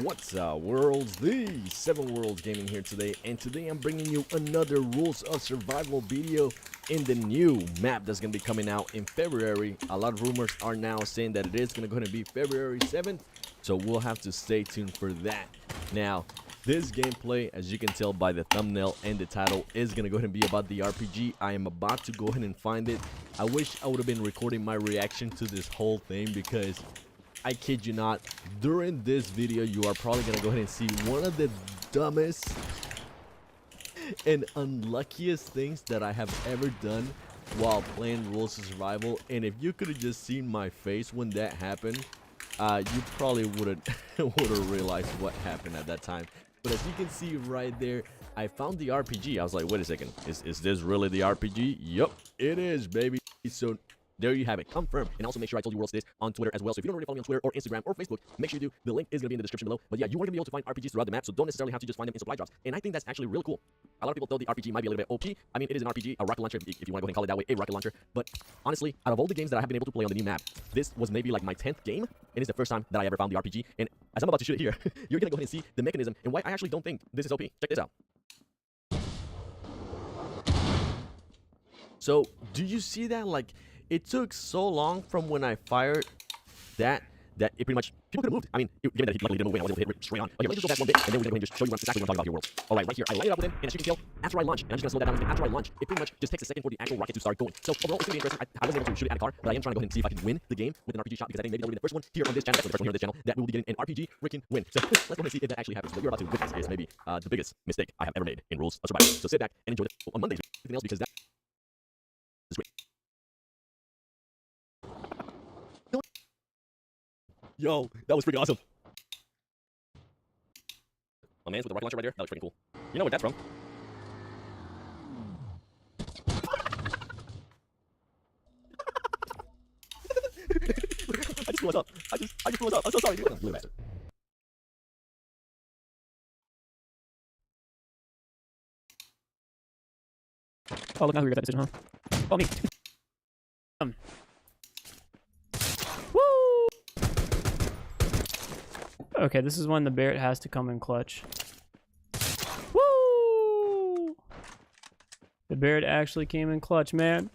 What's up, worlds? The 7 Worlds Gaming here today, and today I'm bringing you another Rules of Survival video in the new map that's going to be coming out in February. A lot of rumors are now saying that it is going to go ahead and be February 7th, so we'll have to stay tuned for that. Now, this gameplay, as you can tell by the thumbnail and the title, is going to go ahead and be about the RPG. I am about to go ahead and find it. I wish I would have been recording my reaction to this whole thing, because I kid you not, during this video, you are probably going to go ahead and see one of the dumbest and unluckiest things that I have ever done while playing Rules of Survival. And if you could have just seen my face when that happened, you probably wouldn't realized what happened at that time. But as you can see right there, I found the RPG. I was like, wait a second, is this really the RPG? Yup, it is, baby. So there you have it, confirmed. And also make sure I told you where else it is on Twitter as well. So if you don't already follow me on Twitter or Instagram or Facebook, make sure you do. The link is going to be in the description below. But yeah, you are going to be able to find RPGs throughout the map, so don't necessarily have to just find them in supply drops. And I think that's actually really cool. A lot of people thought the RPG might be a little bit OP. I mean, it is an RPG, a rocket launcher, if you want to go ahead and call it that way, a rocket launcher. But honestly, out of all the games that I have been able to play on the new map, this was maybe like my 10th game, and it's the first time that I ever found the RPG. And as I'm about to shoot it here, you're going to go ahead and see the mechanism and why I actually don't think this is OP. Check this out. So, do you see that? Like, it took so long from when I fired that it pretty much, people could have moved. I mean, given that he luckily didn't move away, I was able to hit straight on. Okay, let me just go back one bit, and then we're going to just show you exactly what I'm talking about here, world. Alright, right here, I light it up with him, and as you can tell, after I launch, and I'm just going to slow that down, after I launch, it pretty much just takes a second for the actual rocket to start going. So, overall, it's going to be interesting. I wasn't able to shoot it at a car, but I am trying to go ahead and see if I can win the game with an RPG shot, because I think maybe that'll be the first one here on this channel, definitely the first one here on this channel, that we will be getting an RPG freaking win. So, let's go ahead and see if that actually happens. What you're about to witness is maybe the biggest mistake I have ever made in Rules of Survival. So sit back and enjoy it on Mondays, everything else, because that is great. Yo, that was freaking awesome. My man's with the rocket launcher right there. That looks freaking cool. You know where that's from? I just blew us up. I just blew us up. I'm so sorry, dude. Blue bastard. Oh, look, now we regret that decision, huh? Oh, me. Okay, this is when the Barrett has to come in clutch. Woo! The Barrett actually came in clutch, man.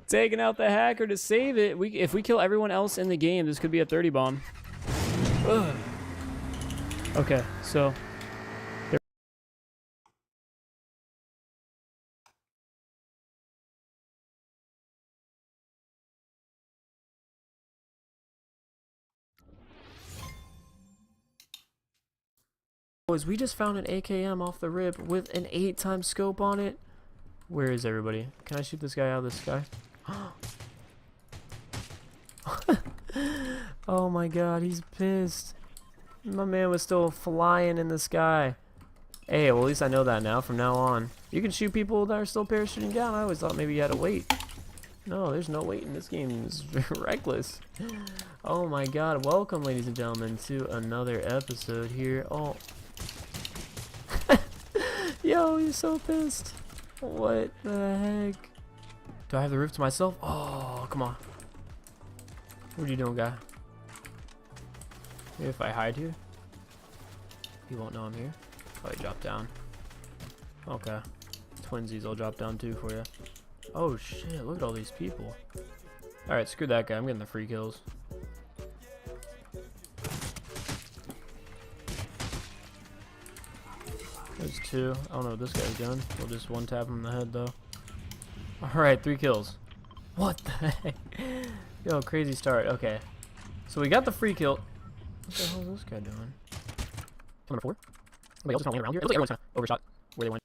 Taking out the hacker to save it. If we kill everyone else in the game, this could be a 30 bomb. Ugh. Okay, so boys, we just found an AKM off the rip with an 8x scope on it. Where is everybody? Can I shoot this guy out of the sky? Oh my god, he's pissed. My man was still flying in the sky. Hey, well, at least I know that now. From now on, you can shoot people that are still parachuting down. I always thought maybe you had to wait. No, there's no waiting. This game is reckless. Oh my god. Welcome, ladies and gentlemen, to another episode here. Oh. Yo, he's so pissed. What the heck? Do I have the roof to myself? Oh, come on. What are you doing, guy? Maybe if I hide here, he won't know I'm here. Probably drop down. Okay. Twinsies I'll drop down too for you. Oh shit, look at all these people. Alright, screw that guy. I'm getting the free kills. There's 2. I don't know what this guy's doing. We'll just one tap him in the head though. Alright, 3 kills. What the heck? Yo, crazy start. Okay. So we got the free kill. What the hell is this guy doing? Number 4? Somebody else is kind of around here. It looks like everyone's kind of overshot where they went.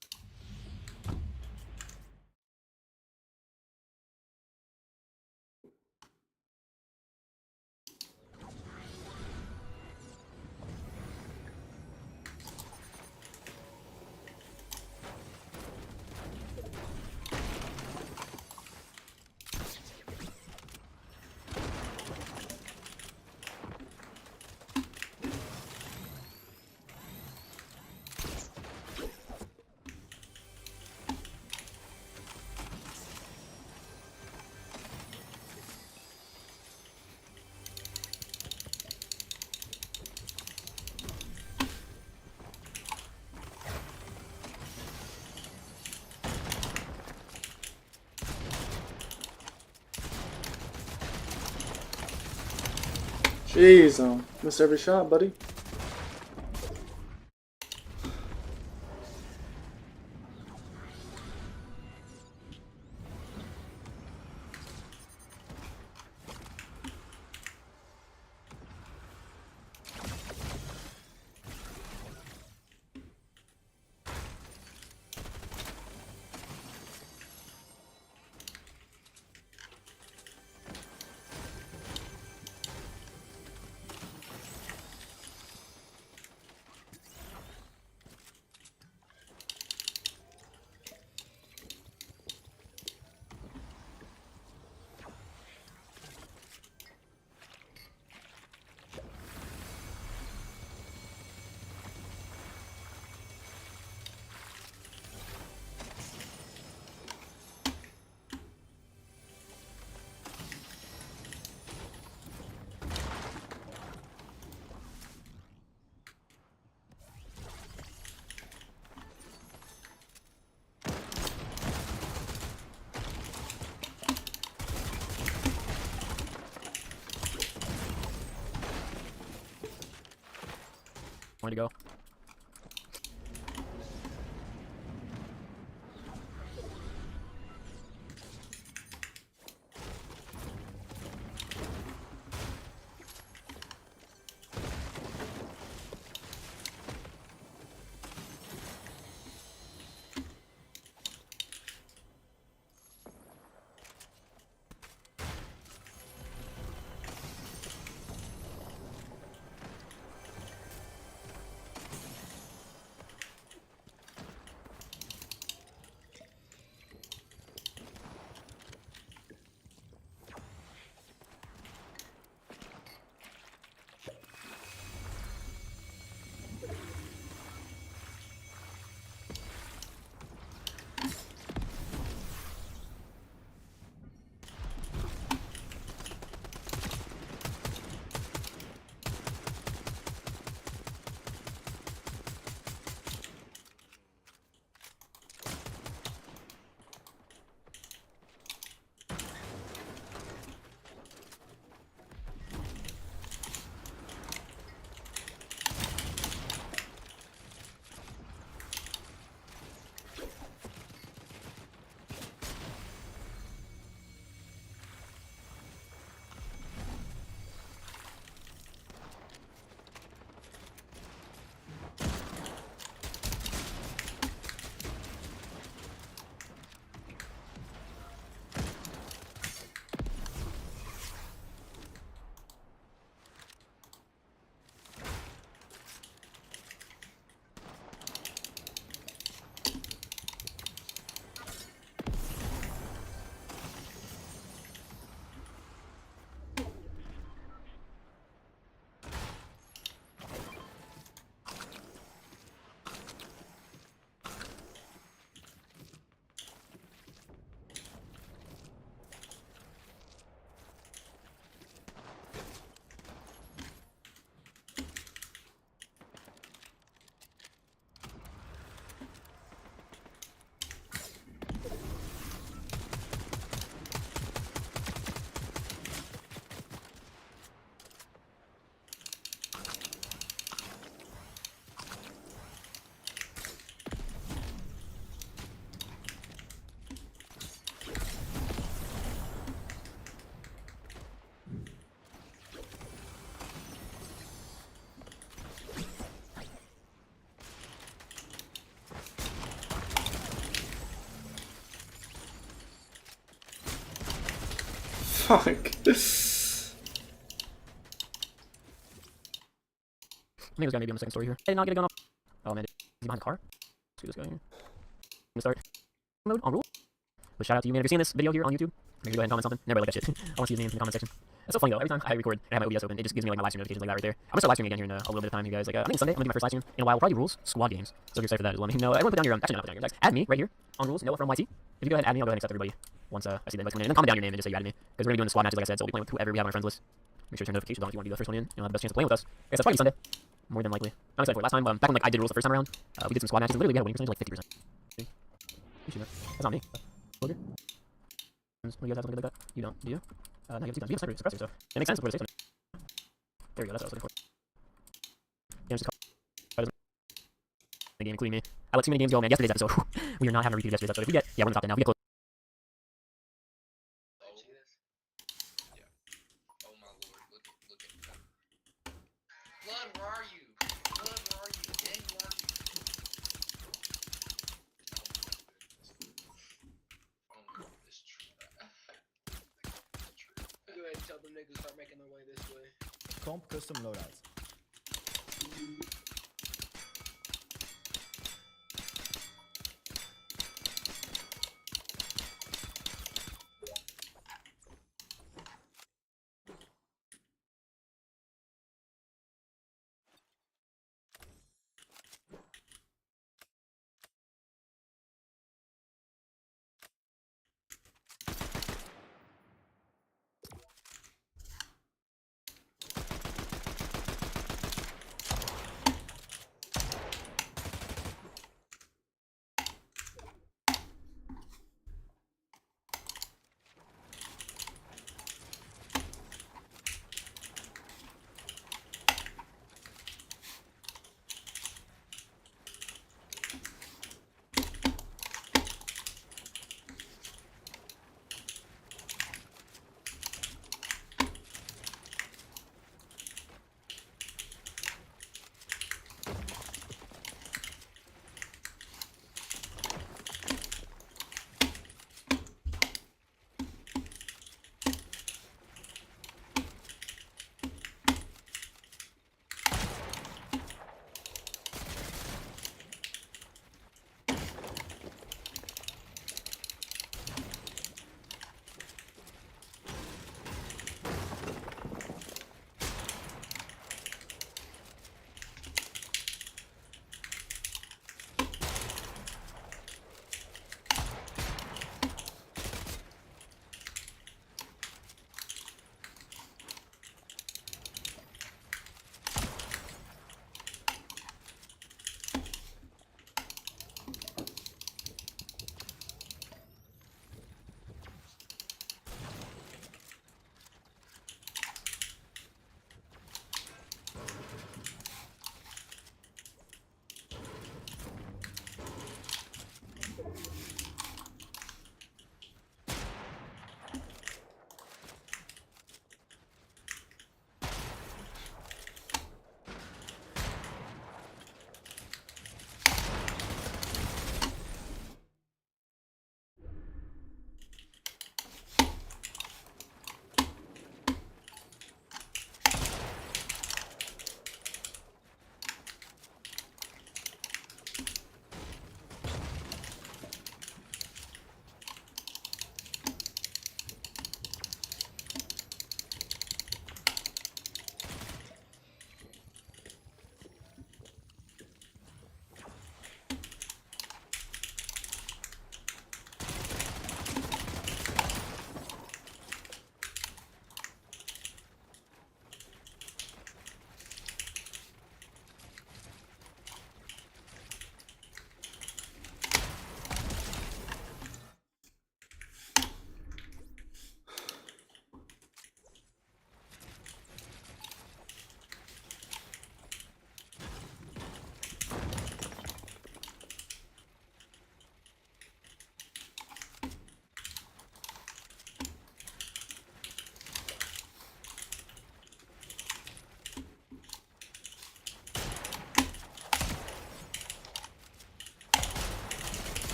Jeez, missed every shot, buddy. Where'd he go? fuck? I think there's gotta be on the second story here. I did not get a gun off. Oh man, is he behind the car? Let's do this guy here. I'm gonna start mode on rule. But shout out to you, man. If you're seeing this video here on YouTube, make sure you go ahead and comment something. Never like that shit. I want to see his name in the comment section. It's so funny though. Every time I record and have my OBS open, it just gives me like my live stream notifications like that right there. I'm gonna start live streaming again here in a little bit of time, you guys. Like I think Sunday, I'm gonna do my first live stream in a while. We'll probably do rules, squad games. So if you're excited for that, just let me know. Everyone put down your actually not put down your guys. Add me right here on rules. Noah from YT. If you go ahead and add me, I'll go ahead and accept everybody once I see the invites coming in. And then comment down your name and just say you added me because we're gonna be doing the squad matches like I said. So we'll be playing with whoever we have on our friends list. Make sure to turn notifications on if you want to be the first one in. You'll have the best chance of playing with us. I guess that's probably Sunday. More than likely. I'm excited for it. Last time, back when like I did rules the first time around, we did some squad matches. And literally, we had a winning percentage like 50%. That's not me. Booger. When you guys have something like that, you don't, do you? No, you have sniper suppressor, so it makes sense to put a safe on it. There we go. That's what I was looking for. Games just the game, including me. I let too many games go, man. Yesterday's episode, we are not having a repeat of yesterday's episode. If we get, yeah, we're gonna stop that now. If we get close. Tell them niggas start making their way this way. Comp custom loadouts.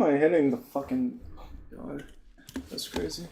am I hitting the fucking... God, that's crazy.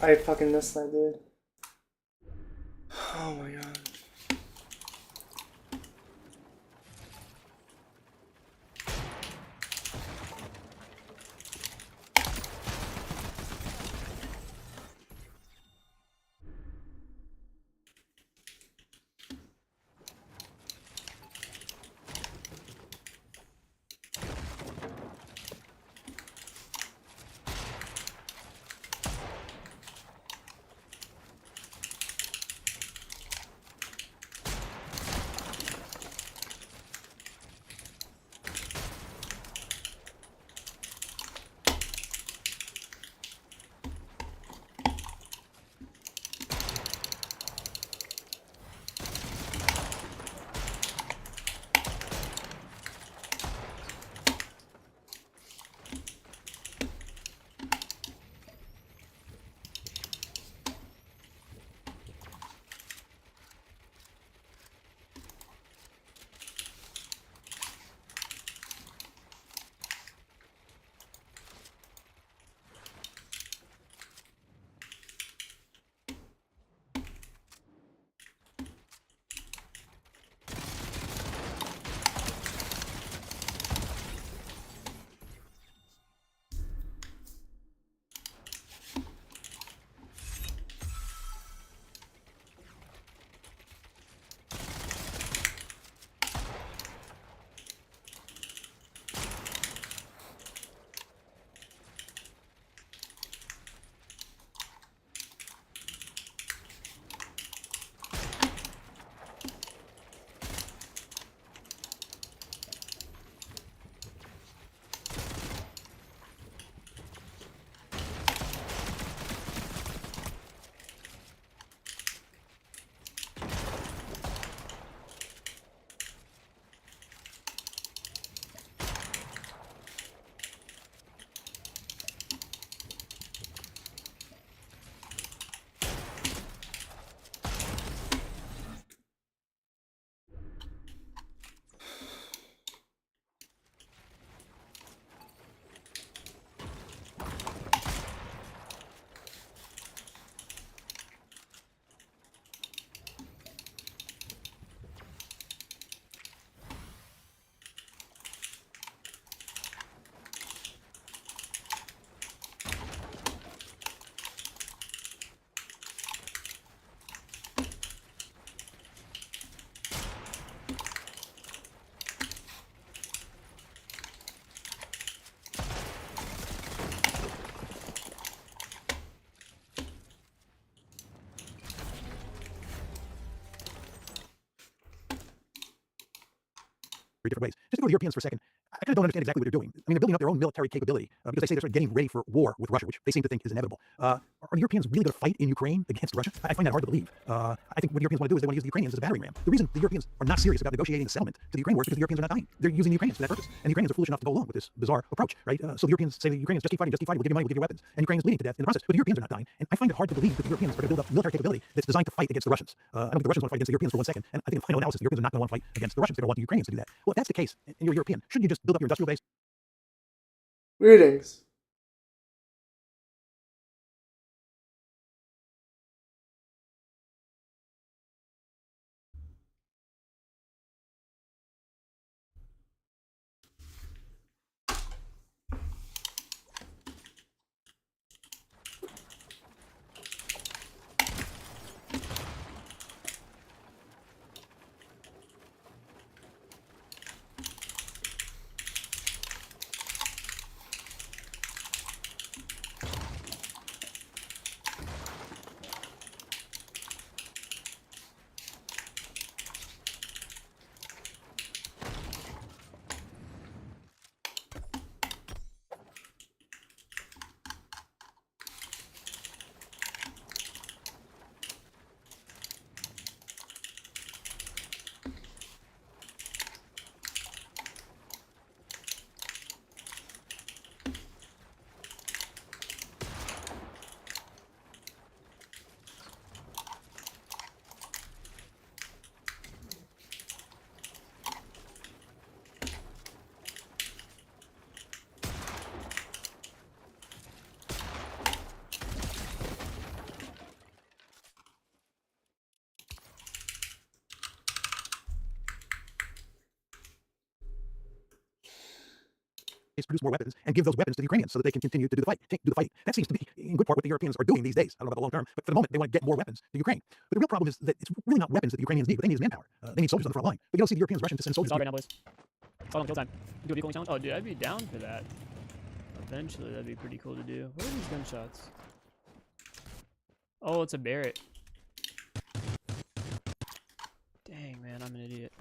I fucking missed that, dude. Oh my god. very different ways. Just to go to the Europeans for a second, I kind of don't understand exactly what they're doing. I mean, they're building up their own military capability because they say they're sort of getting ready for war with Russia, which they seem to think is inevitable. Are the Europeans really going to fight in Ukraine against Russia? I find that hard to believe. I think what the Europeans want to do is they want to use the Ukrainians as a battering ram. The reason the Europeans are not serious about negotiating a settlement to the Ukraine war is because the Europeans are not dying. They're using the Ukrainians for that purpose. And the Ukrainians are foolish enough to go along with this bizarre approach, right? So the Europeans say the Ukrainians just keep fighting, we'll give you money, we'll give you weapons. And Ukraine is bleeding to death in the process. But the Europeans are not dying. And I find it hard to believe that the Europeans are going to build up military capability that's designed to fight against the Russians. I don't think the Russians want to fight against the Europeans for 1 second. And I think in final analysis, the Europeans are not going to want to fight against the Russians. They're going to want the Ukrainians to do that. Well, if that's the case, and you're European, shouldn't you just build up your industrial base? Greetings. produce more weapons and give those weapons to the Ukrainians so that they can continue to do the fight. That seems to be, in good part, what the Europeans are doing these days. I don't know about the long term, but for the moment, they want to get more weapons to Ukraine. But the real problem is that it's really not weapons that the Ukrainians need. What they need is manpower. They need soldiers on the front line. But you don't see the Europeans rushing to send soldiers. It's all right now, boys. It's all on kill time. Do a vehicle challenge? Oh, dude, I'd be down for that. Eventually, that'd be pretty cool to do. What are these gunshots? Oh, it's a Barrett. Dang, man, I'm an idiot.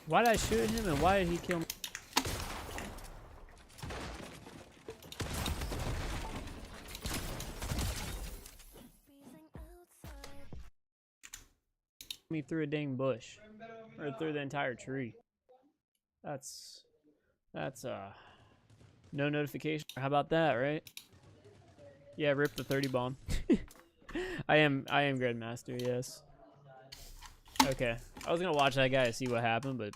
Why did I shoot him and why did he kill me? Me through a dang bush. Or through the entire tree. That's no notification. How about that, right? Yeah, rip the 30 bomb. I am Grandmaster, yes. Okay. I was gonna watch that guy to see what happened, but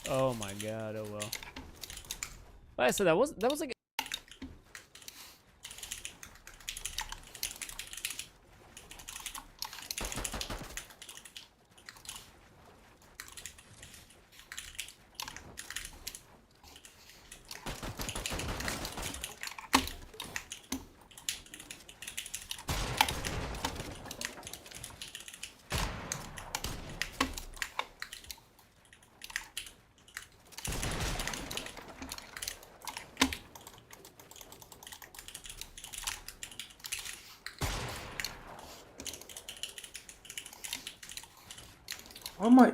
oh my god, oh well. Like I said, that was like Oh my.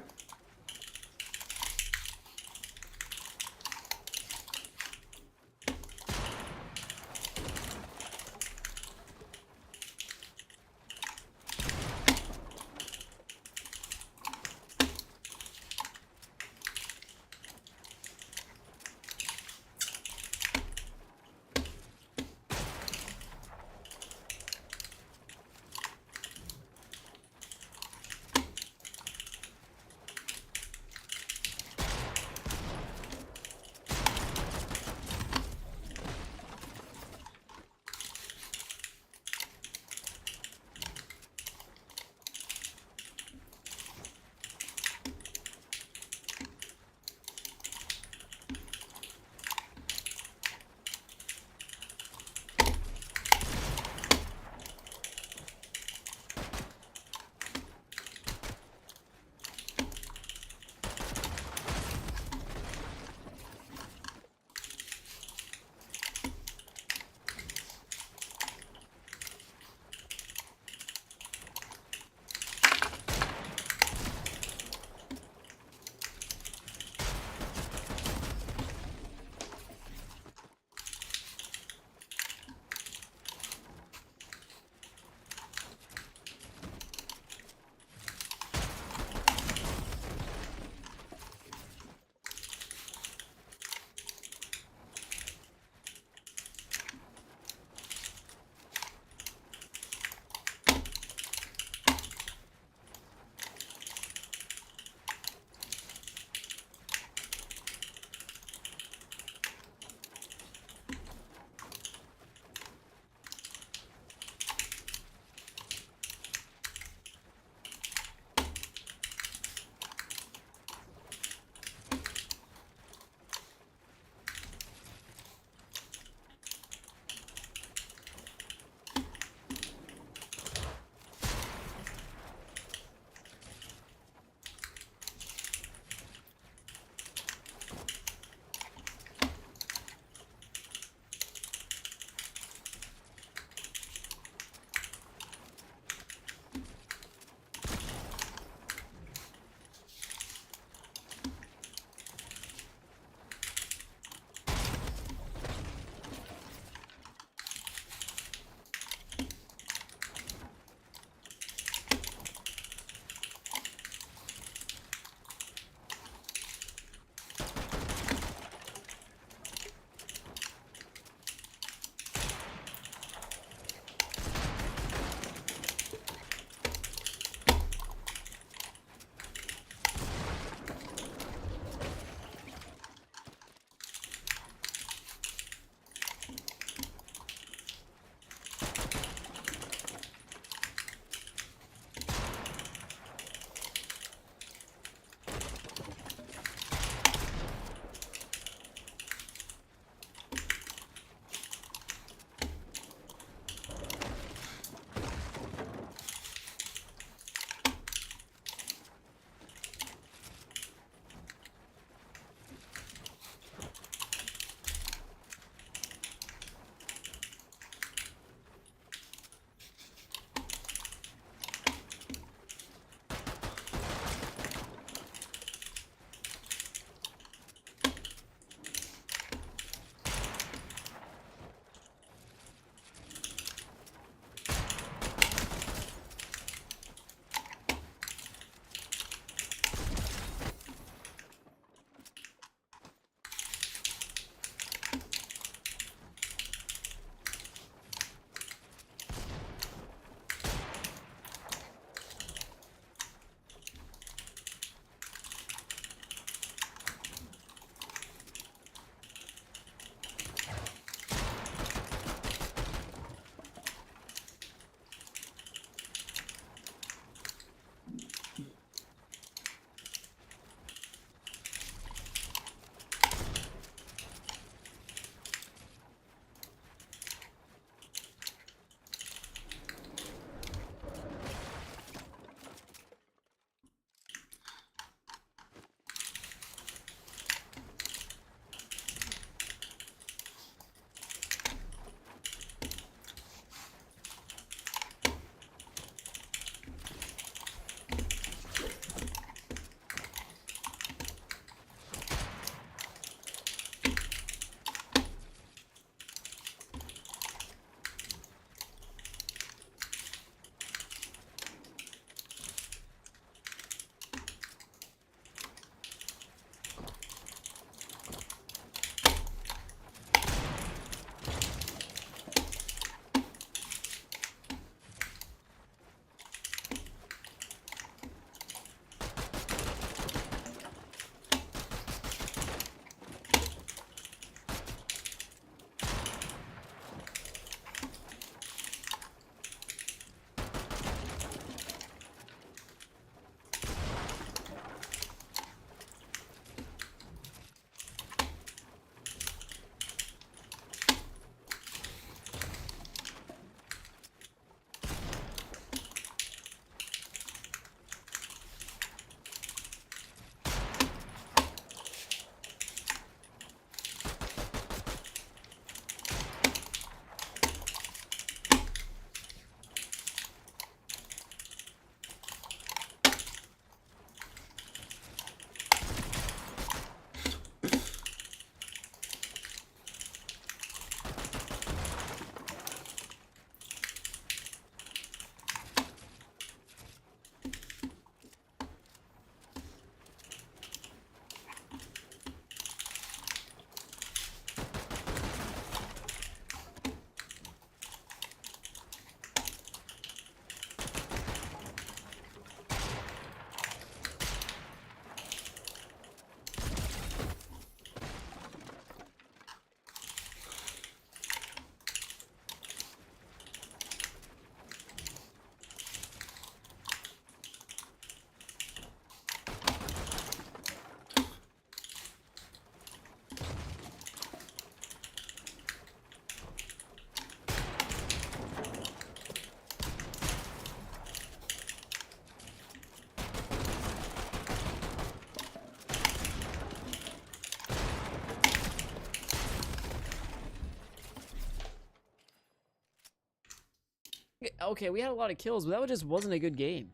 Okay, we had a lot of kills, but that just wasn't a good game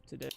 today.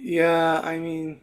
Yeah, I mean.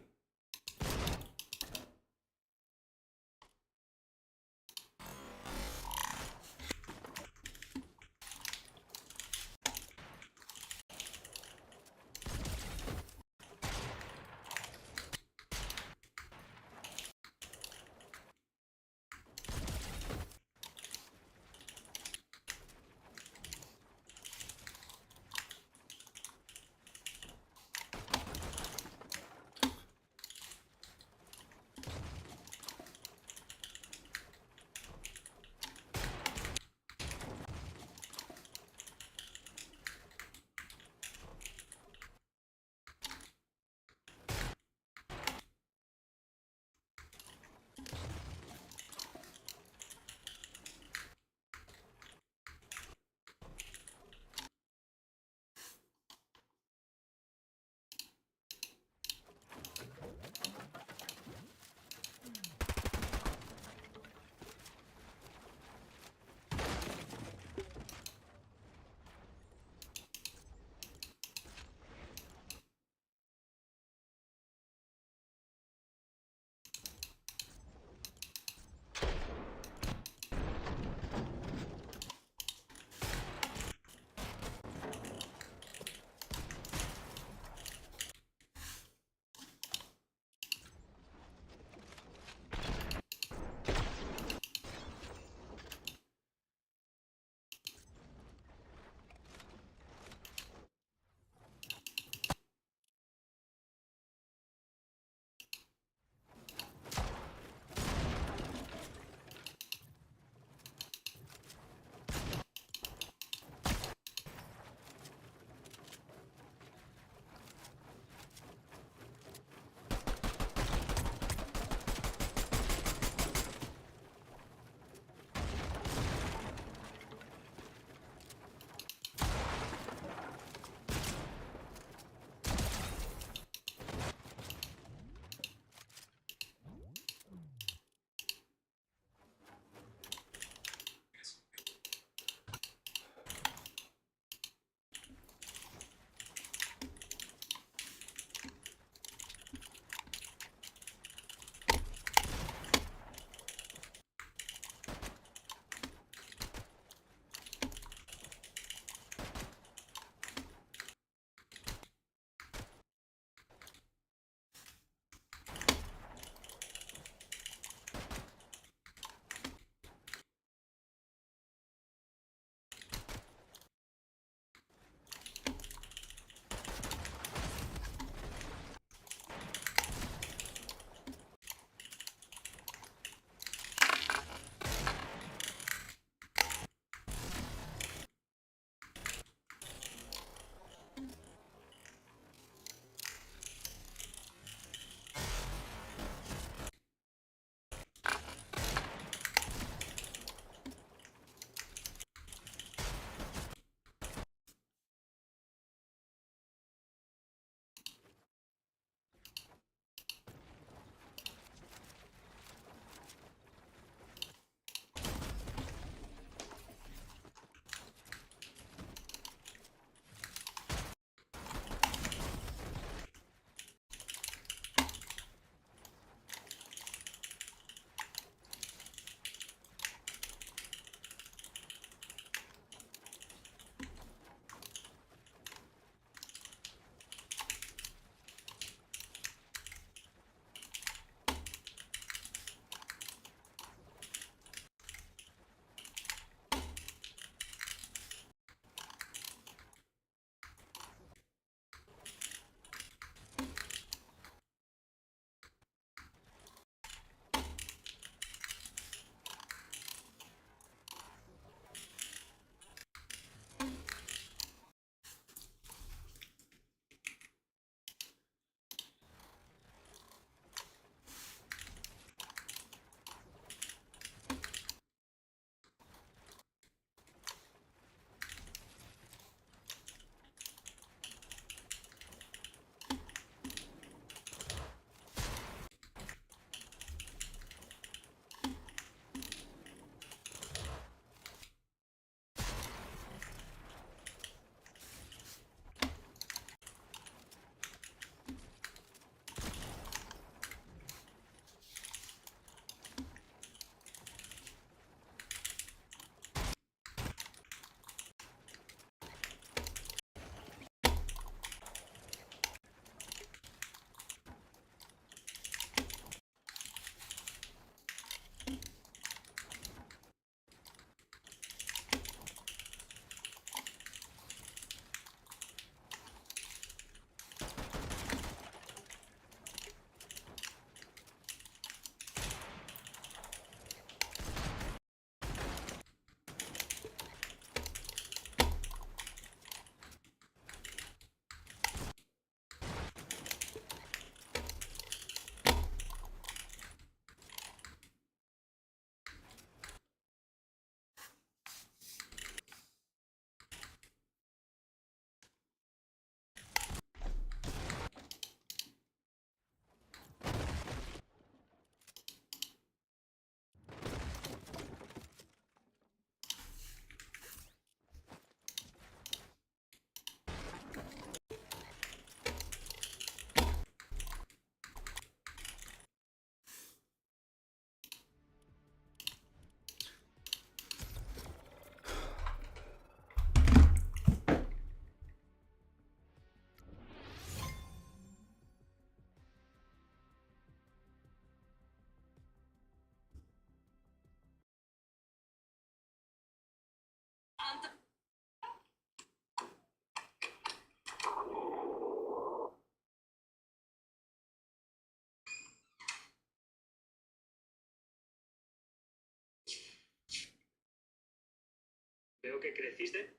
Veo que creciste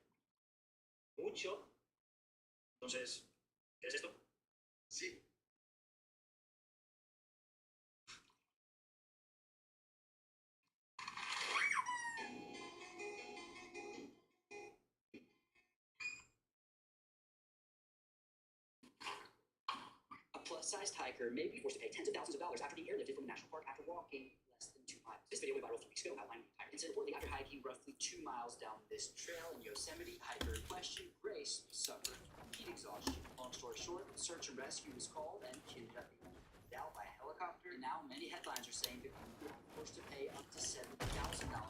mucho. Entonces, ¿quieres esto? Sí. A plus-sized hiker may be forced to pay tens of thousands of dollars after being airlifted from a national park after walking less than 2 miles. This video went viral 3 weeks ago, outlining the entire incident. Reportedly, after hiking roughly 2 miles down this trail in Yosemite, hiker in question, Grace, suffered heat exhaustion. Long story short, search and rescue was called and she ended up being moved out by helicopter. And now many headlines are saying that people will be forced to pay up to $7,000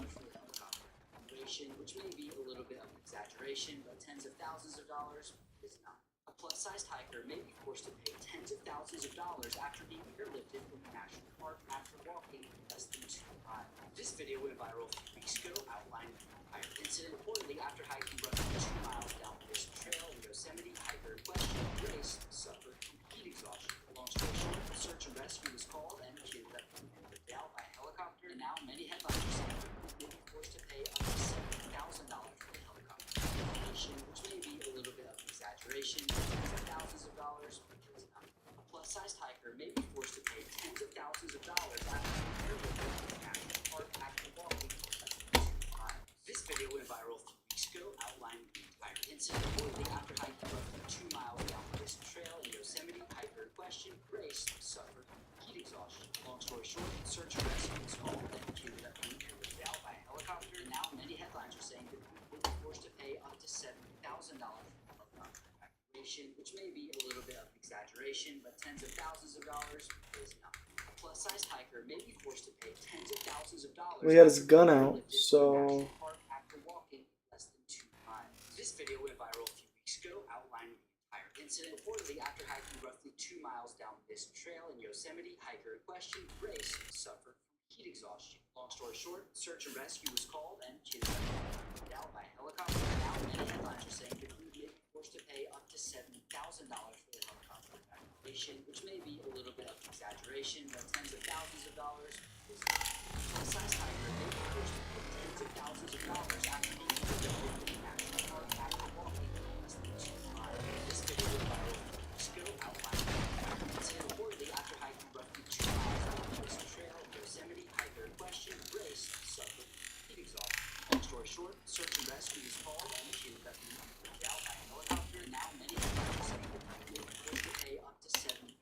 for the helicopter operation, which may be a little bit of an exaggeration, but tens of thousands of dollars is not. A plus-sized hiker may be forced to pay tens of thousands of dollars after being airlifted from a national park after walking less than 2 miles. This video went viral 3 weeks ago, outlining the entire incident. Reportedly, after hiking roughly 2 miles down this trail in Yosemite, hiker in question, Grace, suffered from heat exhaustion. Long story short, search and rescue was called and she ended up being moved out by helicopter. And now many headlines are saying people may be forced to pay up to $7,000 for the helicopter operation, which may be a little bit of an exaggeration, but tens of thousands of dollars is not. A plus-sized hiker may be forced to pay tens of thousands of dollars after being airlifted from a national park after walking less than 2 miles. This video went viral 3 weeks ago, outlining the entire incident. Reportedly, after hiking roughly 2 miles down this trail in Yosemite, hiker in question, Grace, suffered heat exhaustion. Long story short, search and rescue was called and she ended up being airlifted out by helicopter. And now many headlines are saying that people will be forced to pay up to $7,000 for the helicopter evacuation, which may be a little bit of an exaggeration, but tens of thousands of dollars is not. A plus-sized hiker may be forced to pay tens of thousands of dollars. We had his gun out, so After walking less than 2 miles. This video went viral a few weeks ago, outlining the entire incident. Reportedly, after hiking roughly 2 miles down this trail in Yosemite, hiker in question, Grace, suffered from heat exhaustion. Long story short, search and rescue was called and she ended up being moved out by helicopter. Now many headlines are saying that we may be forced to pay up to $7,000 for the helicopter evacuation, which may be a little bit of an exaggeration, but tens of thousands of dollars is not. A plus-sized hiker may be forced to pay tens of thousands of dollars after being airlifted from a national park after walking less than 2 miles. This video went viral 3 weeks ago, outlining the entire incident. Reportedly, after hiking roughly 2 miles down this trail in Yosemite, hiker in question, Grace, suffered heat exhaustion. Long story short, search and rescue was called and she ended up being moved out by helicopter. Now many headlines are saying that people may be forced to pay up to $7,000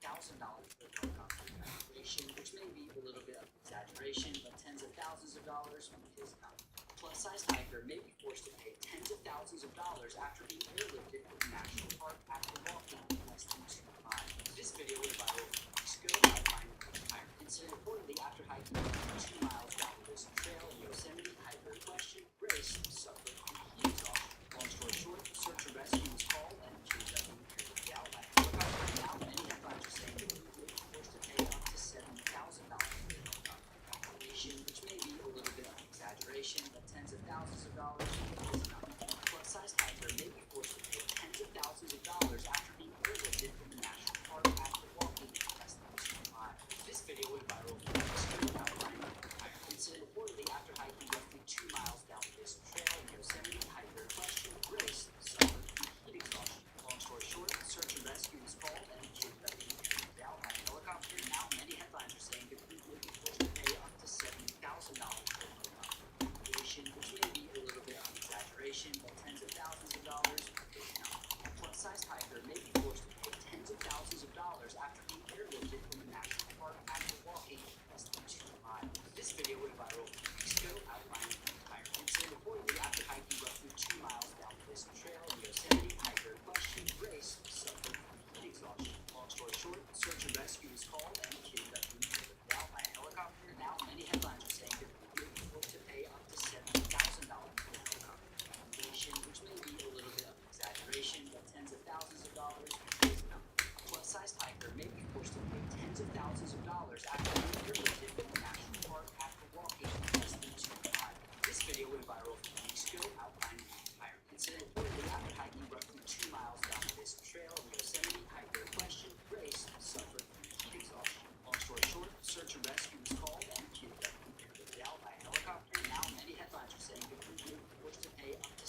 for the helicopter evacuation, which may be a little bit of an exaggeration, but tens of thousands of dollars is not. A plus-sized hiker may be forced to pay tens of thousands of dollars after being airlifted from a national park after walking less than 2 miles. This video went viral 3 weeks ago, outlining the entire incident. Reportedly, after hiking roughly 2 miles down this trail in Yosemite, hiker in question, Grace, suffered from heat exhaustion. Long story short, search and rescue was called and she ended up being airlifted out by helicopter. Now many headlines are saying that we may be forced to pay up to $7,000 for the helicopter evacuation, which may be a little bit of an exaggeration, but tens of thousands of dollars is not. A plus-sized hiker may be forced to pay tens of thousands of dollars after being airlifted from a national park after walking less than 2 miles. This video went viral 3 weeks ago, outlining the entire incident. Reportedly, after hiking roughly 2 miles down this trail in Yosemite, hiker in question, Grace, suffered from heat exhaustion. Long story short, search and rescue was called and she ended up being moved out by helicopter. Now many headlines are saying that we may be forced to pay up to $7,000 for the helicopter evacuation, which may be a little bit of an exaggeration, but tens of thousands of dollars is not. A plus-sized hiker may be forced to pay tens of thousands of dollars after being airlifted from a national park after walking less than 2 miles. This video went viral 3 weeks ago, outlining the entire incident. Reportedly, after hiking roughly 2 miles down this trail in Yosemite, hiker in question, Grace, suffered from heat exhaustion. Long story short, search and rescue was called and she ended up being airlifted out by helicopter. Now many headlines are saying that we may be forced to pay up to $7,000 for the helicopter evacuation, which may be a little bit of an exaggeration, but tens of thousands of dollars is not. A plus-sized hiker may be forced to pay tens of thousands of dollars after being airlifted from a national park after walking less than 2 miles. This video went viral 3 weeks ago, outlining the entire incident. Reportedly, after hiking roughly 2 miles down this trail in Yosemite, hiker in question, Grace, suffered from heat exhaustion. Long story short, search and rescue was called and she ended up being airlifted out by helicopter. Now many headlines are saying that we may be forced to pay up to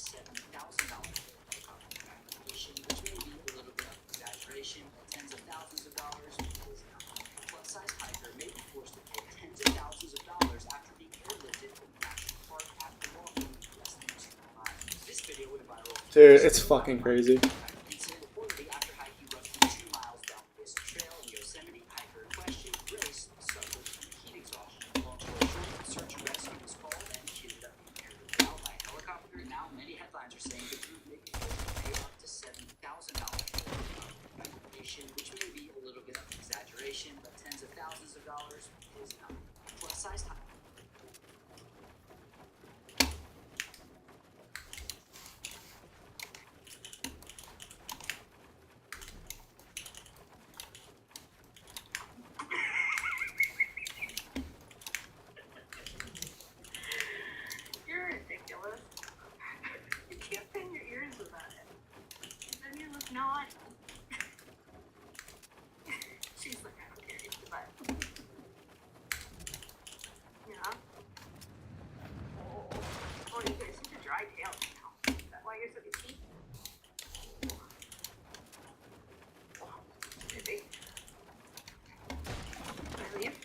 Dude, it's fucking crazy. Which may be a little bit of an exaggeration, but tens of thousands of dollars is enough. Plus size time. You're ridiculous. You can't pin your ears with that. Then you look naughty. She's like, I don't care, but yeah. Oh, you got such a dry tail now. Is that why you're so itchy? Maybe. Can I leave?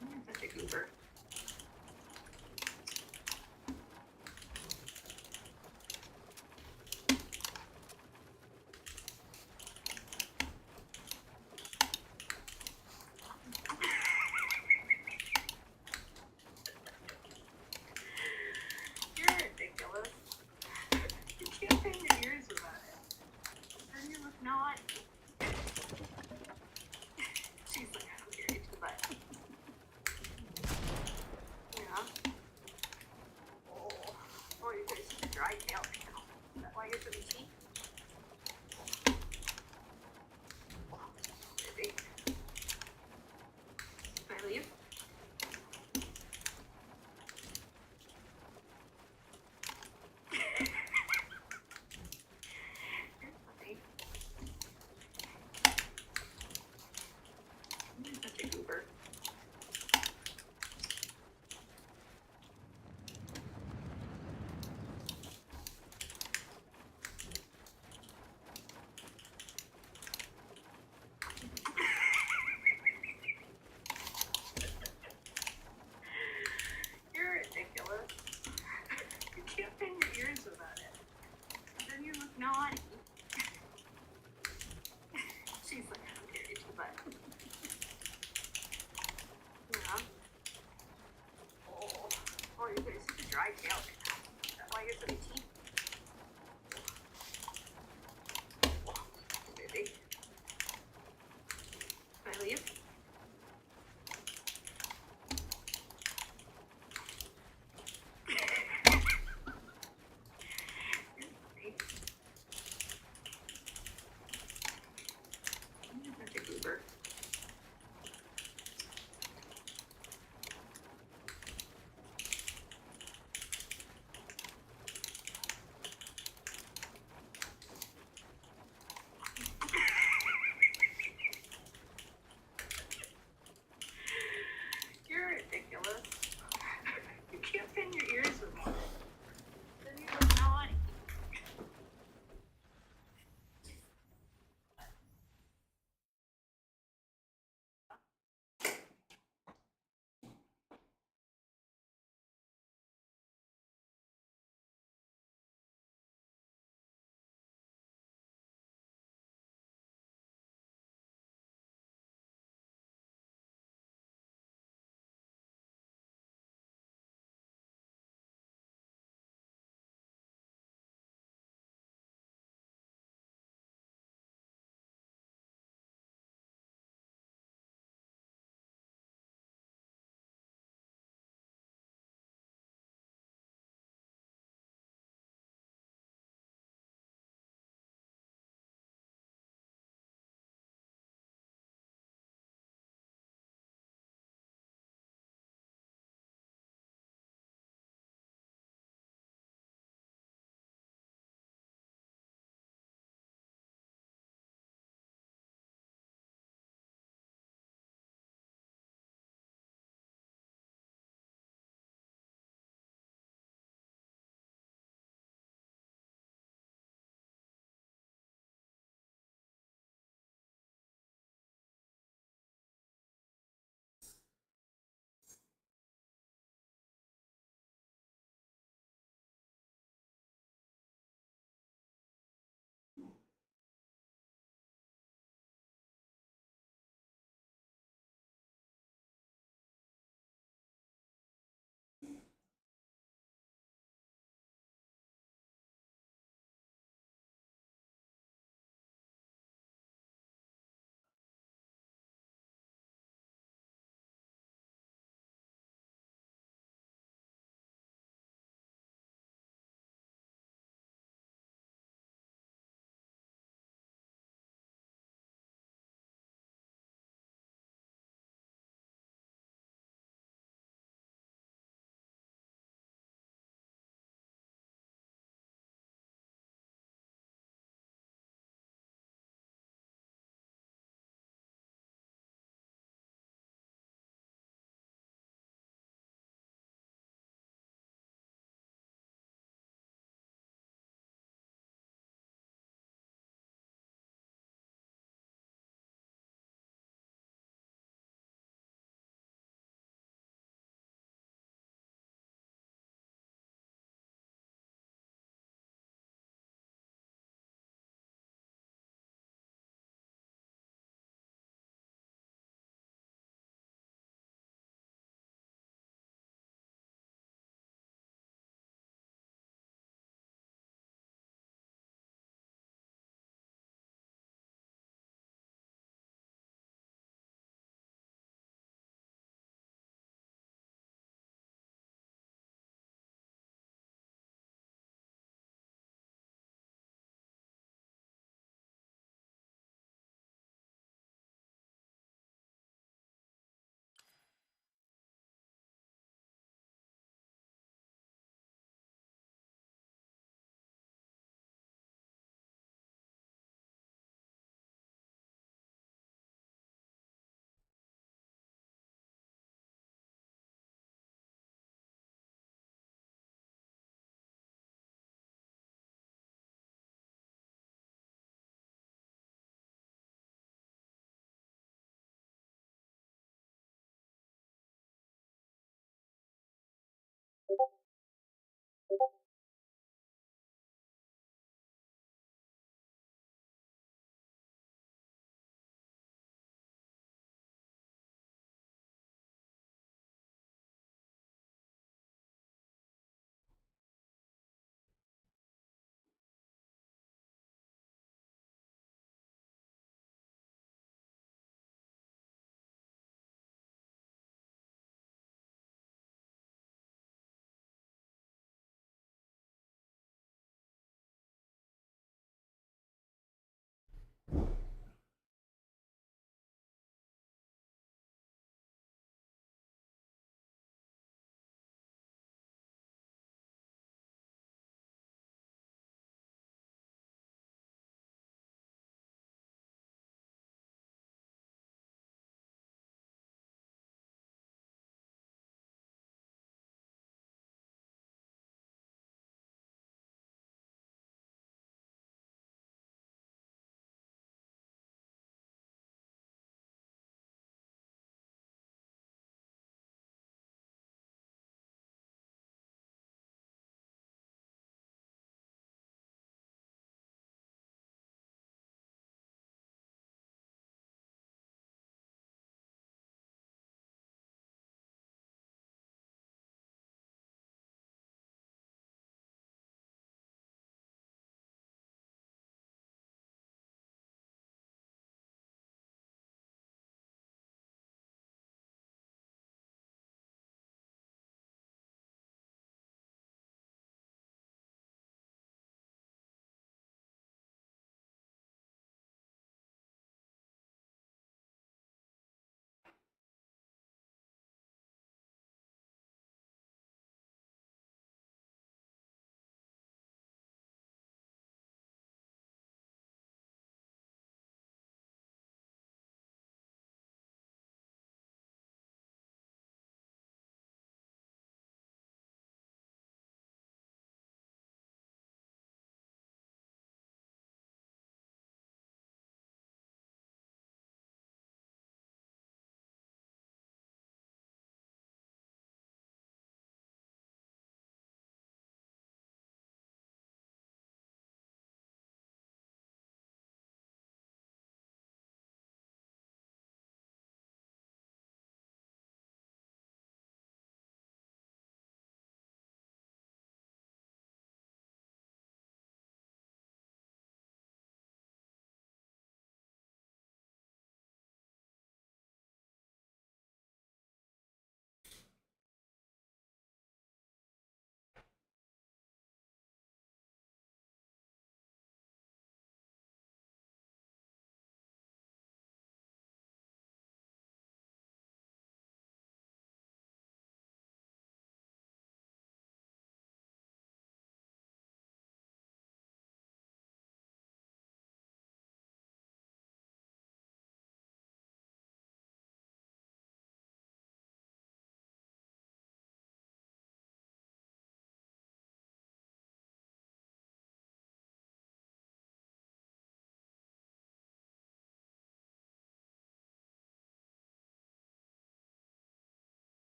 You're such a goober.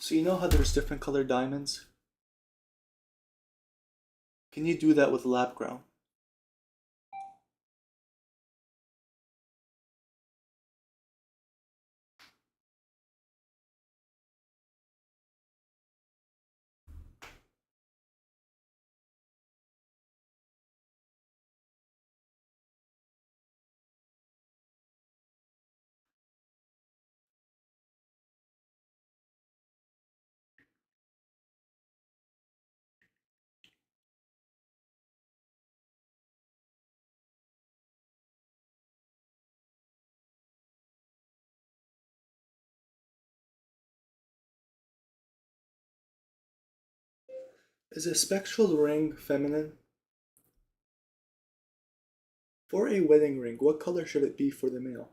So you know how there's different colored diamonds? Can you do that with lab ground? Is a spectral ring feminine? For a wedding ring, what color should it be for the male?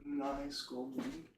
Nice gold ring.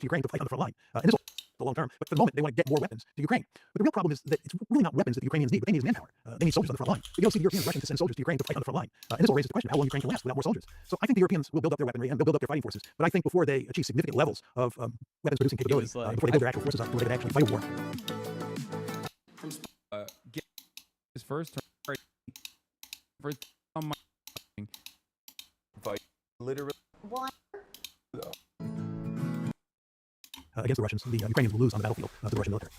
to Ukraine to fight on the front line. And this will the long term. But for the moment, they want to get more weapons to Ukraine. But the real problem is that it's really not weapons that the Ukrainians need. What they need is manpower. They need soldiers on the front line. But you don't see the Europeans rushing to send soldiers to Ukraine to fight on the front line. And this will raise the question of how long Ukraine can last without more soldiers. So I think the Europeans will build up their weaponry and they'll build up their fighting forces. But I think before they achieve significant levels of weapons producing capability, before they build their actual forces up, before they can actually fight a war. Get his first turn. First on my fight. Literally. Against the Russians, the Ukrainians will lose on the battlefield to the Russian military.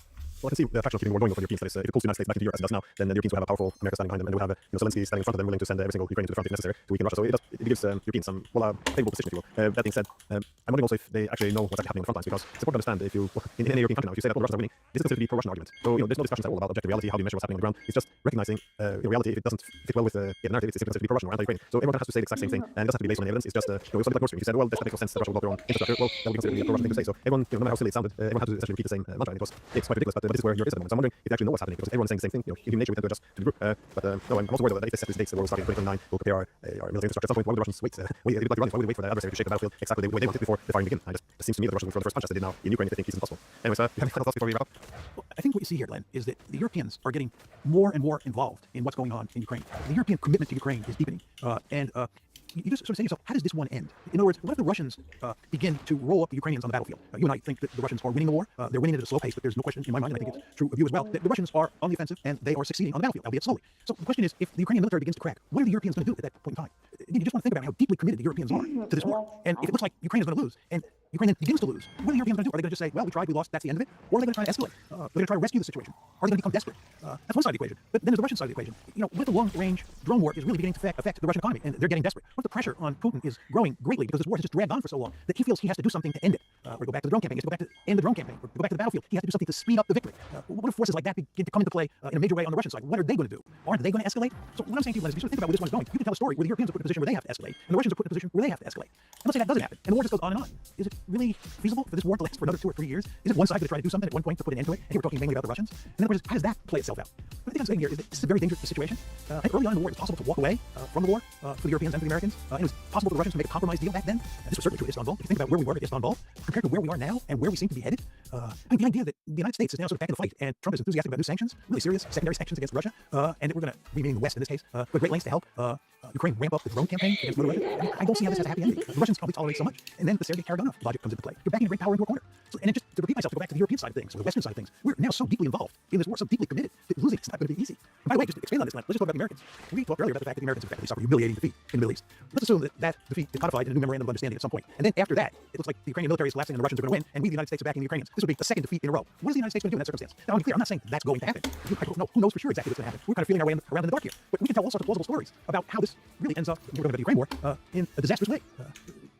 Well, I can see the factional keeping war going on for the Europeans. That is, if it pulls the United States back into the US as it does now, then the Europeans will have a powerful America standing behind them, and they will have Zelensky standing in front of them, willing to send every single Ukrainian to the front if necessary to weaken Russia. So it gives Europeans some favorable position, if you will. That being said, I'm wondering also if they actually know what's actually happening on the front lines, because it's important to understand if you in any European country now, if you say that all the Russians are winning, this is considered to be pro-Russian argument. So there's no discussions at all about objective reality, how do you measure what's happening on the ground. It's just recognizing reality. If it doesn't fit well with the narrative, it's simply considered to be pro-Russian or anti-Ukrainian. So everyone has to say the exact same thing, and it doesn't have to be based on evidence. It's just we also did like Nord Stream. If you said, well, that makes no sense that Russia will block their own infrastructure, well, that would be considered to be a pro-Russian thing to say. So everyone, no matter how silly it sounded, everyone had to essentially repeat the same mantra, and it's quite ridiculous. But this is where Europe is at the moment. So I'm wondering if they actually know what's happening, because everyone's saying the same thing. In human nature, we tend to adjust to the group. No, I'm also worried that if they set these dates, we'll start in 2029, we'll prepare our military infrastructure. At some point, why would the Russians wait? Why would they wait for the adversary to shake the battlefield exactly the way they want it before the firing begins? It seems to me that the Russians will throw the first punch as they did now in Ukraine if they think peace is impossible. Anyways, you have any final thoughts before we wrap up? Well, I think what you see here, Len, is that the Europeans are getting more and more involved in what's going on in Ukraine. The European commitment to Ukraine is deepening, you just sort of say to yourself, how does this one end? In other words, what if the Russians begin to roll up the Ukrainians on the battlefield? You and I think that the Russians are winning the war. They're winning it at a slow pace, but there's no question in my mind, and I think it's true of you as well, that the Russians are on the offensive and they are succeeding on the battlefield, albeit slowly. So the question is, if the Ukrainian military begins to crack, what are the Europeans going to do at that point in time? Again, you just want to think about how deeply committed the Europeans are to this war. And if it looks like Ukraine is going to lose, and Ukraine then begins to lose, what are the Europeans going to do? Are they going to just say, well, we tried, we lost, that's the end of it? Or are they going to try to escalate? They're going to try to rescue the situation. Are they going to become desperate? That's one side of the equation. But then there's the Russian side of the equation. What if the long-range drone war is really beginning to affect the Russian economy, and they're getting desperate? What if the pressure on Putin is growing greatly because this war has just dragged on for so long that he feels he has to do something to end it? Or go back to the drone campaign, he has to go back to end the drone campaign, or go back to the battlefield. He has to do something to speed up the victory. What if forces like that begin to come into play in a major way on the Russian side? What are they going to do? Aren't they going to escalate? So what I'm saying to you, Len, is if you sort of think about where this one is going, you can tell a story where the Europeans are put in a position where they have to escalate, and the Russians are put in a position where they have to escalate. And let's say that doesn't happen, and the war just goes on and on. Is it really feasible for this war to last for another 2 or 3 years? Is it one side going to try to do something at one point to put an end to it? And here we're talking mainly about the Russians. And then, of course, how does that play itself out? What I think I'm saying here is that this is a very dangerous situation. I think early on in the war, it was possible to walk away from the war for the Europeans and for the Americans. And it was possible for the Russians to make a compromise deal back then. This was certainly true at Istanbul. If you think about where we were at Istanbul, compared to where we are now and where we seem to be headed, I think the idea that the United States is now sort of back in the fight and Trump is enthusiastic about new sanctions, really serious secondary sanctions against Russia, and that we're going to, we meaning the West in this case, go to great lengths to help Ukraine ramp up the drone campaign against Russia. I don't see how this has a happy ending. The Russians probably tolerate so much, and then the Sergei Karaganov logic comes into play. You're backing a great power into a corner. So, and then just to repeat myself, to go back to the European side of things, or the Western side of things, we're now so deeply involved in this war, so deeply committed, that losing it's not going to be easy. And by the way, just to expand on this, let's just talk about the Americans. We talked earlier about the fact that the Americans effectively suffered a humiliating defeat in the Middle East. Let's assume that defeat is codified in a new memorandum of understanding at some point. And then after that, it looks like the Ukrainian military is collapsing and the Russians are going to win, and we, the United States, are backing the Ukrainians. This would be the second defeat in a row. What is the United States going to do in that circumstance? Now, I'm clear, I'm not saying that's going to happen. I don't know. Who knows for sure exactly what's going to happen? We're kind of feeling our way around in the dark here. But we can tell all sorts of plausible stories about how this really ends up, we're going to the Ukraine war, in a disastrous way.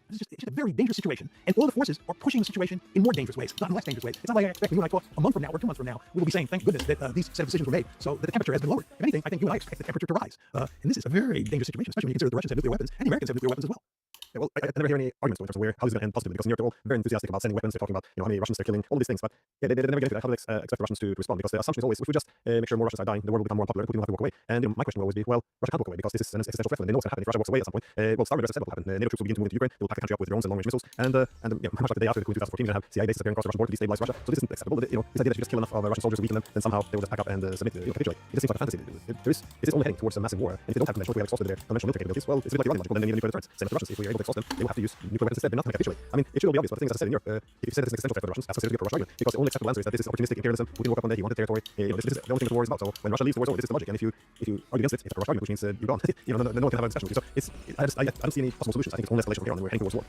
It's just a very dangerous situation. And all the forces are pushing the situation in more dangerous ways, not in less dangerous ways. It's not like I expect when you and I talk a month from now or 2 months from now, we will be saying, thank goodness that these set of decisions were made so that the temperature has been lowered. If anything, I think you and I expect the temperature to rise. And this is a very dangerous situation, especially when you consider the Russians have nuclear weapons and the Americans have nuclear weapons as well. Yeah, well, I never hear any arguments in terms of how this is going to end positively, because in Europe they're all very enthusiastic about sending weapons. They're talking about how many Russians they're killing, all these things. But yeah, they never get into that. How do they expect the Russians to respond? Because the assumption is always, if we just make sure more Russians are dying, the world will become more unpopular and Putin will have to walk away. And my question will always be, well, Russia can't walk away because this is an existential threat. And they know what's going to happen if Russia walks away at some point. Well, Stalin said what will happen. NATO troops will begin to move into Ukraine. They will pack the country up with drones and long-range missiles. And much like the day after the coup in 2014, you're going to have CIA bases appearing across the Russian border to destabilize Russia. So this isn't acceptable. This idea that you just kill enough of Russian soldiers to weaken them, then somehow they will just pack up and submit, capitulate. It just seems like a fantasy. It is only heading towards a massive war. And if they don't have conventional, we have exhausted their conventional military capabilities, well, it's a bit like Iranian logic. Well, then they need nuclear deterrence. Same as the Russians. If we are able to exhaust them, they will have to use nuclear weapons instead. They're not going to capitulate. I mean, it should all be obvious, but the thing is, as I said in Europe, if you say that this is an existential threat for the Russians, that's considered to be a pro-Russian argument, because the only acceptable answer is that this is opportunistic imperialism. Putin woke up one day, he wanted territory. This is the only thing the war is about. So when Russia leaves, the war is over. This is the logic. And if you argue against it, it's a pro-Russian argument, which means you're gone. No one can have a discussion with you. So I don't see any possible solutions. I think it's only escalation from here on, and we're heading towards war.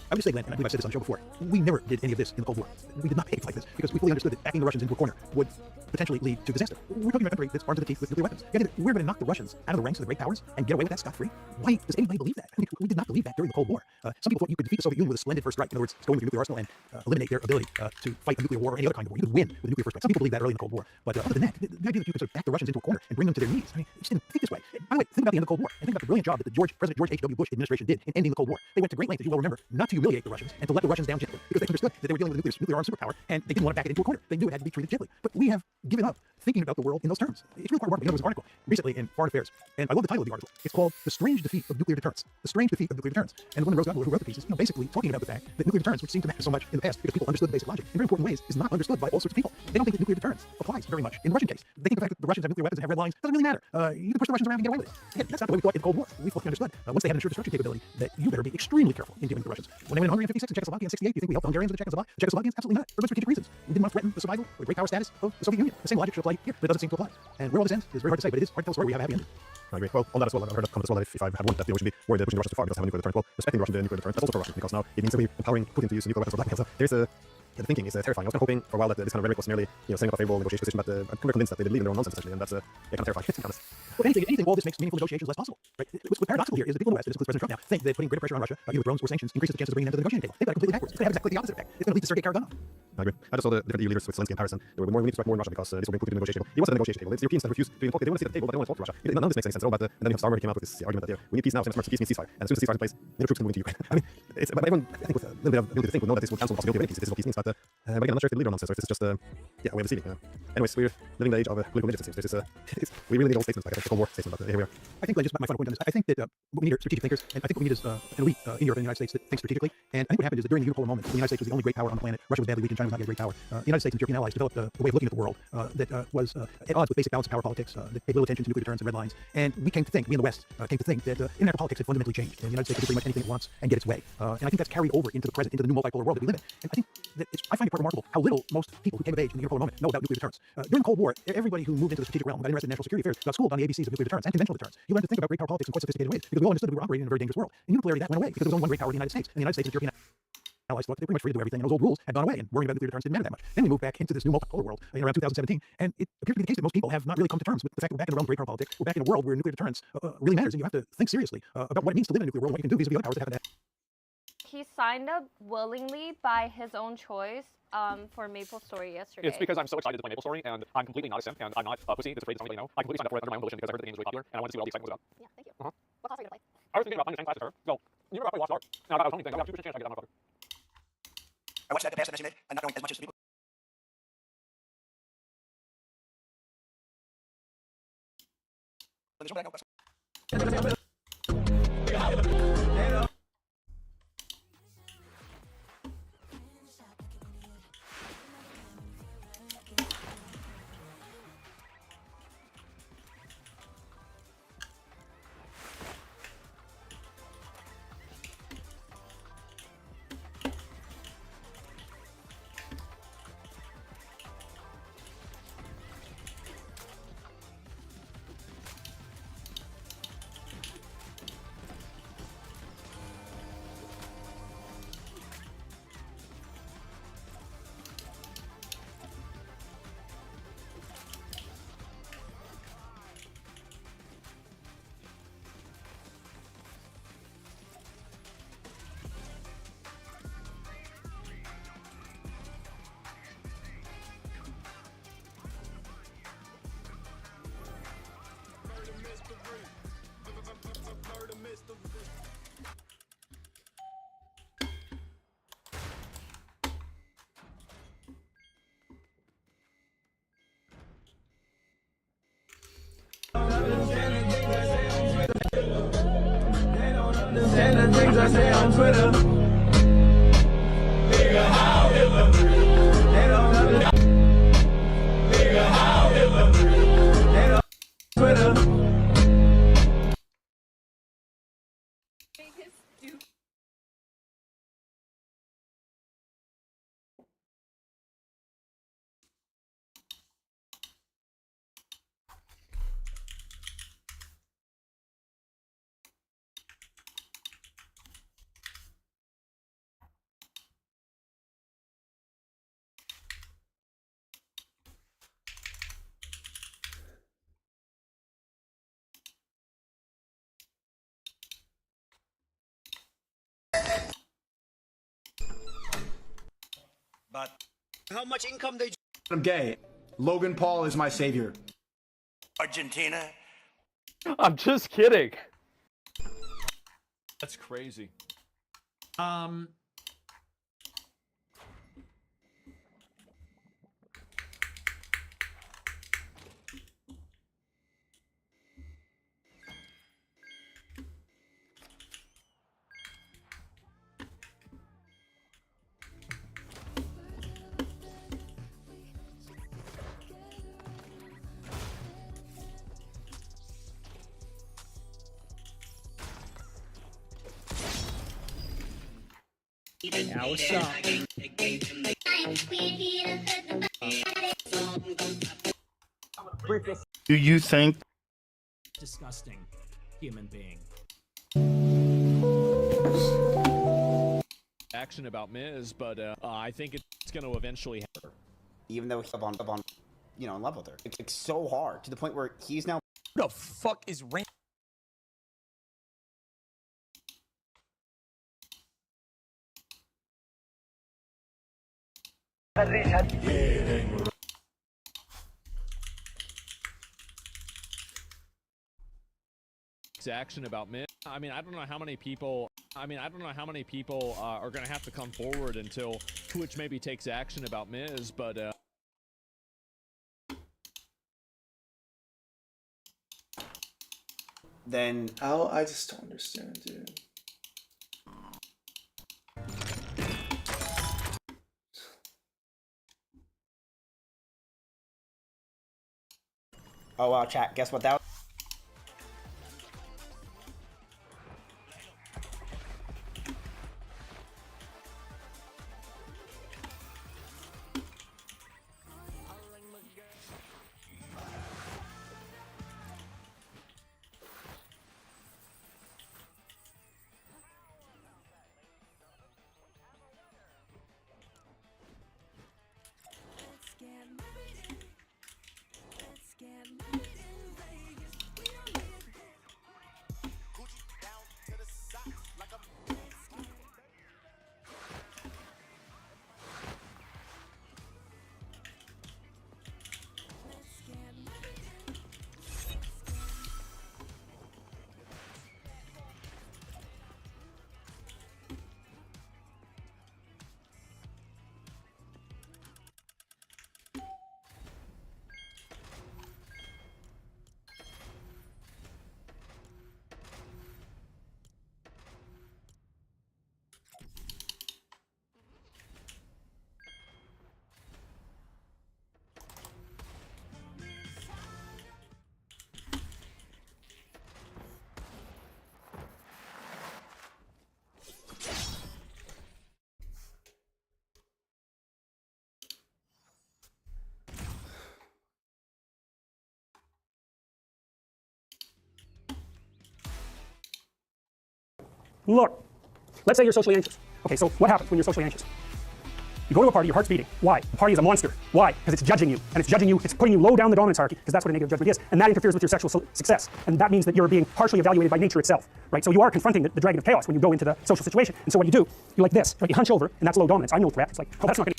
I would just say, Len, and I believe I've said this on the show before, we never did any of this in the Cold War. We did not behave like this because we fully understood that backing the Russians into a corner would potentially lead to disaster. We're talking about a country that's armed to the teeth with nuclear weapons. The idea that we're going to knock the Russians out of the ranks of the great powers and get away with that scot-free? Why does anybody believe that? I mean, we did not believe that during the Cold War. Some people thought you could defeat the Soviet Union with a splendid first strike. In other words, go into your nuclear arsenal and eliminate their ability to fight a nuclear war or any other kind of war. You could win with a nuclear first strike. Some people believed that early in the Cold War. But other than that, the idea that you could sort of back the Russians into a corner and bring them to their knees, I mean, you just didn't think this way. By the way, think about the end of the Cold War and think about the brilliant job that the President George H.W. Bush administration did in ending the Cold War. They went to great lengths, as you well remember, not to humiliate the Russians and to let the Russians down gently, because they understood that they were dealing with a nuclear armed superpower and they didn't want to back it into a corner. They knew it had to be treated gently. But we have given up thinking about the world in those terms. It's really quite remarkable. There was an article recently in Foreign Affairs, and I love the title of the article. It's called "The Strange Defeat of Nuclear Deterrence." The strange defeat of nuclear deterrence. And the woman who wrote the piece is, basically talking about the fact that nuclear deterrence, which seemed to matter so much in the past because people understood the basic logic in very important ways, is not understood by all sorts of people. They don't think that nuclear deterrence applies very much in the Russian case. They think the fact that the Russians have nuclear weapons and have red lines doesn't really matter. You can push the Russians around and get away with it. Again, that's not the way we thought in the Cold War. We fully understood once they had an assured destruction capability that you better be extremely careful in dealing with the Russians. When they went in Hungary in 56 and Czechoslovakia in 68, do you think we helped the Hungarians and the Czechoslovakians? Absolutely not. For good strategic reasons. We didn't want to threaten the survival or great power status of the Soviet Union. The same logic should apply here, but it doesn't seem to apply. And where all this ends is very hard to say, but it is hard to tell a story where you have a happy ending. I agree. Well, on that as well, I've heard of comments as well that if I had one that we should be worried that pushing the Russians too far because they have a nuclear deterrent. Well, respecting Russian nuclear deterrent, that's also pro-Russian because now it means that we're empowering Putin to use nuclear weapons for blackmail. So there's the thinking is terrifying. I was kind of hoping for a while that this kind of rhetoric was merely, setting up a favorable negotiation position, but I'm kind of convinced that they believe in their own nonsense essentially, and that's kind of terrifying, to be honest. Well, anything, all this makes meaningful negotiations less possible. Right? What's paradoxical here is that people in the West, and this includes President Trump now, think that putting greater pressure on Russia, either with drones or sanctions, increases the chances of bringing them to the negotiating table. They've got it completely backwards. It's going to have exactly the opposite effect. It's going to lead to Sergei Karaganov. I agree. I just saw the different EU leaders with Zelensky and Paris, and we need to strike more in Russia because this will bring Putin to the negotiation table. He wants the negotiation table. It's the Europeans that refuse to talk. They want to sit at the table, but they don't want to talk to Russia. None of this makes any sense at all. But and then you have Starmer came out with this argument that we need peace now. Same as peace means ceasefire. And as soon as ceasefire is in place, the troops can move into Ukraine. I mean, but everyone, I think, with a little bit of ability to think, would know that this will cancel the possibility of any peace. This is what peace means. But again, I'm not sure if they believe it or nonsense, or if this is just a way of deceiving. Anyways, we're living the age of political midgets. It seems. We really need old statements like the Cold War statement, but here we are. I think, just my final point on this, I think that what we need are strategic thinkers, and I think what we need is an elite in Europe and the United States that think strategically. And I think what happened is that during the unipolar moment, when the United States was the only great power on the planet, Russia was badly weak, and China was not yet a great power. The United States and European allies developed a way of looking at the world that was at odds with basic balance of power politics, that paid little attention to nuclear deterrence and red lines. And we came to think, we in the West came to think that international politics had fundamentally changed, and the United States can do pretty much anything it wants and get its way. And I think that's carried over into the present, into the new multipolar world that we live in. And I think that I find it quite remarkable how little most people who came of age in the unipolar moment know about nuclear deterrence. During the Cold War, everybody who moved into the strategic realm, got interested in national security affairs, got schooled on the ABCs of nuclear deterrence and conventional deterrence. You learned to think about great power politics in quite sophisticated ways because we all understood that we were operating in a very dangerous world. And unipolarity, that went away because there was only one great power, the United States. And the United States and European allies thought they were pretty much free to do everything, and those old rules had gone away, and worrying about nuclear deterrence didn't matter that much. Then we moved back into this new multipolar world around 2017, and it appears to be the case that most people have not really come to terms with the fact that we're back in the realm of great power politics. We're back in a world where nuclear deterrence really matters, and you have to think seriously about what it means to live in a nuclear world and what you can do vis-a-vis other powers that happen to have. He signed up willingly by his own choice for MapleStory yesterday. It's because I'm so excited to play MapleStory, and I'm completely not a simp, and I'm not a pussy that's afraid to tell you no. I completely signed up for it under my own volition because I heard that the game was really popular, and I wanted to see what all the excitement was about. Yeah, thank you. What class are you going to play? I was thinking about playing the same class as her. So, you remember I played Lost Ark? Now, I was only thinking, I got a 2% chance I get that motherfucker. I watched that the past that you made, and not knowing as much as the people. And the things I say on Twitter. Nigga, how hypocrite. They don't understand. Nigga, how hypocrite. They don't Twitter. But how much income they? I'm gay. Logan Paul is my savior. Argentina. I'm just kidding. That's crazy. Yeah, what's up? Do you think Disgusting human being. Action about Miz, but I think it's going to eventually happen. Even though he's on, you know, in love with her. It's so hard to the point where he's now. Who the fuck is Rain? Action about Miz. I mean, I don't know how many people. are going to have to come forward until Twitch maybe takes action about Miz, but. Then I just don't understand, dude. Oh wow, chat. Guess what that was? Look, let's say you're socially anxious. Okay, so what happens when you're socially anxious? You go to a party, your heart's beating. Why? The party is a monster. Why? Because it's judging you. And it's judging you, it's putting you low down the dominance hierarchy, because that's what a negative judgment is. And that interferes with your sexual success. And that means that you're being partially evaluated by nature itself, right? So you are confronting the dragon of chaos when you go into the social situation. And so what you do, you're like this, right? You hunch over, and that's low dominance. I know threat. It's like, oh, that's not gonna.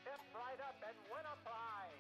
Step right up and win a prize.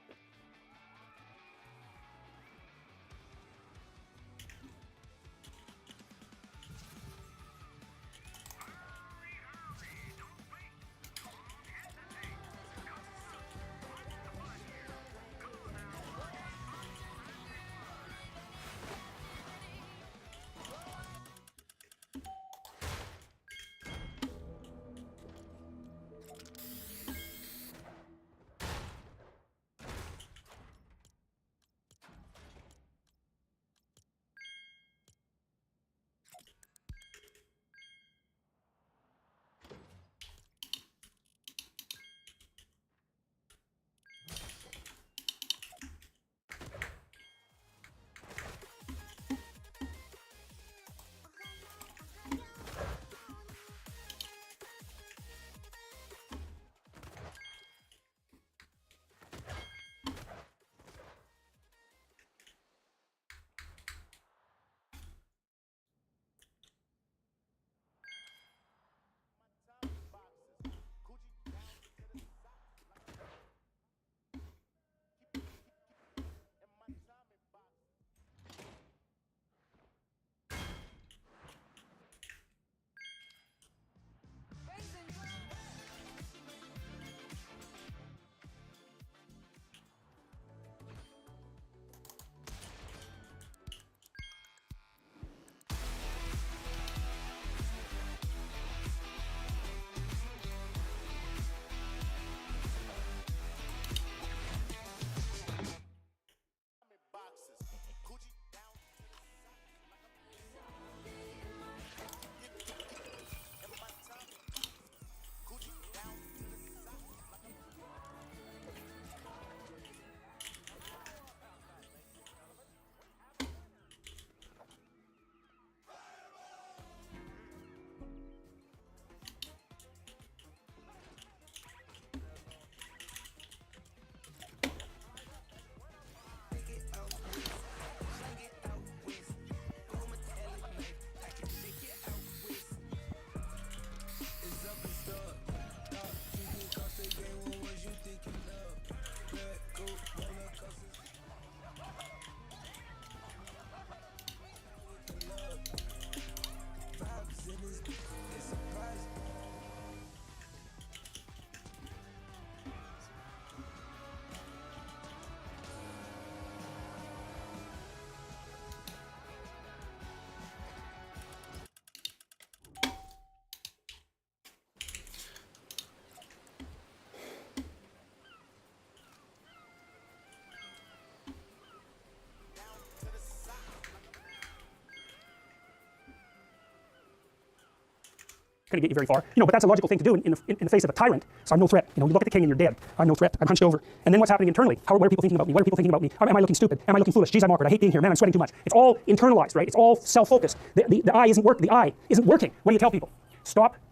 going to get you very far. But that's a logical thing to do in the face of a tyrant. So I'm no threat. You look at the king and you're dead. I'm no threat. I'm hunched over. And then what's happening internally? What are people thinking about me? What are people thinking about me? Am I looking stupid? Am I looking foolish? Geez, I'm awkward. I hate being here. Man, I'm sweating too much. It's all internalized, right? It's all self-focused. The eye isn't working. The eye isn't working. What do you tell people?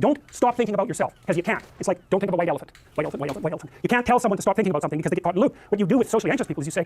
Don't stop thinking about yourself, because you can't. It's like, don't think of a white elephant. White elephant, white elephant, white elephant. You can't tell someone to stop thinking about something because they get caught in the loop. What you do with socially anxious people is you say,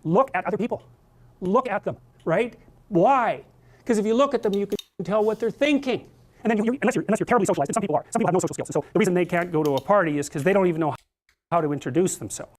look at other people. Look at them, right? Why? Because if you look at them, you can tell what they're thinking. And then unless you're terribly socialized, and some people are. Some people have no social skills. And so the reason they can't go to a party is because they don't even know how to introduce themselves.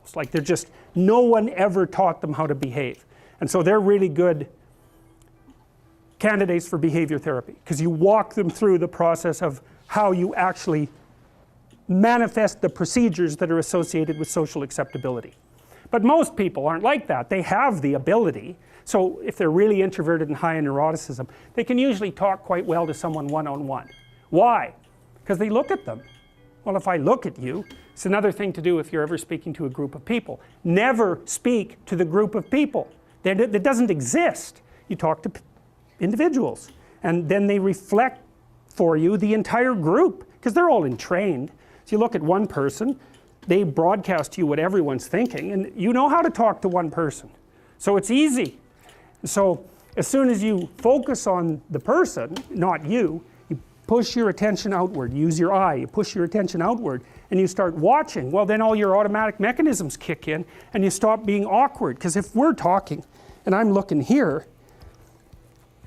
themselves. Like they're just, no one ever taught them how to behave. And so they're really good candidates for behavior therapy because you walk them through the process of how you actually manifest the procedures that are associated with social acceptability. But most people aren't like that. They have the ability. So if they're really introverted and high in neuroticism, they can usually talk quite well to someone one-on-one. Why? Because they look at them. Well, if I look at you, it's another thing to do if you're ever speaking to a group of people. Never speak to the group of people. That doesn't exist. You talk to individuals, and then they reflect for you the entire group, because they're all entrained. So you look at one person, they broadcast to you what everyone's thinking, and you know how to talk to one person. So it's easy. So as soon as you focus on the person, not you, you push your attention outward, use your eye, you push your attention outward, and you start watching, well then all your automatic mechanisms kick in, and you stop being awkward. Because if we're talking, and I'm looking here,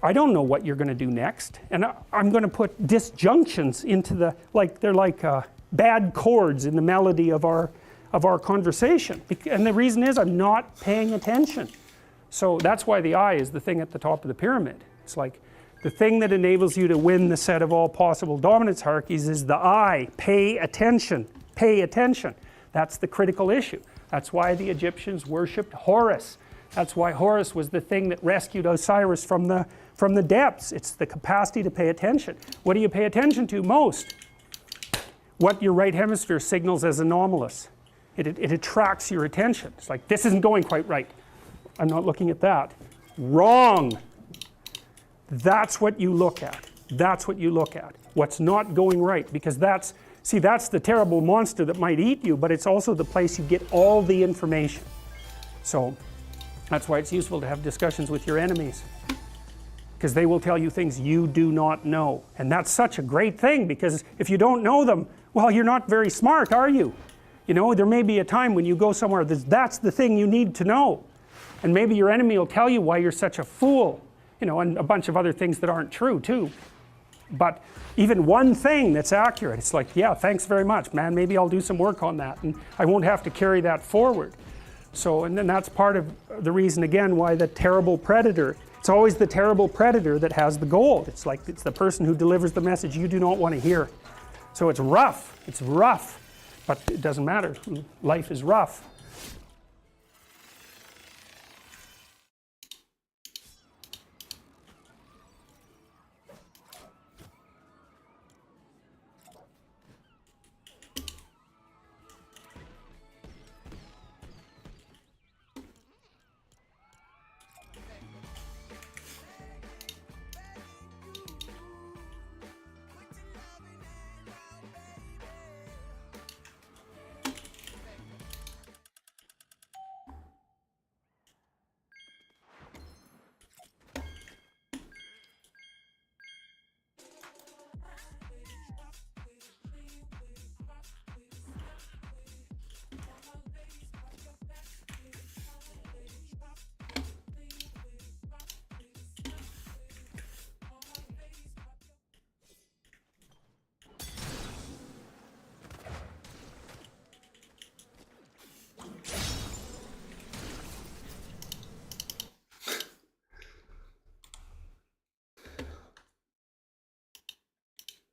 I don't know what you're going to do next, and I'm going to put disjunctions into the, they're like bad chords in the melody of our conversation. And the reason is I'm not paying attention. So that's why the eye is the thing at the top of the pyramid. It's like the thing that enables you to win the set of all possible dominance hierarchies is the eye. Pay attention. Pay attention. That's the critical issue. That's why the Egyptians worshipped Horus. That's why Horus was the thing that rescued Osiris from the depths. It's the capacity to pay attention. What do you pay attention to most? What your right hemisphere signals as anomalous. It attracts your attention. It's like, this isn't going quite right. I'm not looking at that. Wrong. That's what you look at. That's what you look at. What's not going right. Because that's the terrible monster that might eat you, but it's also the place you get all the information. So that's why it's useful to have discussions with your enemies, because they will tell you things you do not know. And that's such a great thing, because if you don't know them, well, you're not very smart, are you? You know, there may be a time when you go somewhere that's the thing you need to know. And maybe your enemy will tell you why you're such a fool, you know, and a bunch of other things that aren't true too. But even one thing that's accurate, it's like, yeah, thanks very much, man, maybe I'll do some work on that, and I won't have to carry that forward. So, and then that's part of the reason, again, why the terrible predator, it's always the terrible predator that has the gold. It's like, it's the person who delivers the message you do not want to hear. So it's rough, but it doesn't matter. Life is rough.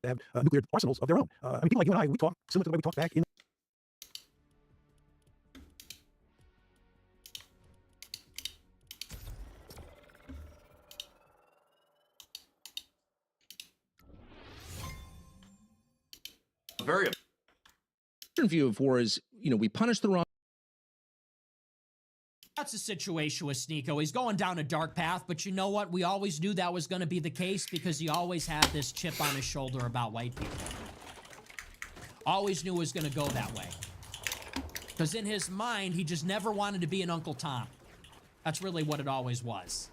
They have nuclear arsenals of their own. I mean, people like you and I, we talk similar to the way we talk back in. Very different view of war is, you know, we punish the wrong. That's the situation with Sneeko. He's going down a dark path, but you know what? We always knew that was going to be the case because he always had this chip on his shoulder about white people. Always knew it was going to go that way. Because in his mind, he just never wanted to be an Uncle Tom. That's really what it always was.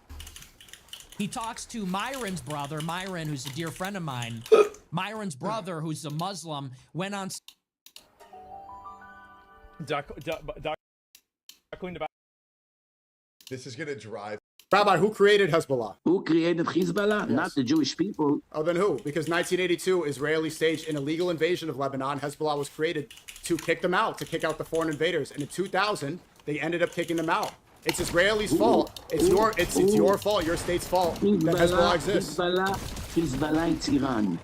He talks to Myron's brother, Myron, who's a dear friend of mine. Myron's brother, who's a Muslim, went on... This is gonna drive Rabbi, who created Hezbollah? Who created Hezbollah? Not the Jewish people. Oh, then who? Because 1982, Israeli staged an illegal invasion of Lebanon. Hezbollah was created to kick them out, to kick out the foreign invaders. And in 2000, they ended up kicking them out. It's Israelis' fault. It's your fault, your state's fault that Hezbollah exists. Hezbollah, it's Iran.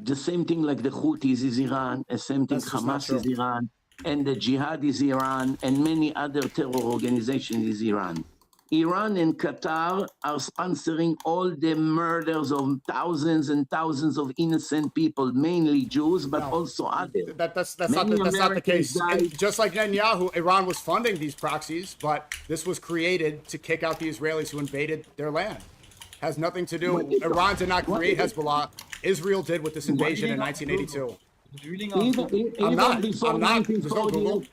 The same thing like the Houthis is Iran, the same thing Hamas is Iran, and the Jihad is Iran, and many other terror organizations is Iran. Iran and Qatar are sponsoring all the murders of thousands and thousands of innocent people, mainly Jews, but also others. That's not the case. And just like Netanyahu, Iran was funding these proxies, but this was created to kick out the Israelis who invaded their land. Has nothing to do. Iran did not create Hezbollah. Israel did with this invasion in 1982. I'm not. There's no Google.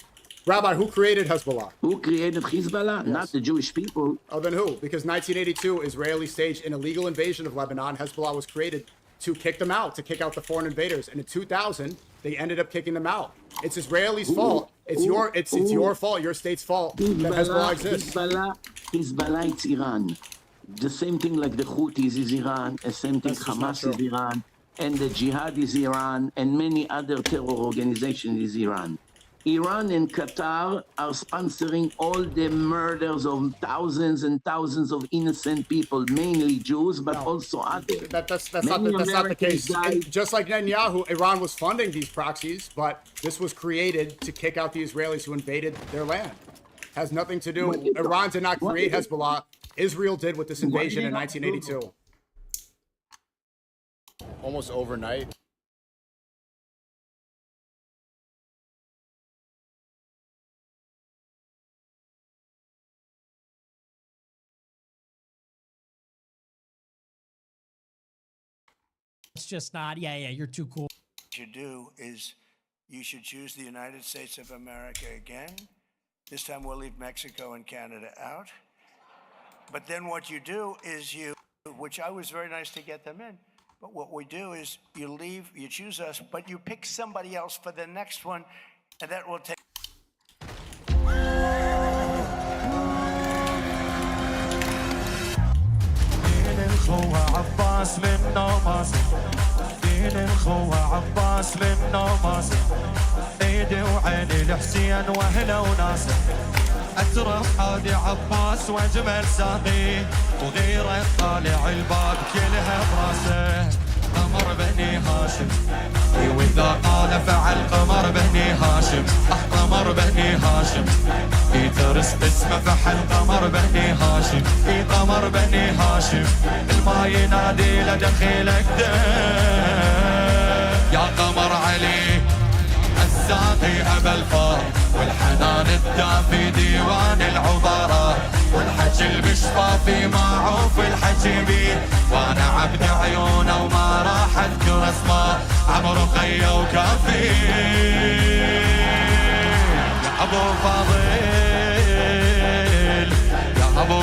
Rabbi, who created Hezbollah? Who created Hezbollah? Yes. Not the Jewish people. Oh, then who? Because 1982, Israeli staged an illegal invasion of Lebanon. Hezbollah was created to kick them out, to kick out the foreign invaders. And in 2000, they ended up kicking them out. It's Israelis' fault. It's your fault, your state's fault that Hezbollah exists. Hezbollah, it's Iran. The same thing like the Houthis is Iran, the same thing Hamas is Iran, and the Jihad is Iran, and many other terror organizations is Iran. Iran and Qatar are sponsoring all the murders of thousands and thousands of innocent people, mainly Jews, but also others. That's not the case. And just like Netanyahu, Iran was funding these proxies, but this was created to kick out the Israelis who invaded their land. Has nothing to do. Iran did not create Hezbollah. Israel did with this invasion in 1982. Almost overnight. It's just not. Yeah, you're too cool. What you do is you should choose the United States of America again. This time we'll leave Mexico and Canada out. But then what you do is which I was very nice to get them in, but what we do is you choose us, but you pick somebody else for the next one, and that will take. عباس منه ماسك دين الخوة عباس منه ماسك ايدي وعيني الحسين واهله وناسه اطرح هادي عباس واجمل ساقي وغيره طالع الباب كلها براسه قمر بني هاشم واذا قال فعل قمر بني هاشم قمر بني هاشم يترس اسمه فحل قمر بني هاشم قمر بني هاشم الما ينادي لدخيلك يا قمر علي الساقي ابا الفار والحنان الدافي ديوان العبارة والحكي المشفافي معروف الحكي بيه وانا عبد عيونه وما راح اذكر اسماء عمرو خيا وكافي يا ابو فاضل يا ابو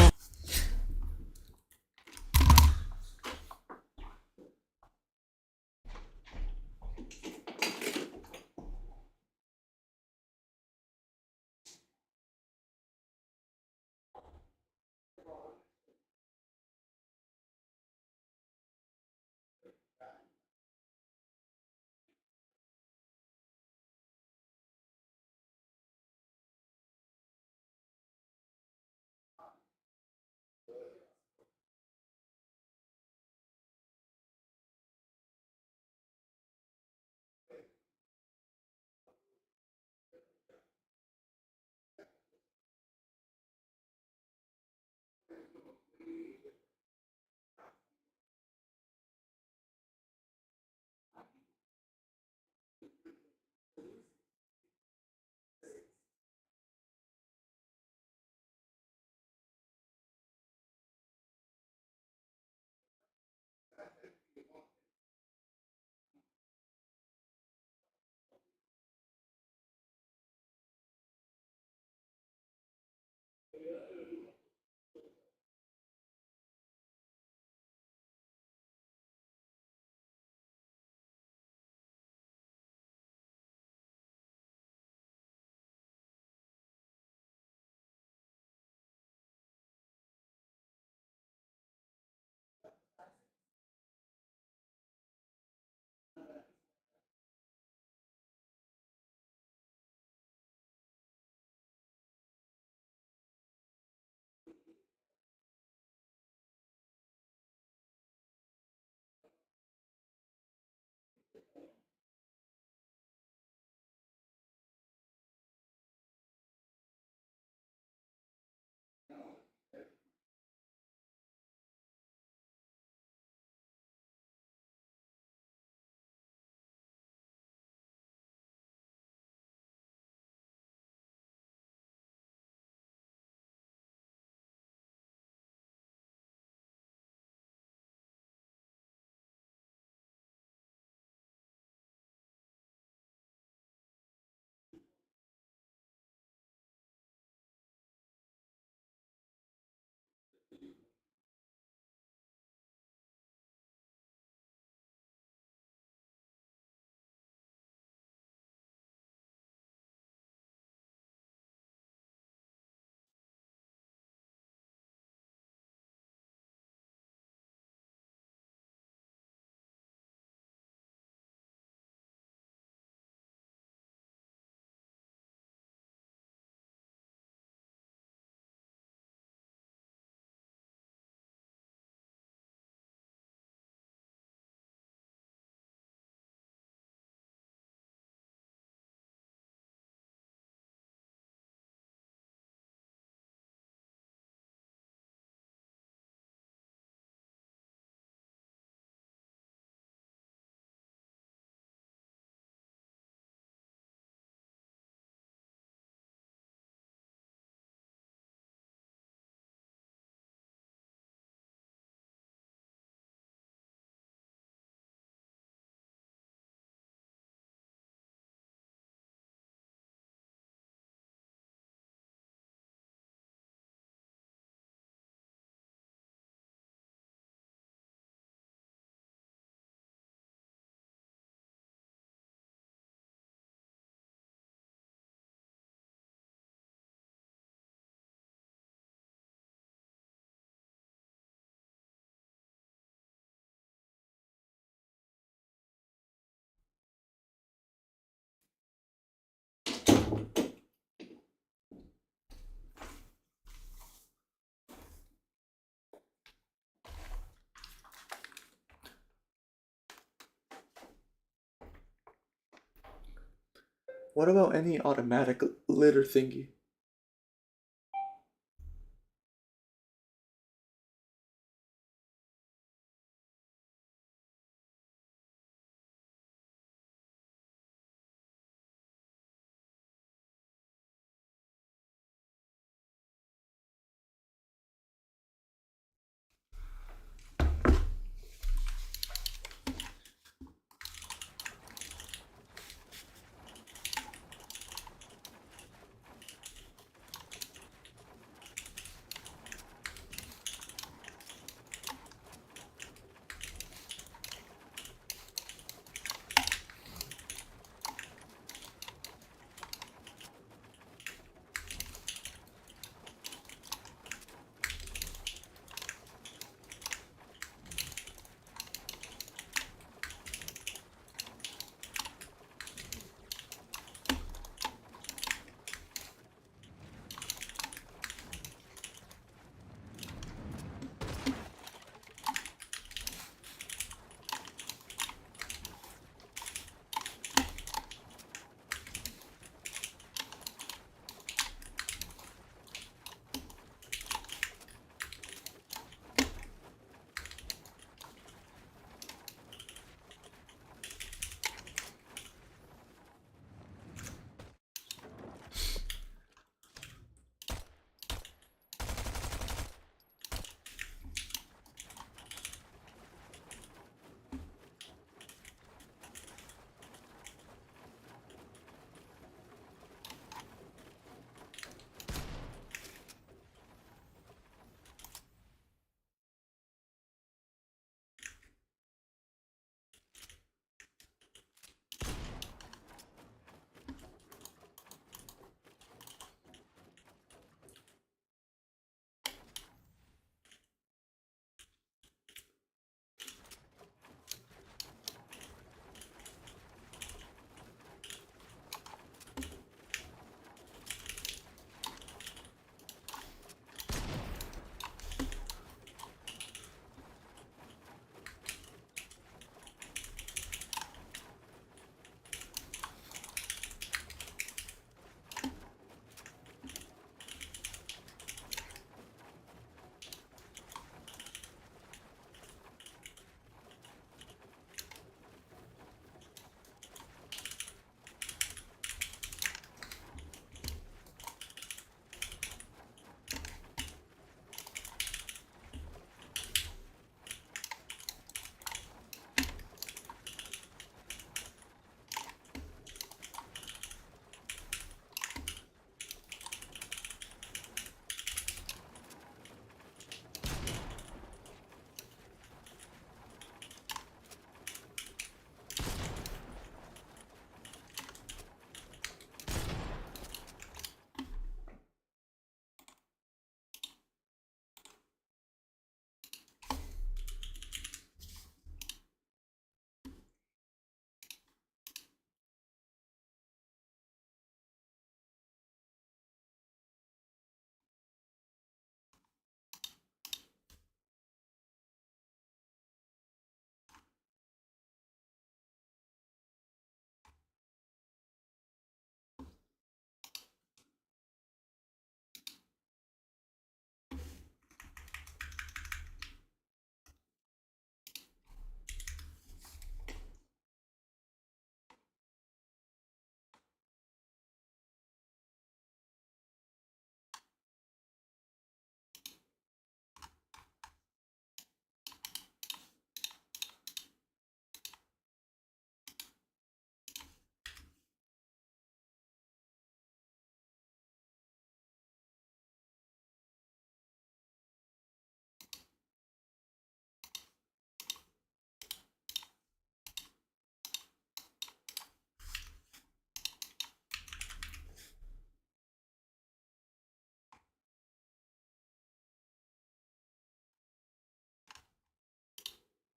What about any automatic litter thingy?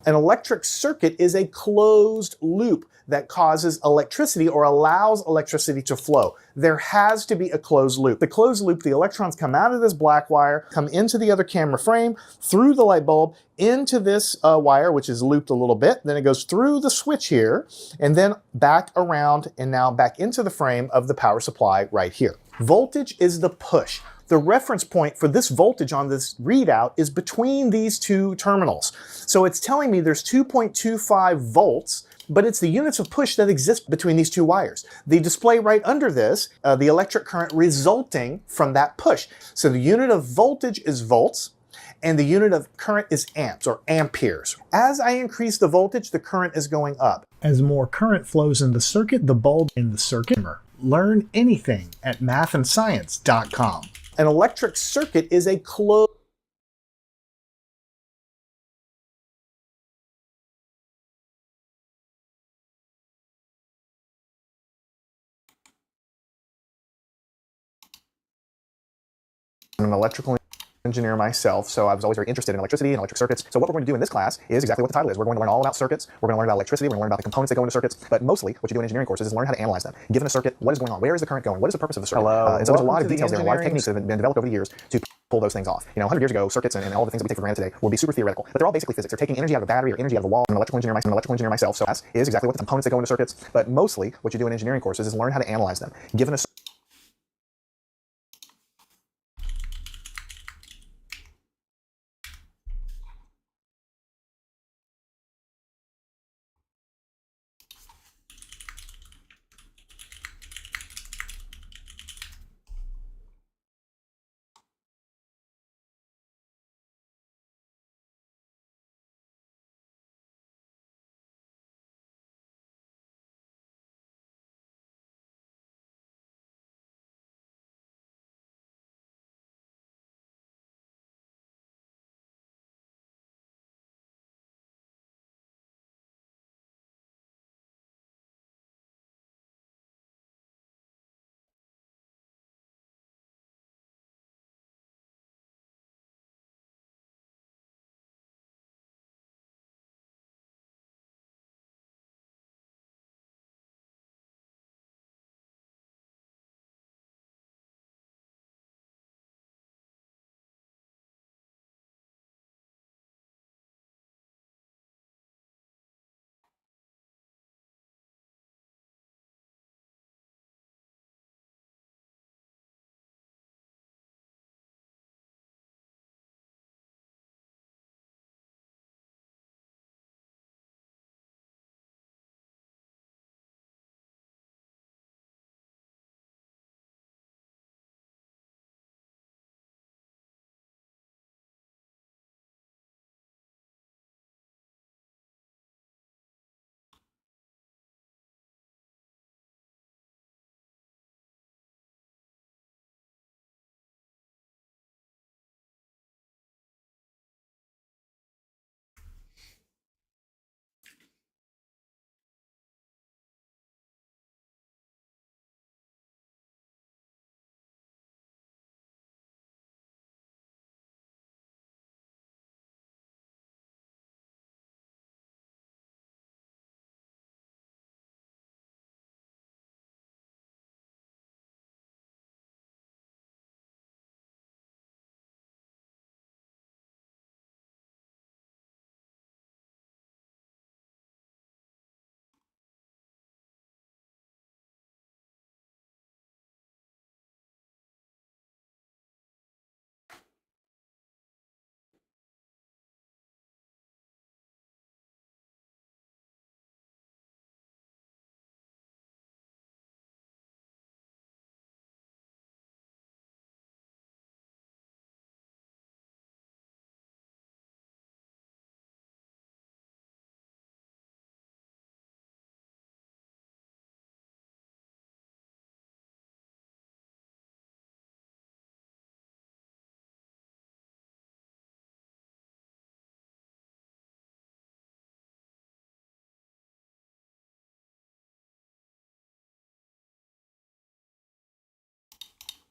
An electric circuit is a closed loop that causes electricity or allows electricity to flow. There has to be a closed loop. The closed loop, the electrons come out of this black wire, come into the other camera frame, through the light bulb, into this wire, which is looped a little bit. Then it goes through the switch here, and then back around and now back into the frame of the power supply right here. Voltage is the push. The reference point for this voltage on this readout is between these two terminals. So it's telling me there's 2.25 volts, but it's the units of push that exist between these two wires. The display right under this, the electric current resulting from that push. So the unit of voltage is volts, and the unit of current is amps or amperes. As I increase the voltage, the current is going up. As more current flows in the circuit, the bulb in the circuit. Learn anything at mathandscience.com. An electric circuit is a closed I'm an electrical engineer myself, so I was always very interested in electricity and electric circuits. So what we're going to do in this class is exactly what the title is. We're going to learn all about circuits, we're going to learn about electricity, we're going to learn about the components that go into circuits, but mostly what you do in engineering courses is learn how to analyze them. Given a circuit, what is going on? Where is the current going? What is the purpose of the circuit? And so there's a lot of details there, a lot of techniques that have been developed over the years to pull those things off. You know, 100 years ago, circuits and all the things that we take for granted today would be super theoretical, but they're all basically physics. They're taking energy out of a battery or energy out of a wall. I'm an electrical engineer myself, so that is exactly what the components that go into circuits, but mostly what you do in engineering courses is learn how to analyze them. Given a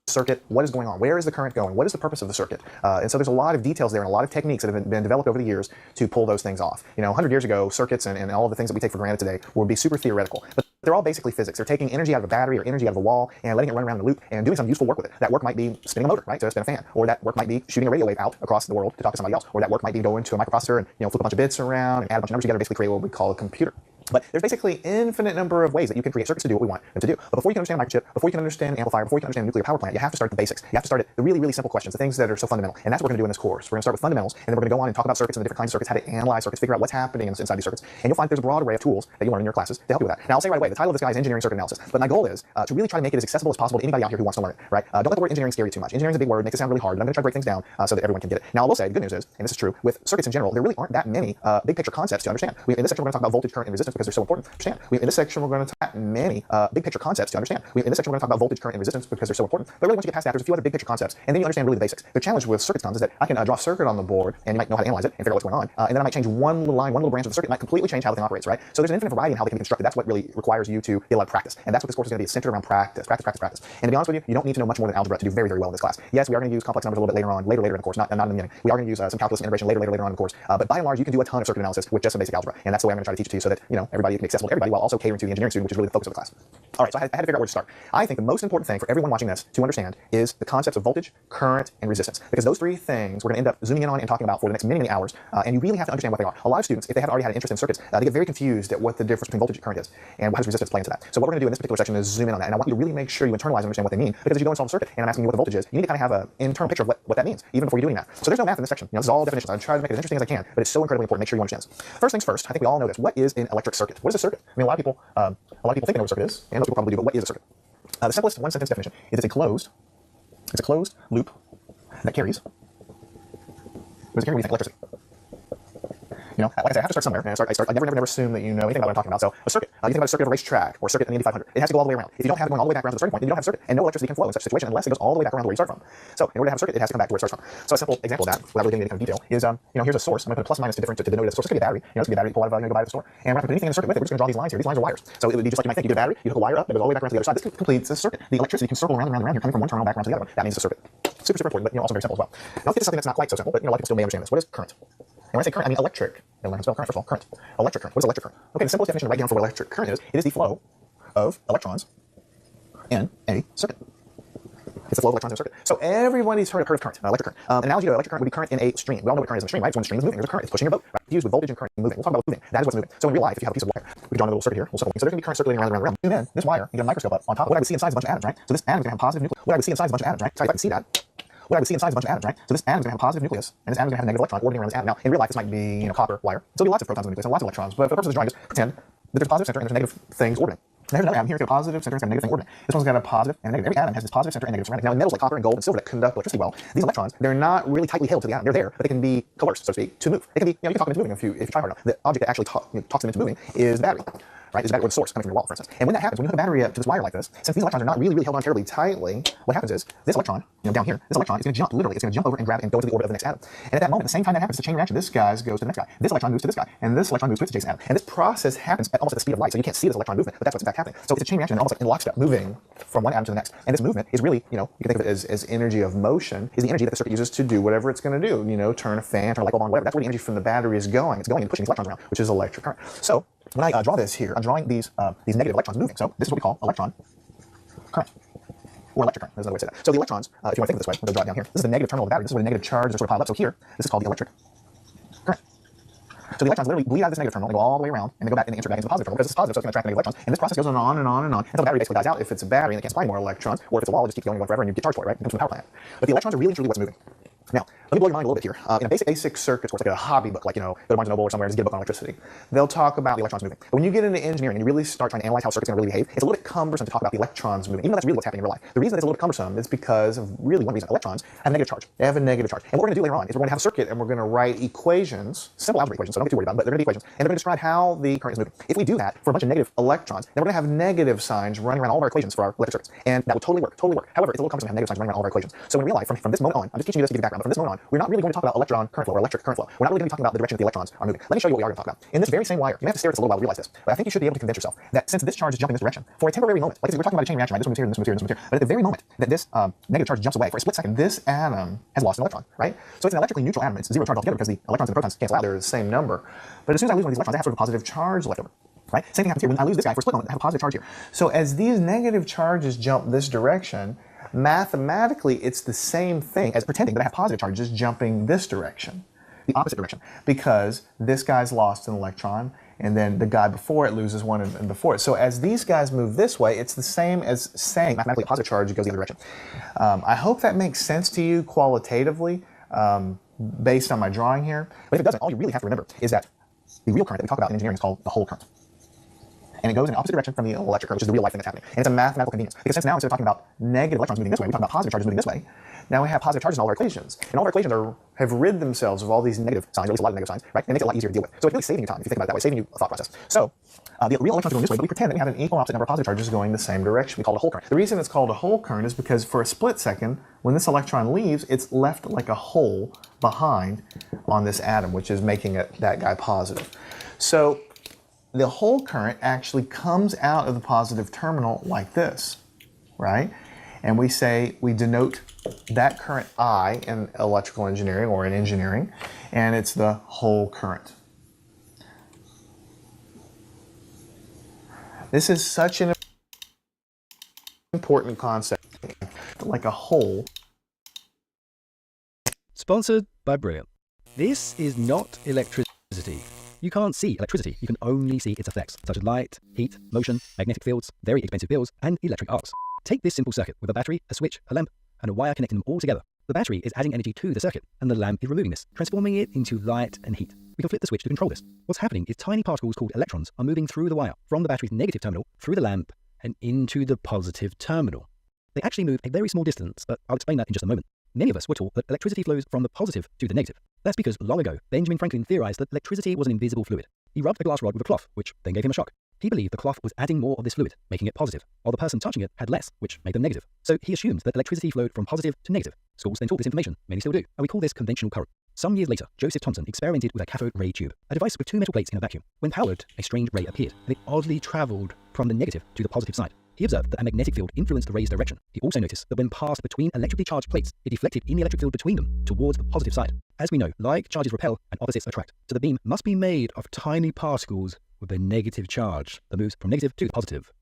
circuit, what is going on? Where is the current going? What is the purpose of the circuit? And so there's a lot of details there and a lot of techniques that have been developed over the years to pull those things off. 100 years ago, circuits and all of the things that we take for granted today would be super theoretical. But they're all basically physics. They're taking energy out of a battery or energy out of a wall and letting it run around in a loop and doing some useful work with it. That work might be spinning a motor, right? So spin a fan. Or that work might be shooting a radio wave out across the world to talk to somebody else. Or that work might be going to a microprocessor and flip a bunch of bits around and add a bunch of numbers together, basically create what we call a computer. But there's basically infinite number of ways that you can create circuits to do what we want them to do. But before you can understand a microchip, before you can understand an amplifier, before you can understand a nuclear power plant, you have to start at the basics. You have to start at the really, really simple questions, the things that are so fundamental. And that's what we're going to do in this course. We're going to start with fundamentals, and then we're going to go on and talk about circuits and the different kinds of circuits, how to analyze circuits, figure out what's happening inside these circuits. And you'll find there's a broad array of tools that you learn in your classes to help you with that. Now, I'll say right away, the title of this guy is Engineering Circuit Analysis. But my goal is to really try to make it as accessible as possible to anybody out here who wants to learn it, right? Don't let the word engineering scare you too much. Engineering is a big word, makes it sound really hard, but I'm going to try to break things down so that everyone can get it. Now, I will say, the good news is, and this is true, with circuits in general, there really aren't that many big picture concepts to understand. In this section, we're going to talk about voltage, current, and resistance because they're so important to understand. In this section, we're going to talk about many big picture concepts to understand. In this section, we're going to talk about voltage, current, and resistance because they're so important. But really, once you get past that, there's a few other big picture concepts, and then you understand really the basics. The challenge with circuits comes is that I can draw a circuit on the board, and you might know how to analyze it and figure out what's going on, and then I might change one little line, one little branch of the circuit, might completely change how the thing operates, right? So there's an infinite variety in how they can be constructed. That's what really requires you to get a lot of practice, and that's what this course is going to be. It's centered around practice. And to be honest with you, you don't need to know much more than algebra to do very, very well in this class. Yes, we are going to use complex numbers a little bit later in the course, not in the beginning. We are going to use some calculus and integration later on in the course, but by and large, you can do a ton of circuit analysis with just some basic algebra, and that's the way I'm going to try to teach it to you so that everybody can be accessible to everybody while also catering to the engineering student, which is really the focus of the class. All right, so I had to figure out where to start. I think the most important thing for everyone watching this to understand is the concepts of voltage, current, and resistance, because those three things we're going to end up zooming in on and talking about for the next many hours, and you really have to understand what they are. A lot of students, if they haven't already had an interest in circuits, they get very confused at what the difference between voltage and current is, and how does resistance play into that. So what we're going to do in this particular section is zoom in on that, and I want you to really make sure you internalize and understand what they mean, because as you go and solve a circuit, and I'm asking you what the voltage is, you need to kind of have an internal picture of what that means, even before you're doing that. So there's no math in this section. This is all definitions. I try to make it as interesting as I can, but it's so incredibly important. Make sure you understand this. First things first, I think we all know this. What is an electric circuit? What is a circuit? I mean, a lot of people think they know what a circuit is, and most people probably do, but what is a circuit? The simplest one-sentence definition is it's a closed loop that carries. What does it carry? We think electricity. Like I said, I have to start somewhere, and I never assume that you know anything about what I'm talking about. So a circuit, you think about a circuit of a racetrack or a circuit in the Indy 500. It has to go all the way around. If you don't have it going all the way back around to the starting point, then you don't have a circuit, and no electricity can flow in such a situation unless it goes all the way back around to where you start from. So in order to have a circuit, it has to come back to where it starts from. So a simple example of that, without really getting into any kind of detail, is here's a source. I'm going to put a plus minus to denote the source. It could be a battery. It could be a battery you pull out of go buy at the store, and we're not going to put anything in the circuit with it. We're just going to draw these lines here. These lines are wires. So it would be just like you might think. You get a battery, you hook a wire up, that goes all the way back around to the other side. This completes a circuit. The electricity can circle around and around here, coming from one terminal back around to the other one. That means it's a circuit. Super important, but also very simple as well. Now let's get to something that's not quite so simple, but a lot of people still may understand this. What is current? And when I say current, I mean electric. Now learn how to spell current first of all. Current. Electric current. What is electric current? Okay, the simplest definition to write down for what electric current is, it is the flow of electrons in a circuit. It's the flow of electrons in a circuit. So everybody's heard of current, electric current. An analogy to electric current would be current in a stream. We all know what current is in a stream, right? It's when the stream is moving. There's a current. It's pushing your boat. Right? It's used with voltage and current moving. We'll talk about moving. That is what's moving. So in real life, if you have a piece of wire, we can draw a little circuit here. So there's going to be current circulating around. And then this wire, you get a microscope up on top. What I would see inside is a bunch of atoms, right? So this atom is going to have a positive nucleus. What I would see inside is a bunch of atoms, right? So if I can see that. What I would see inside is a bunch of atoms, right? So this atom is going to have a positive nucleus, and this atom is going to have a negative electron orbiting around this atom. Now, in real life, this might be copper wire. So there'll be lots of protons in the nucleus and lots of electrons. But for the purpose of drawing, just pretend that there's a positive center and there's negative things orbiting. Now here's another atom here. It's got a positive center, it's got a negative thing orbiting. This one's got a positive and a negative. Every atom has this positive center and negative surrounding. Now in metals like copper and gold and silver that conduct electricity well, these electrons, they're not really tightly held to the atom. They're there, but they can be coerced, so to speak, to move. They can be, you can talk them into moving if you try hard enough. The object that actually talks them into moving is the battery. Right, is the battery or the source coming from your wall, for instance. And when that happens, when you hook a battery up to this wire like this, since these electrons are not really held on terribly tightly, what happens is this electron, down here, this electron is going to jump, literally, it's going to jump over and grab and go into the orbit of the next atom. And at that moment, at the same time that happens, it's a chain reaction. This guy goes to the next guy. This electron moves to this guy, and this electron moves to its adjacent atom. And this process happens at almost at the speed of light, so you can't see this electron movement, but that's what's in fact happening. So it's a chain reaction, almost like in lockstep, moving from one atom to the next. And this movement is really, you can think of it as energy of motion, is the energy that the circuit uses to do whatever it's going to do. Turn a fan, turn a light bulb on, whatever. That's where the energy from the battery is going. It's going and pushing these electrons around, which is electric current. So when I draw this here, I'm drawing these negative electrons moving. So this is what we call electron current, or electric current. There's another way to say that. So the electrons, if you want to think of it this way, we'll draw it down here. This is the negative terminal of the battery. This is where the negative charges are sort of piled up. So here, this is called the electric current. So the electrons literally bleed out of this negative terminal and go all the way around, and they go back and they enter back into the positive terminal because it's positive, so it's going to attract negative electrons. And this process goes on and on and on until the battery basically dies out if it's a battery and it can't supply more electrons, or if it's a wall, it just keeps going forever and you get charged for it, right? It comes from the power plant. But the electrons are really truly what's moving. Now, let me blow your mind a little bit here. In a basic circuits course, like a hobby book, like, go to Barnes & Noble or somewhere and just get a book on electricity, they'll talk about the electrons moving. But when you get into engineering and you really start trying to analyze how circuits are going to really behave, it's a little bit cumbersome to talk about the electrons moving, even though that's really what's happening in real life. The reason that it's a little bit cumbersome is because of really one reason. Electrons have a negative charge. They have a negative charge. And what we're going to do later on is we're going to have a circuit and we're going to write equations, simple algebra equations, so don't get too worried about them, but they're going to be equations, and they're going to describe how the current is moving. If we do that for a bunch of negative electrons, then we're going to have negative signs running around all of our equations for our electric circuits. And that will totally work. However, it's a little cumbersome to have negative signs running around all of our equations. So in real life, from this moment on, I'm just teaching you this to give you background. from this moment on, we're not really going to talk about electron current flow or electric current flow. We're not really going to be talking about the direction that the electrons are moving. Let me show you what we are going to talk about. In this very same wire, you may have to stare at this a little while to realize this, but I think you should be able to convince yourself that since this charge is jumping this direction, for a temporary moment, like we're talking about a chain reaction, right? This one's here, and this one's here, and this one's here. But at the very moment that this negative charge jumps away, for a split second, this atom has lost an electron, right? So it's an electrically neutral atom. It's zero charge altogether because the electrons and the protons cancel out. They're the same number. But as soon as I lose one of these electrons, I have sort of a positive charge left over. Right? Same thing happens here. When I lose this guy for a split moment, I have a positive charge here. So as these negative charges jump this direction, mathematically it's the same thing as pretending that I have positive charges jumping this direction, the opposite direction, because this guy's lost an electron and then the guy before it loses one and before it. So as these guys move this way, it's the same as saying mathematically a positive charge goes the other direction. I hope that makes sense to you qualitatively based on my drawing here. But if it doesn't, all you really have to remember is that the real current that we talk about in engineering is called the Hole current. And it goes in the opposite direction from the electric current, which is the real life thing that's happening. And it's a mathematical convenience. Because since now, instead of talking about negative electrons moving this way, we talk about positive charges moving this way. Now we have positive charges in all our equations. And all our equations have rid themselves of all these negative signs, or at least a lot of negative signs, right? And it makes it a lot easier to deal with. So it's really saving you time, if you think about it that way, saving you a thought process. So the real electrons are going this way, but we pretend that we have an equal and opposite number of positive charges going the same direction. We call it a hole current. The reason it's called a hole current is because for a split second, when this electron leaves, it's left like a hole behind on this atom, which is making that guy positive. So the hole current actually comes out of the positive terminal like this, right? And we denote that current I in electrical engineering or in engineering, and it's the hole current. This is such an important concept, like a hole. Sponsored by Brilliant. This is not electricity. You can't see electricity, you can only see its effects, such as light, heat, motion, magnetic fields, very expensive bills, and electric arcs. Take this simple circuit with a battery, a switch, a lamp, and a wire connecting them all together. The battery is adding energy to the circuit, and the lamp is removing this, transforming it into light and heat. We can flip the switch to control this. What's happening is tiny particles called electrons are moving through the wire, from the battery's negative terminal, through the lamp, and into the positive terminal. They actually move a very small distance, but I'll explain that in just a moment. Many of us were taught that electricity flows from the positive to the negative. That's because long ago, Benjamin Franklin theorized that electricity was an invisible fluid. He rubbed a glass rod with a cloth, which then gave him a shock. He believed the cloth was adding more of this fluid, making it positive, while the person touching it had less, which made them negative. So he assumed that electricity flowed from positive to negative. Schools then taught this information, many still do, and we call this conventional current. Some years later, Joseph Thomson experimented with a cathode ray tube, a device with two metal plates in a vacuum. When powered, a strange ray appeared, and it oddly traveled from the negative to the positive side. He observed that a magnetic field influenced the ray's direction. He also noticed that when passed between electrically charged plates, it deflected in the electric field between them towards the positive side. As we know, like charges repel and opposites attract, so the beam must be made of tiny particles with a negative charge that moves from negative to the positive.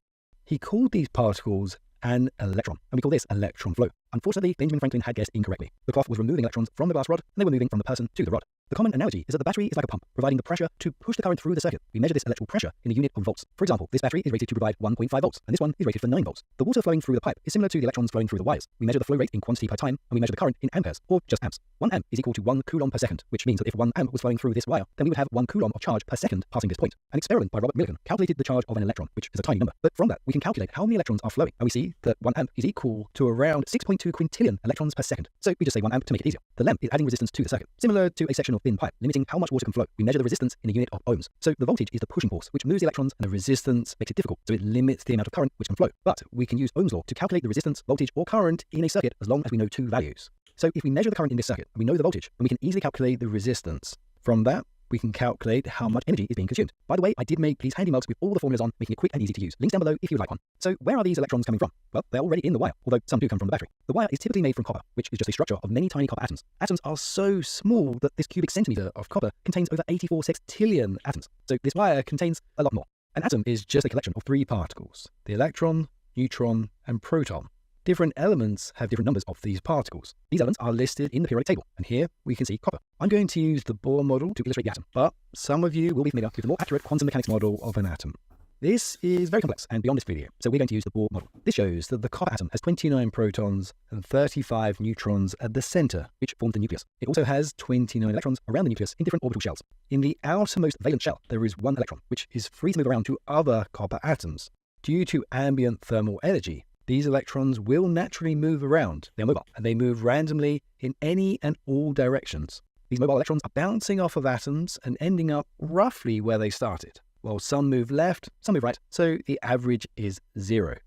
He called these particles an electron, and we call this electron flow. Unfortunately, Benjamin Franklin had guessed incorrectly. The cloth was removing electrons from the glass rod, and they were moving from the person to the rod. The common analogy is that the battery is like a pump, providing the pressure to push the current through the circuit. We measure this electrical pressure in a unit of volts. For example, this battery is rated to provide 1.5 volts, and this one is rated for 9 volts. The water flowing through the pipe is similar to the electrons flowing through the wires. We measure the flow rate in quantity per time, and we measure the current in amperes, or just amps. 1 amp is equal to 1 coulomb per second, which means that if 1 amp was flowing through this wire, then we would have 1 coulomb of charge per second passing this point. An experiment by Robert Millikan calculated the charge of an electron, which is a tiny number. But from that, we can calculate how many electrons are flowing, and we see that 1 amp is equal to around 6.2 quintillion electrons per second. So we just say 1 amp to make it easier. The lamp is adding resistance to the circuit, similar to a section of thin pipe, limiting how much water can flow. We measure the resistance in a unit of ohms. So the voltage is the pushing force, which moves the electrons, and the resistance makes it difficult, so it limits the amount of current which can flow. But we can use Ohm's law to calculate the resistance, voltage, or current in a circuit as long as we know two values. So if we measure the current in this circuit, and we know the voltage, then we can easily calculate the resistance. From that, we can calculate how much energy is being consumed. By the way, I did make these handy mugs with all the formulas on, making it quick and easy to use. Links down below if you would like one. So where are these electrons coming from? Well, they're already in the wire, although some do come from the battery. The wire is typically made from copper, which is just a structure of many tiny copper atoms. Atoms are so small that this cubic centimeter of copper contains over 84 sextillion atoms. So this wire contains a lot more. An atom is just a collection of 3 particles: the electron, neutron, and proton. Different elements have different numbers of these particles. These elements are listed in the periodic table, and here we can see copper. I'm going to use the Bohr model to illustrate the atom, but some of you will be familiar with the more accurate quantum mechanics model of an atom. This is very complex and beyond this video, so we're going to use the Bohr model. This shows that the copper atom has 29 protons and 35 neutrons at the center, which form the nucleus. It also has 29 electrons around the nucleus in different orbital shells. In the outermost valence shell, there is 1 electron, which is free to move around to other copper atoms. Due to ambient thermal energy, these electrons will naturally move around. They're mobile, and they move randomly in any and all directions. These mobile electrons are bouncing off of atoms and ending up roughly where they started. While some move left, some move right, so the average is 0.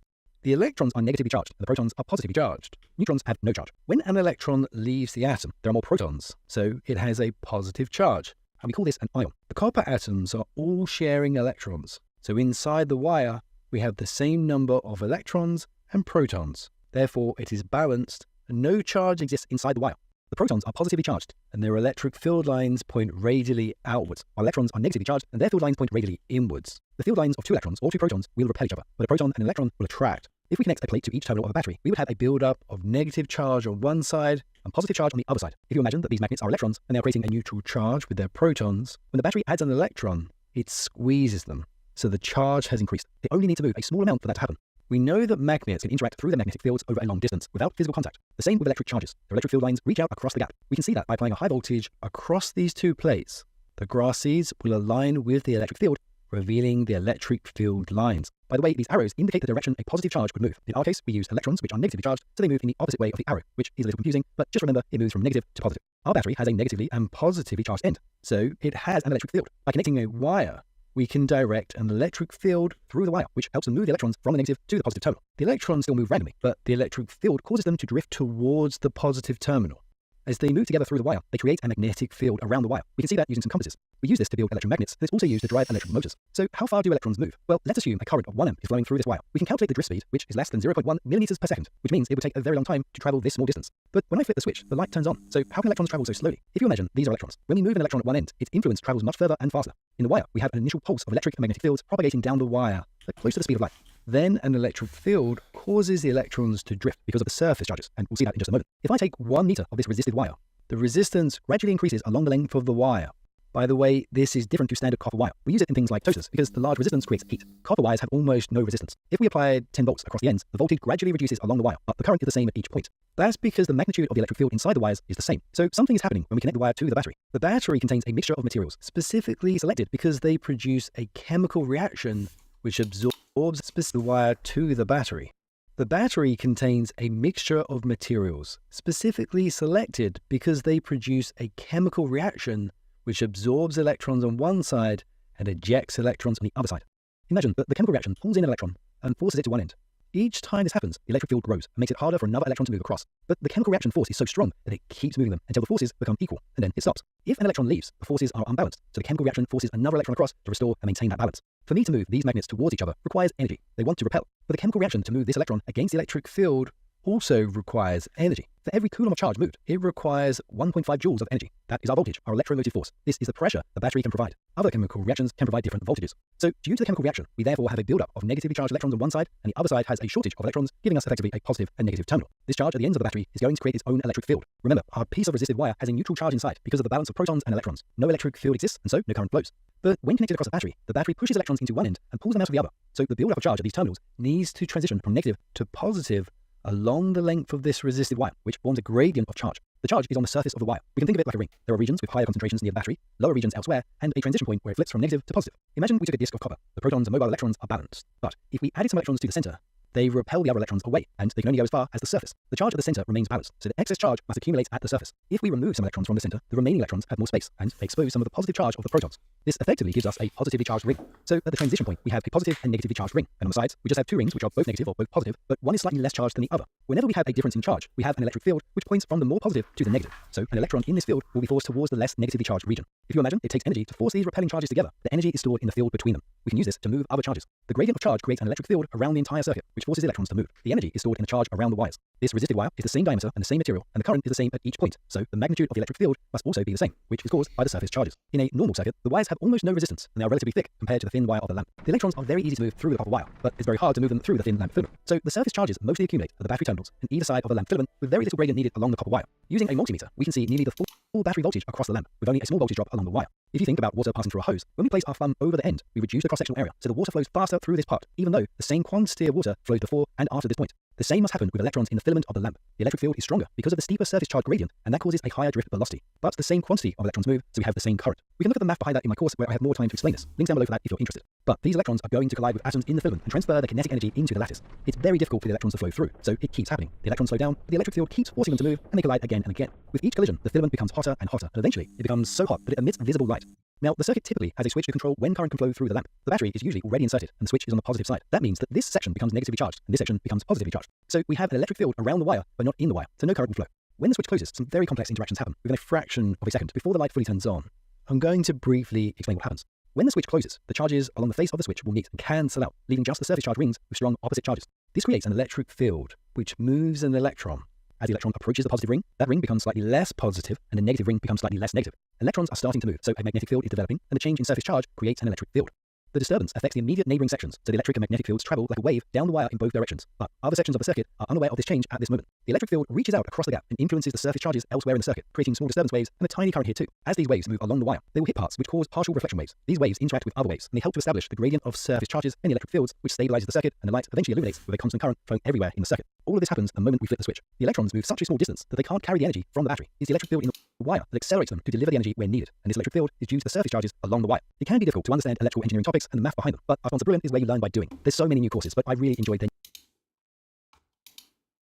The electrons are negatively charged, and the protons are positively charged. Neutrons have no charge. When an electron leaves the atom, there are more protons, so it has a positive charge, and we call this an ion. The copper atoms are all sharing electrons, so inside the wire, we have the same number of electrons and protons. Therefore, it is balanced, and no charge exists inside the wire. The protons are positively charged, and their electric field lines point radially outwards, while electrons are negatively charged, and their field lines point radially inwards. The field lines of two electrons or two protons will repel each other, but a proton and an electron will attract. If we connect a plate to each terminal of a battery, we would have a build-up of negative charge on one side and positive charge on the other side. If you imagine that these magnets are electrons and they are creating a neutral charge with their protons, when the battery adds an electron, it squeezes them, so the charge has increased. They only need to move a small amount for that to happen. We know that magnets can interact through their magnetic fields over a long distance without physical contact. The same with electric charges. Their electric field lines reach out across the gap. We can see that by applying a high voltage across these two plates. The grass seeds will align with the electric field, revealing the electric field lines. By the way, these arrows indicate the direction a positive charge would move. In our case, we use electrons, which are negatively charged, so they move in the opposite way of the arrow, which is a little confusing, but just remember it moves from negative to positive. Our battery has a negatively and positively charged end, so it has an electric field. By connecting a wire, we can direct an electric field through the wire, which helps them move the electrons from the negative to the positive terminal. The electrons still move randomly, but the electric field causes them to drift towards the positive terminal. As they move together through the wire, they create a magnetic field around the wire. We can see that using some compasses. We use this to build electromagnets, and it's also used to drive electric motors. So how far do electrons move? Well, let's assume a current of 1 amp is flowing through this wire. We can calculate the drift speed, which is less than 0.1 millimeters per second, which means it would take a very long time to travel this small distance. But when I flip the switch, the light turns on. So how can electrons travel so slowly? If you imagine these are electrons, when we move an electron at one end, its influence travels much further and faster. In the wire, we have an initial pulse of electric and magnetic fields propagating down the wire, close to the speed of light. Then an electric field causes the electrons to drift because of the surface charges, and we'll see that in just a moment. If I take 1 meter of this resisted wire, the resistance gradually increases along the length of the wire. By the way, this is different to standard copper wire. We use it in things like toasters because the large resistance creates heat. Copper wires have almost no resistance. If we apply 10 volts across the ends, the voltage gradually reduces along the wire, but the current is the same at each point. That's because the magnitude of the electric field inside the wires is the same. So something is happening when we connect the wire to the battery. The battery contains a mixture of materials, specifically selected because they produce a chemical reaction which absorbs the wire to the battery. The battery contains a mixture of materials, specifically selected because they produce a chemical reaction which absorbs electrons on one side and ejects electrons on the other side. Imagine that the chemical reaction pulls in an electron and forces it to one end. Each time this happens, the electric field grows and makes it harder for another electron to move across. But the chemical reaction force is so strong that it keeps moving them until the forces become equal, and then it stops. If an electron leaves, the forces are unbalanced, so the chemical reaction forces another electron across to restore and maintain that balance. For me to move these magnets towards each other requires energy. They want to repel. But the chemical reaction to move this electron against the electric field also requires energy. For every coulomb of charge moved, it requires 1.5 joules of energy. That is our voltage, our electromotive force. This is the pressure the battery can provide. Other chemical reactions can provide different voltages. So due to the chemical reaction, we therefore have a buildup of negatively charged electrons on one side, and the other side has a shortage of electrons, giving us effectively a positive and negative terminal. This charge at the ends of the battery is going to create its own electric field. Remember, our piece of resistive wire has a neutral charge inside because of the balance of protons and electrons. No electric field exists, and so no current flows. But when connected across the battery pushes electrons into one end and pulls them out of the other. So the buildup of charge at these terminals needs to transition from negative to positive along the length of this resistive wire, which forms a gradient of charge. The charge is on the surface of the wire. We can think of it like a ring. There are regions with higher concentrations near the battery, lower regions elsewhere, and a transition point where it flips from negative to positive. Imagine we took a disk of copper. The protons and mobile electrons are balanced. But if we added some electrons to the center, they repel the other electrons away, and they can only go as far as the surface. The charge at the center remains balanced, so the excess charge must accumulate at the surface. If we remove some electrons from the center, the remaining electrons have more space, and they expose some of the positive charge of the protons. This effectively gives us a positively charged ring. So at the transition point, we have a positive and negatively charged ring, and on the sides, we just have two rings which are both negative or both positive, but one is slightly less charged than the other. Whenever we have a difference in charge, we have an electric field which points from the more positive to the negative. So an electron in this field will be forced towards the less negatively charged region. If you imagine, it takes energy to force these repelling charges together. The energy is stored in the field between them. We can use this to move other charges. The gradient of charge creates an electric field around the entire circuit, which forces electrons to move. The energy is stored in the charge around the wires. This resistive wire is the same diameter and the same material, and the current is the same at each point, so the magnitude of the electric field must also be the same, which is caused by the surface charges. In a normal circuit, the wires have almost no resistance, and they are relatively thick compared to the thin wire of the lamp. The electrons are very easy to move through the copper wire, but it's very hard to move them through the thin lamp filament. So the surface charges mostly accumulate at the battery terminals and either side of the lamp filament with very little gradient needed along the copper wire. Using a multimeter, we can see nearly the full battery voltage across the lamp, with only a small voltage drop along the wire. If you think about water passing through a hose, when we place our thumb over the end, we reduce the cross-sectional area, so the water flows faster through this part, even though the same quantity of water flows before and after this point. The same must happen with electrons in the filament of the lamp. The electric field is stronger because of the steeper surface charge gradient, and that causes a higher drift velocity. But the same quantity of electrons move, so we have the same current. We can look at the math behind that in my course where I have more time to explain this. Links down below for that if you're interested. But these electrons are going to collide with atoms in the filament and transfer their kinetic energy into the lattice. It's very difficult for the electrons to flow through, so it keeps happening. The electrons slow down, but the electric field keeps forcing them to move, and they collide again and again. With each collision, the filament becomes hotter and hotter, and eventually it becomes so hot that it emits visible light. Now, the circuit typically has a switch to control when current can flow through the lamp. The battery is usually already inserted, and the switch is on the positive side. That means that this section becomes negatively charged, and this section becomes positively charged. So we have an electric field around the wire, but not in the wire, so no current will flow. When the switch closes, some very complex interactions happen within a fraction of a second before the light fully turns on. I'm going to briefly explain what happens. When the switch closes, the charges along the face of the switch will meet and cancel out, leaving just the surface charge rings with strong opposite charges. This creates an electric field, which moves an electron. As the electron approaches the positive ring, that ring becomes slightly less positive, and the negative ring becomes slightly less negative. Electrons are starting to move, so a magnetic field is developing, and the change in surface charge creates an electric field. The disturbance affects the immediate neighboring sections, so the electric and magnetic fields travel like a wave down the wire in both directions. But other sections of the circuit are unaware of this change at this moment. The electric field reaches out across the gap and influences the surface charges elsewhere in the circuit, creating small disturbance waves and a tiny current here too. As these waves move along the wire, they will hit parts which cause partial reflection waves. These waves interact with other waves, and they help to establish the gradient of surface charges in the electric fields, which stabilizes the circuit, and the light eventually illuminates with a constant current flowing everywhere in the circuit. All of this happens the moment we flip the switch. The electrons move such a small distance that they can't carry the energy from the battery. It's the electric field in the wire that accelerates them to deliver the energy where needed, and this electric field is due to the surface charges along the wire. It can be difficult to understand electrical engineering topics and the math behind them, but our sponsor Brilliant is where you learn by doing. There's so many new courses, but I really enjoyed them.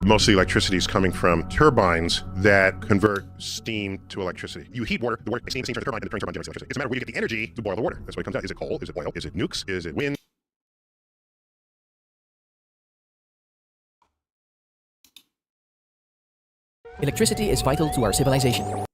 Most of the electricity is coming from turbines that convert steam to electricity. You heat water, the water, steam turns the turbine, and the turbine generates electricity. It's a matter of where you get the energy to boil the water. That's what it comes out. Is it coal? Is it oil? Is it nukes? Is it wind? Electricity is vital to our civilization.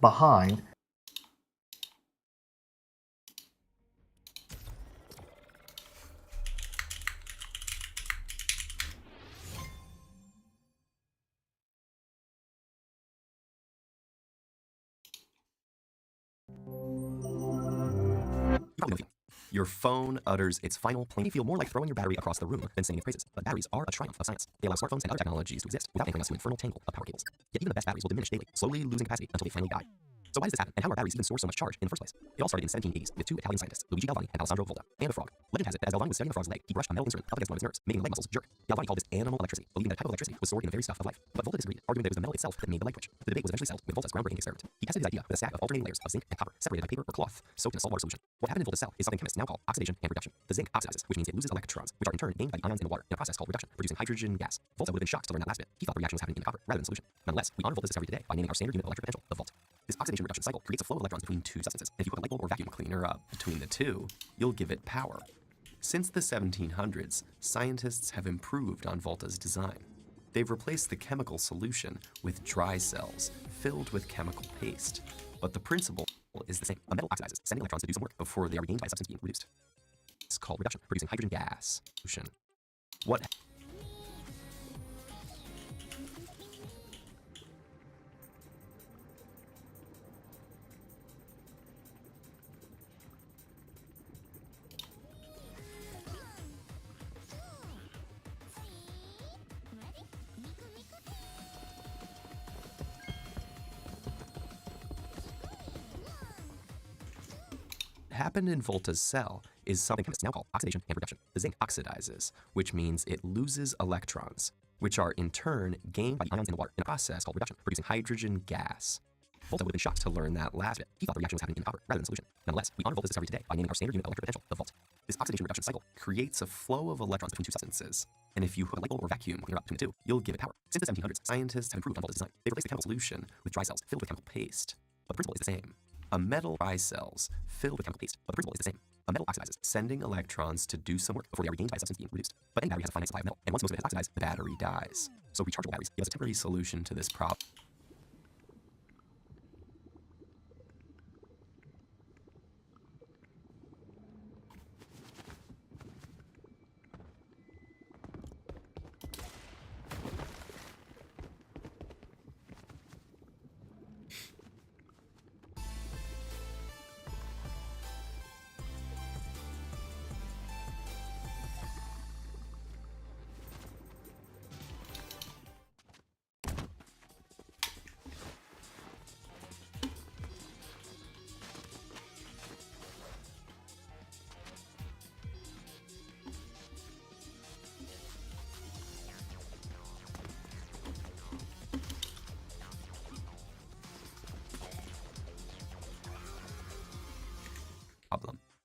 Behind Your phone utters its final plane. You feel more like throwing your battery across the room than singing its praises. But batteries are a triumph of science. They allow smartphones and other technologies to exist without anchoring us to an infernal tangle of power cables. Yet even the best batteries will diminish daily, slowly losing capacity until they finally die. So why does this happen, and how are batteries even store so much charge in the first place? It all started in the 1780s with two Italian scientists, Luigi Galvani and Alessandro Volta, and a frog. Legend has it that as Galvani was studying a frog's leg, he brushed a metal instrument up against one of his nerves, making the leg muscles jerk. Galvani called this animal electricity, believing that type of electricity was stored in the very stuff of life. But Volta disagreed, arguing that it was the metal itself that made the light twitch. The debate was eventually settled with Volta's groundbreaking experiment. He tested his idea with a stack of alternating layers of zinc and copper, separated by paper or cloth, soaked in a saltwater solution. What happened in Volta's cell is something chemists now call oxidation and reduction. The zinc oxidizes, which means it loses electrons, which are in turn gained by the ions in the water in a process called reduction, producing hydrogen gas. Volta would have been shocked to learn that last bit. He thought the reaction was happening in the copper rather than solution. Nonetheless, we honor Volta's discovery today by naming our standard unit of electric potential the volt. This oxidation reduction cycle creates a flow of electrons between two substances. If you put a light bulb or vacuum cleaner up between the two, you'll give it power. Since the 1700s, scientists have improved on Volta's design. They've replaced the chemical solution with dry cells filled with chemical paste. But the principle is the same. A metal oxidizes, sending electrons to do some work before they are regained by a substance being reduced. It's called reduction, producing hydrogen gas. What happened in Volta's cell is something chemists now call oxidation and reduction. The zinc oxidizes, which means it loses electrons, which are in turn gained by the ions in the water in a process called reduction, producing hydrogen gas. Volta would have been shocked to learn that last bit. He thought the reaction was happening in the copper rather than solution. Nonetheless, we honor Volta's discovery today by naming our standard unit of electric potential the volt. This oxidation reduction cycle creates a flow of electrons between two substances. And if you hook a light bulb or vacuum cleaner up between the two, you'll give it power. Since the 1700s, scientists have improved on Volta's design. They've replaced the chemical solution with dry cells filled with chemical paste. But the principle is the same. A metal dry cells filled with chemical paste, but the principle is the same. A metal oxidizes, sending electrons to do some work before they are regained by a substance being reduced. But any battery has a finite supply of metal, and once most of it has oxidized, the battery dies. So rechargeable batteries give us a temporary solution to this problem.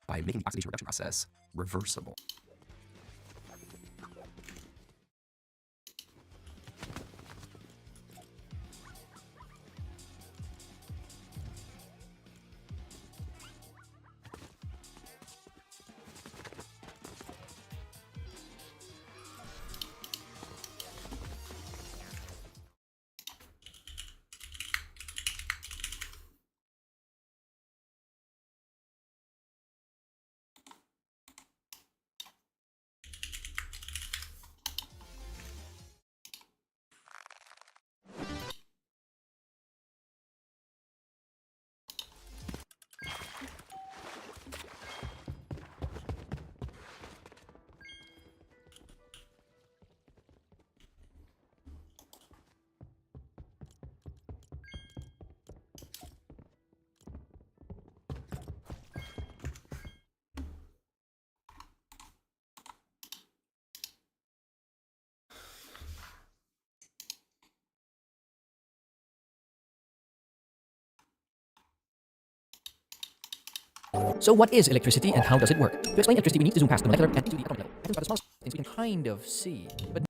by making the oxidation reduction process reversible. So what is electricity and how does it work? To explain electricity, we need to zoom past the molecular and into the atomic level. Atoms are the smallest things we can kind of see, but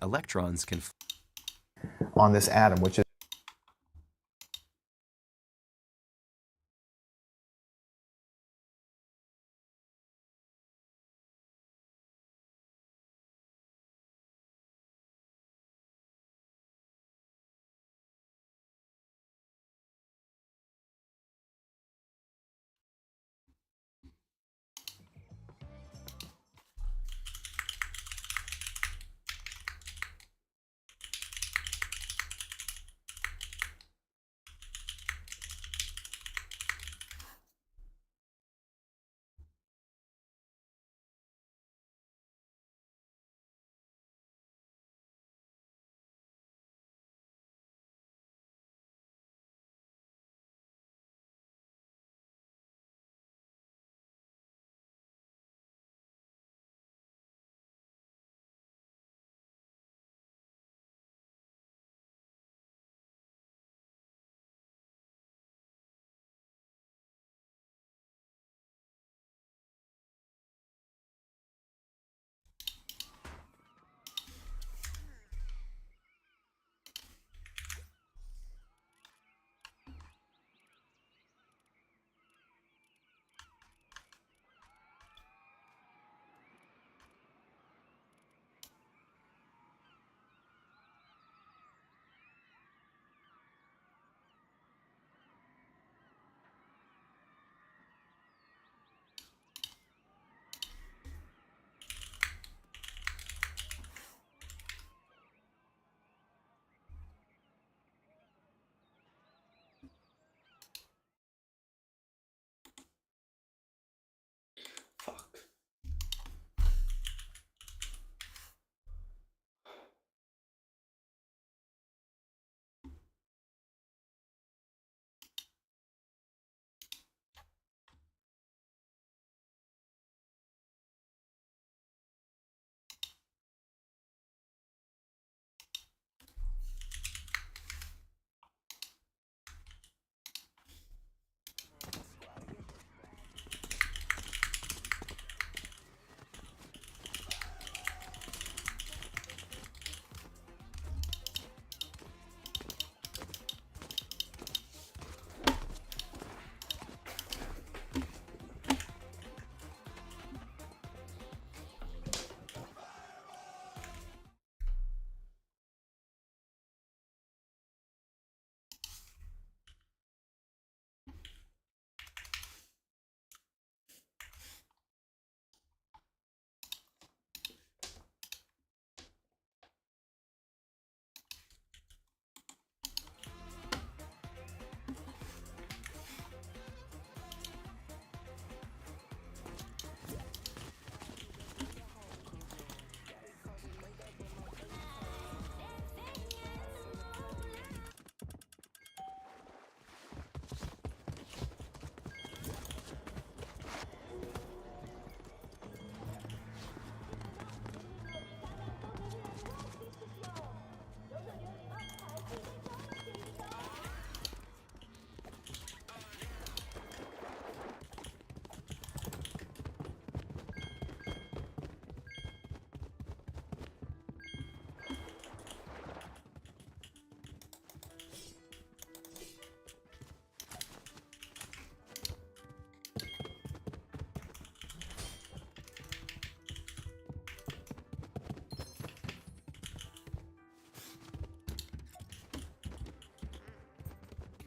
electrons can on this atom, which is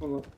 Hold on.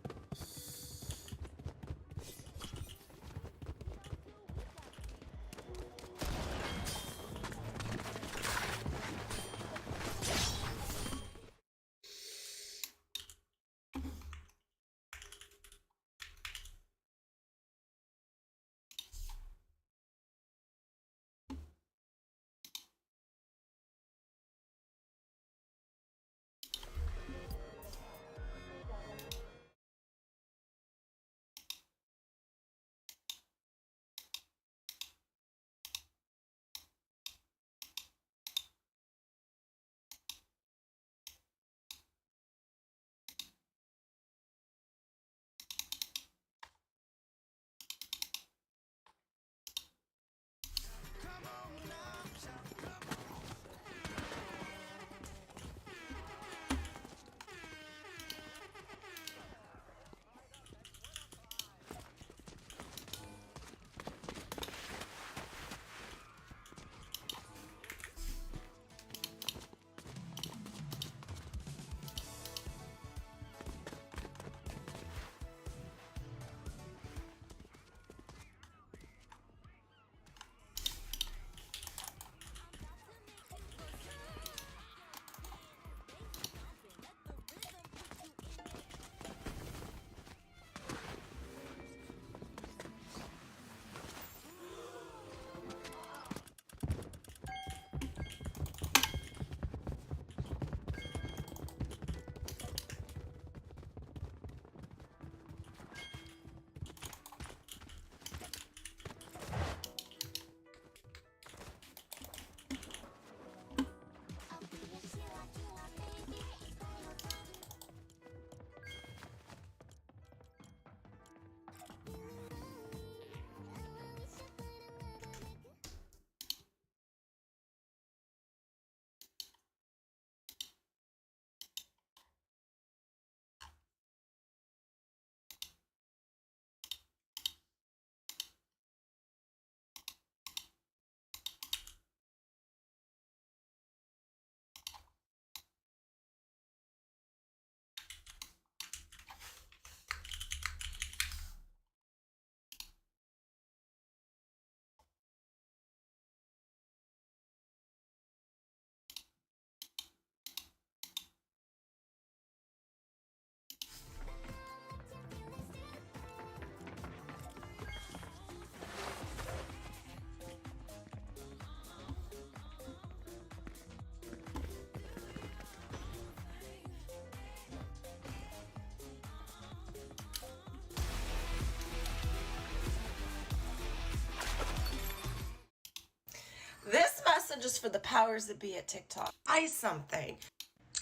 than just for the powers that be at TikTok. Buy something.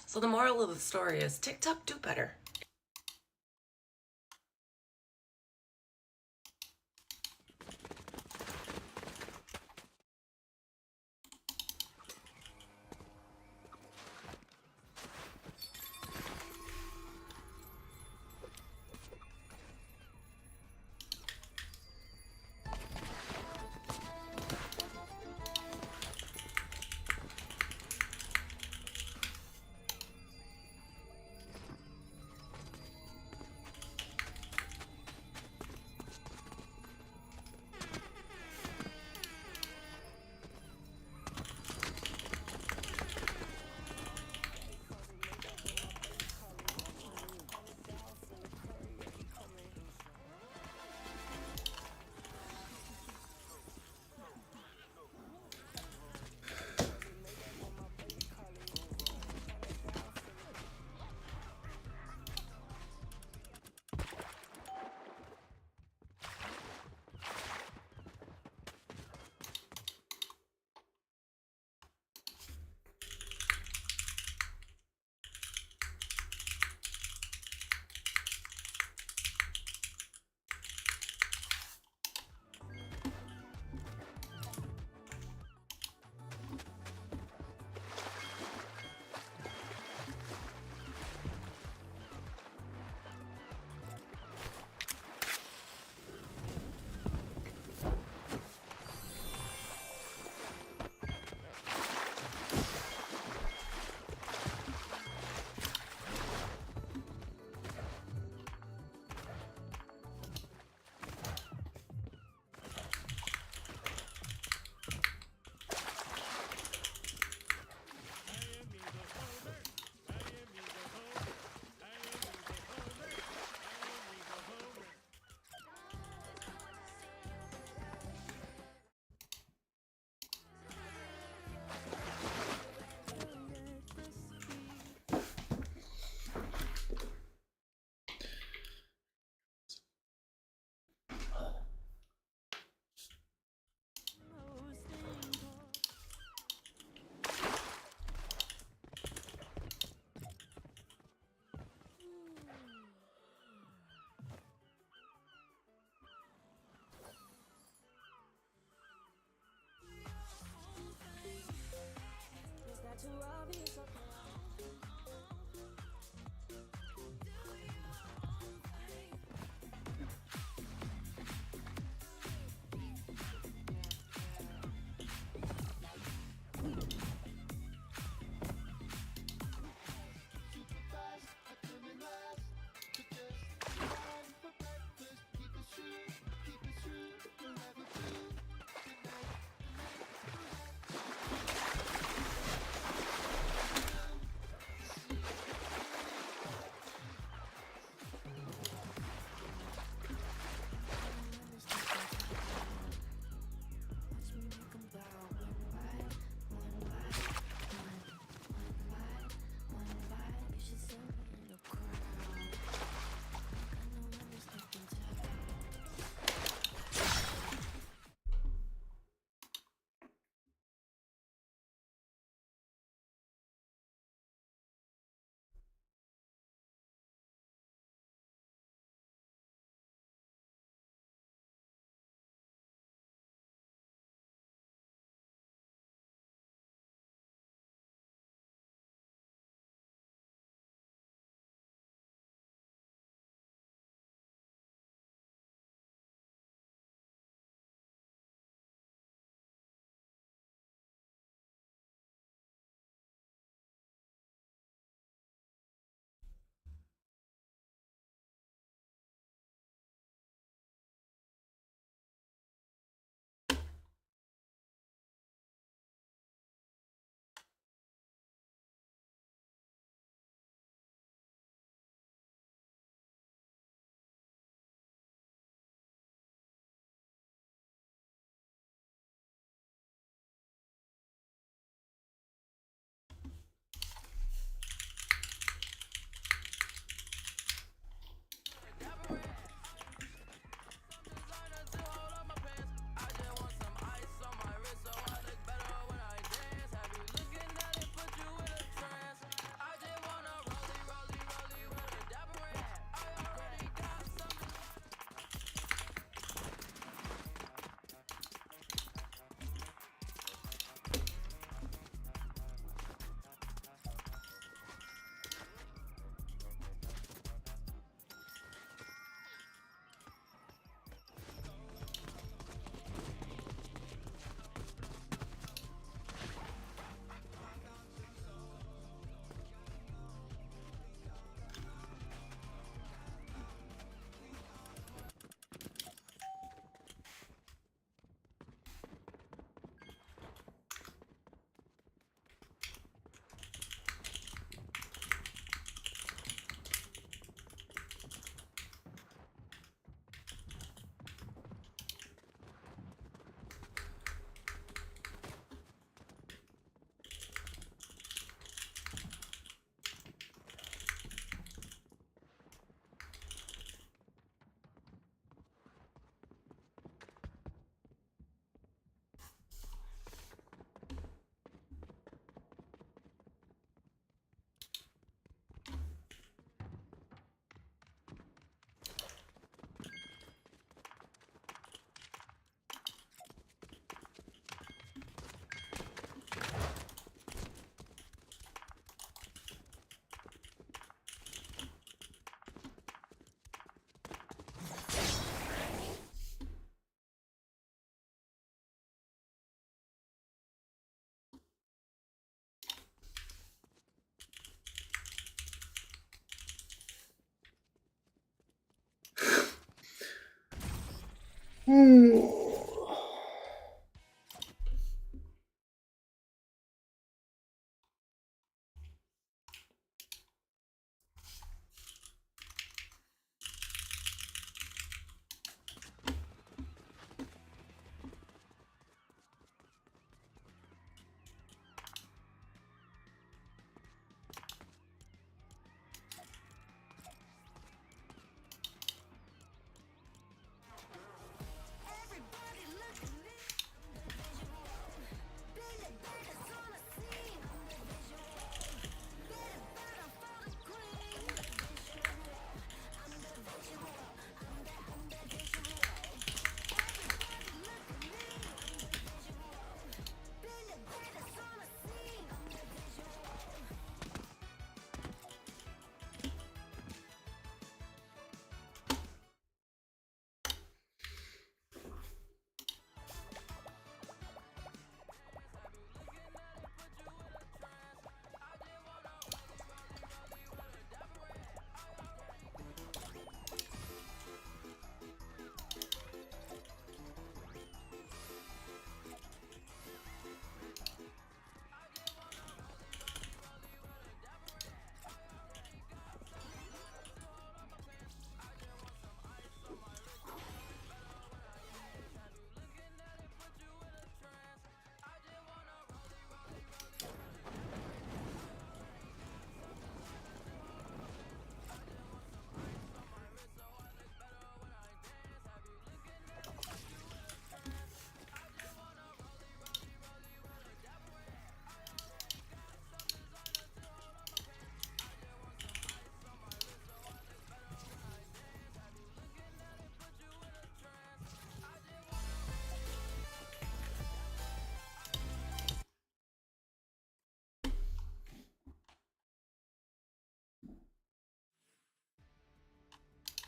So the moral of the story is TikTok, do better.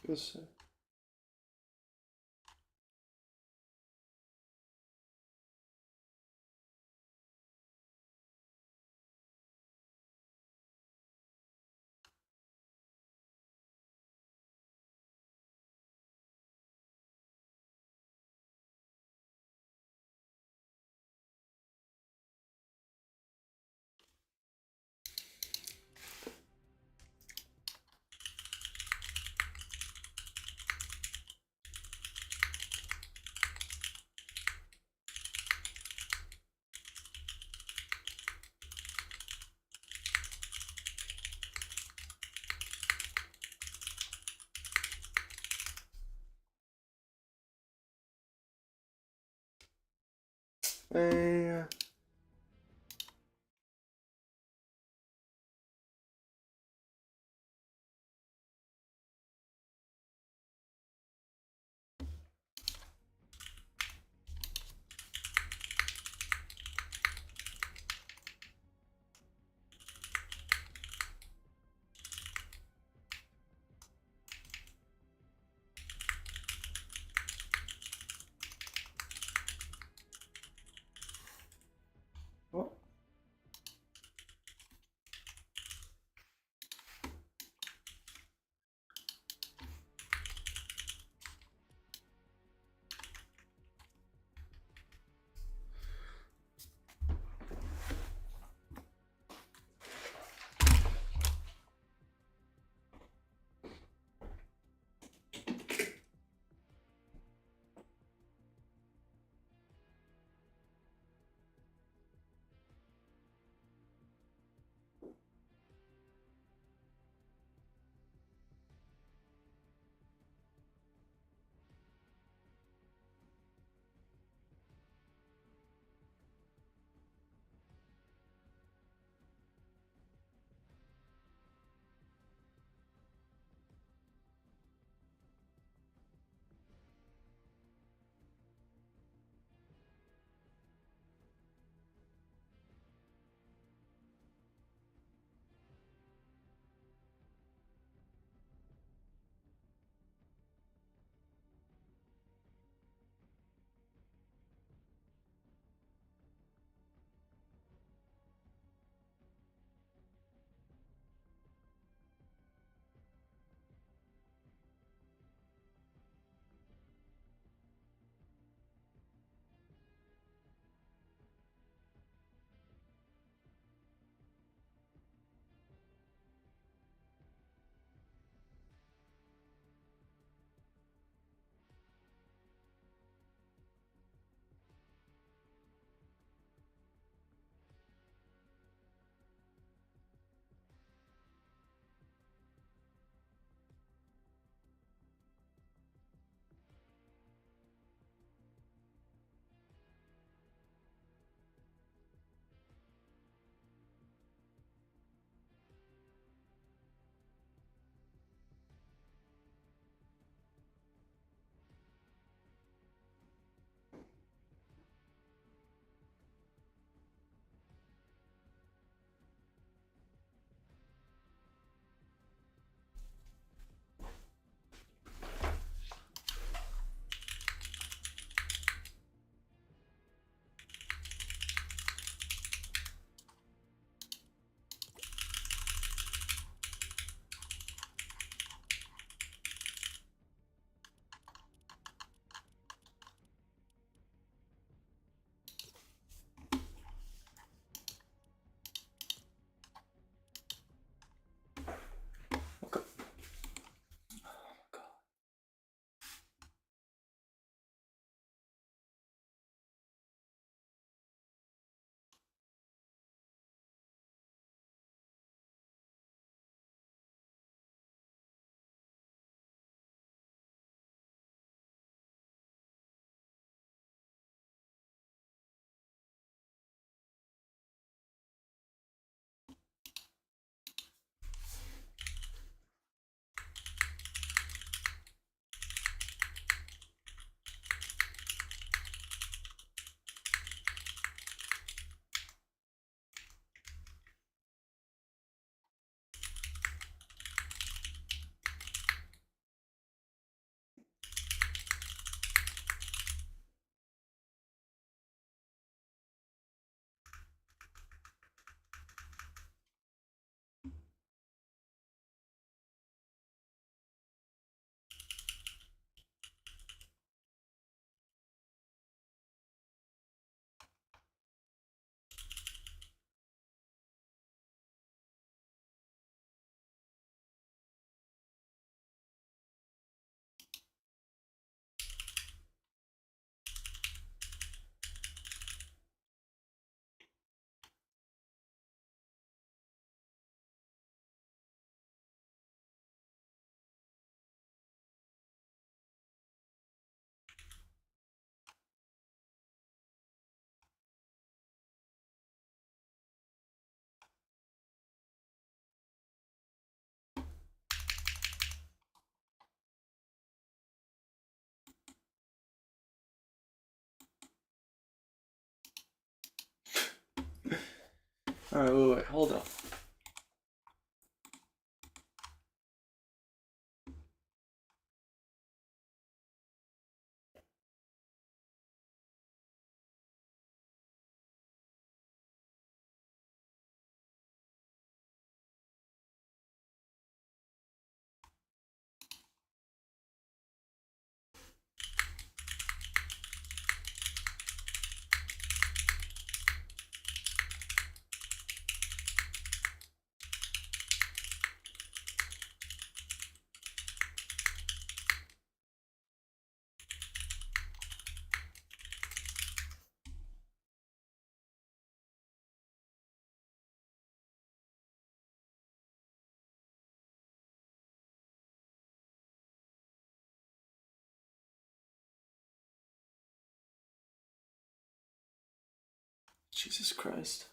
Yes, sir. Man. Alright, wait, hold up. Jesus Christ.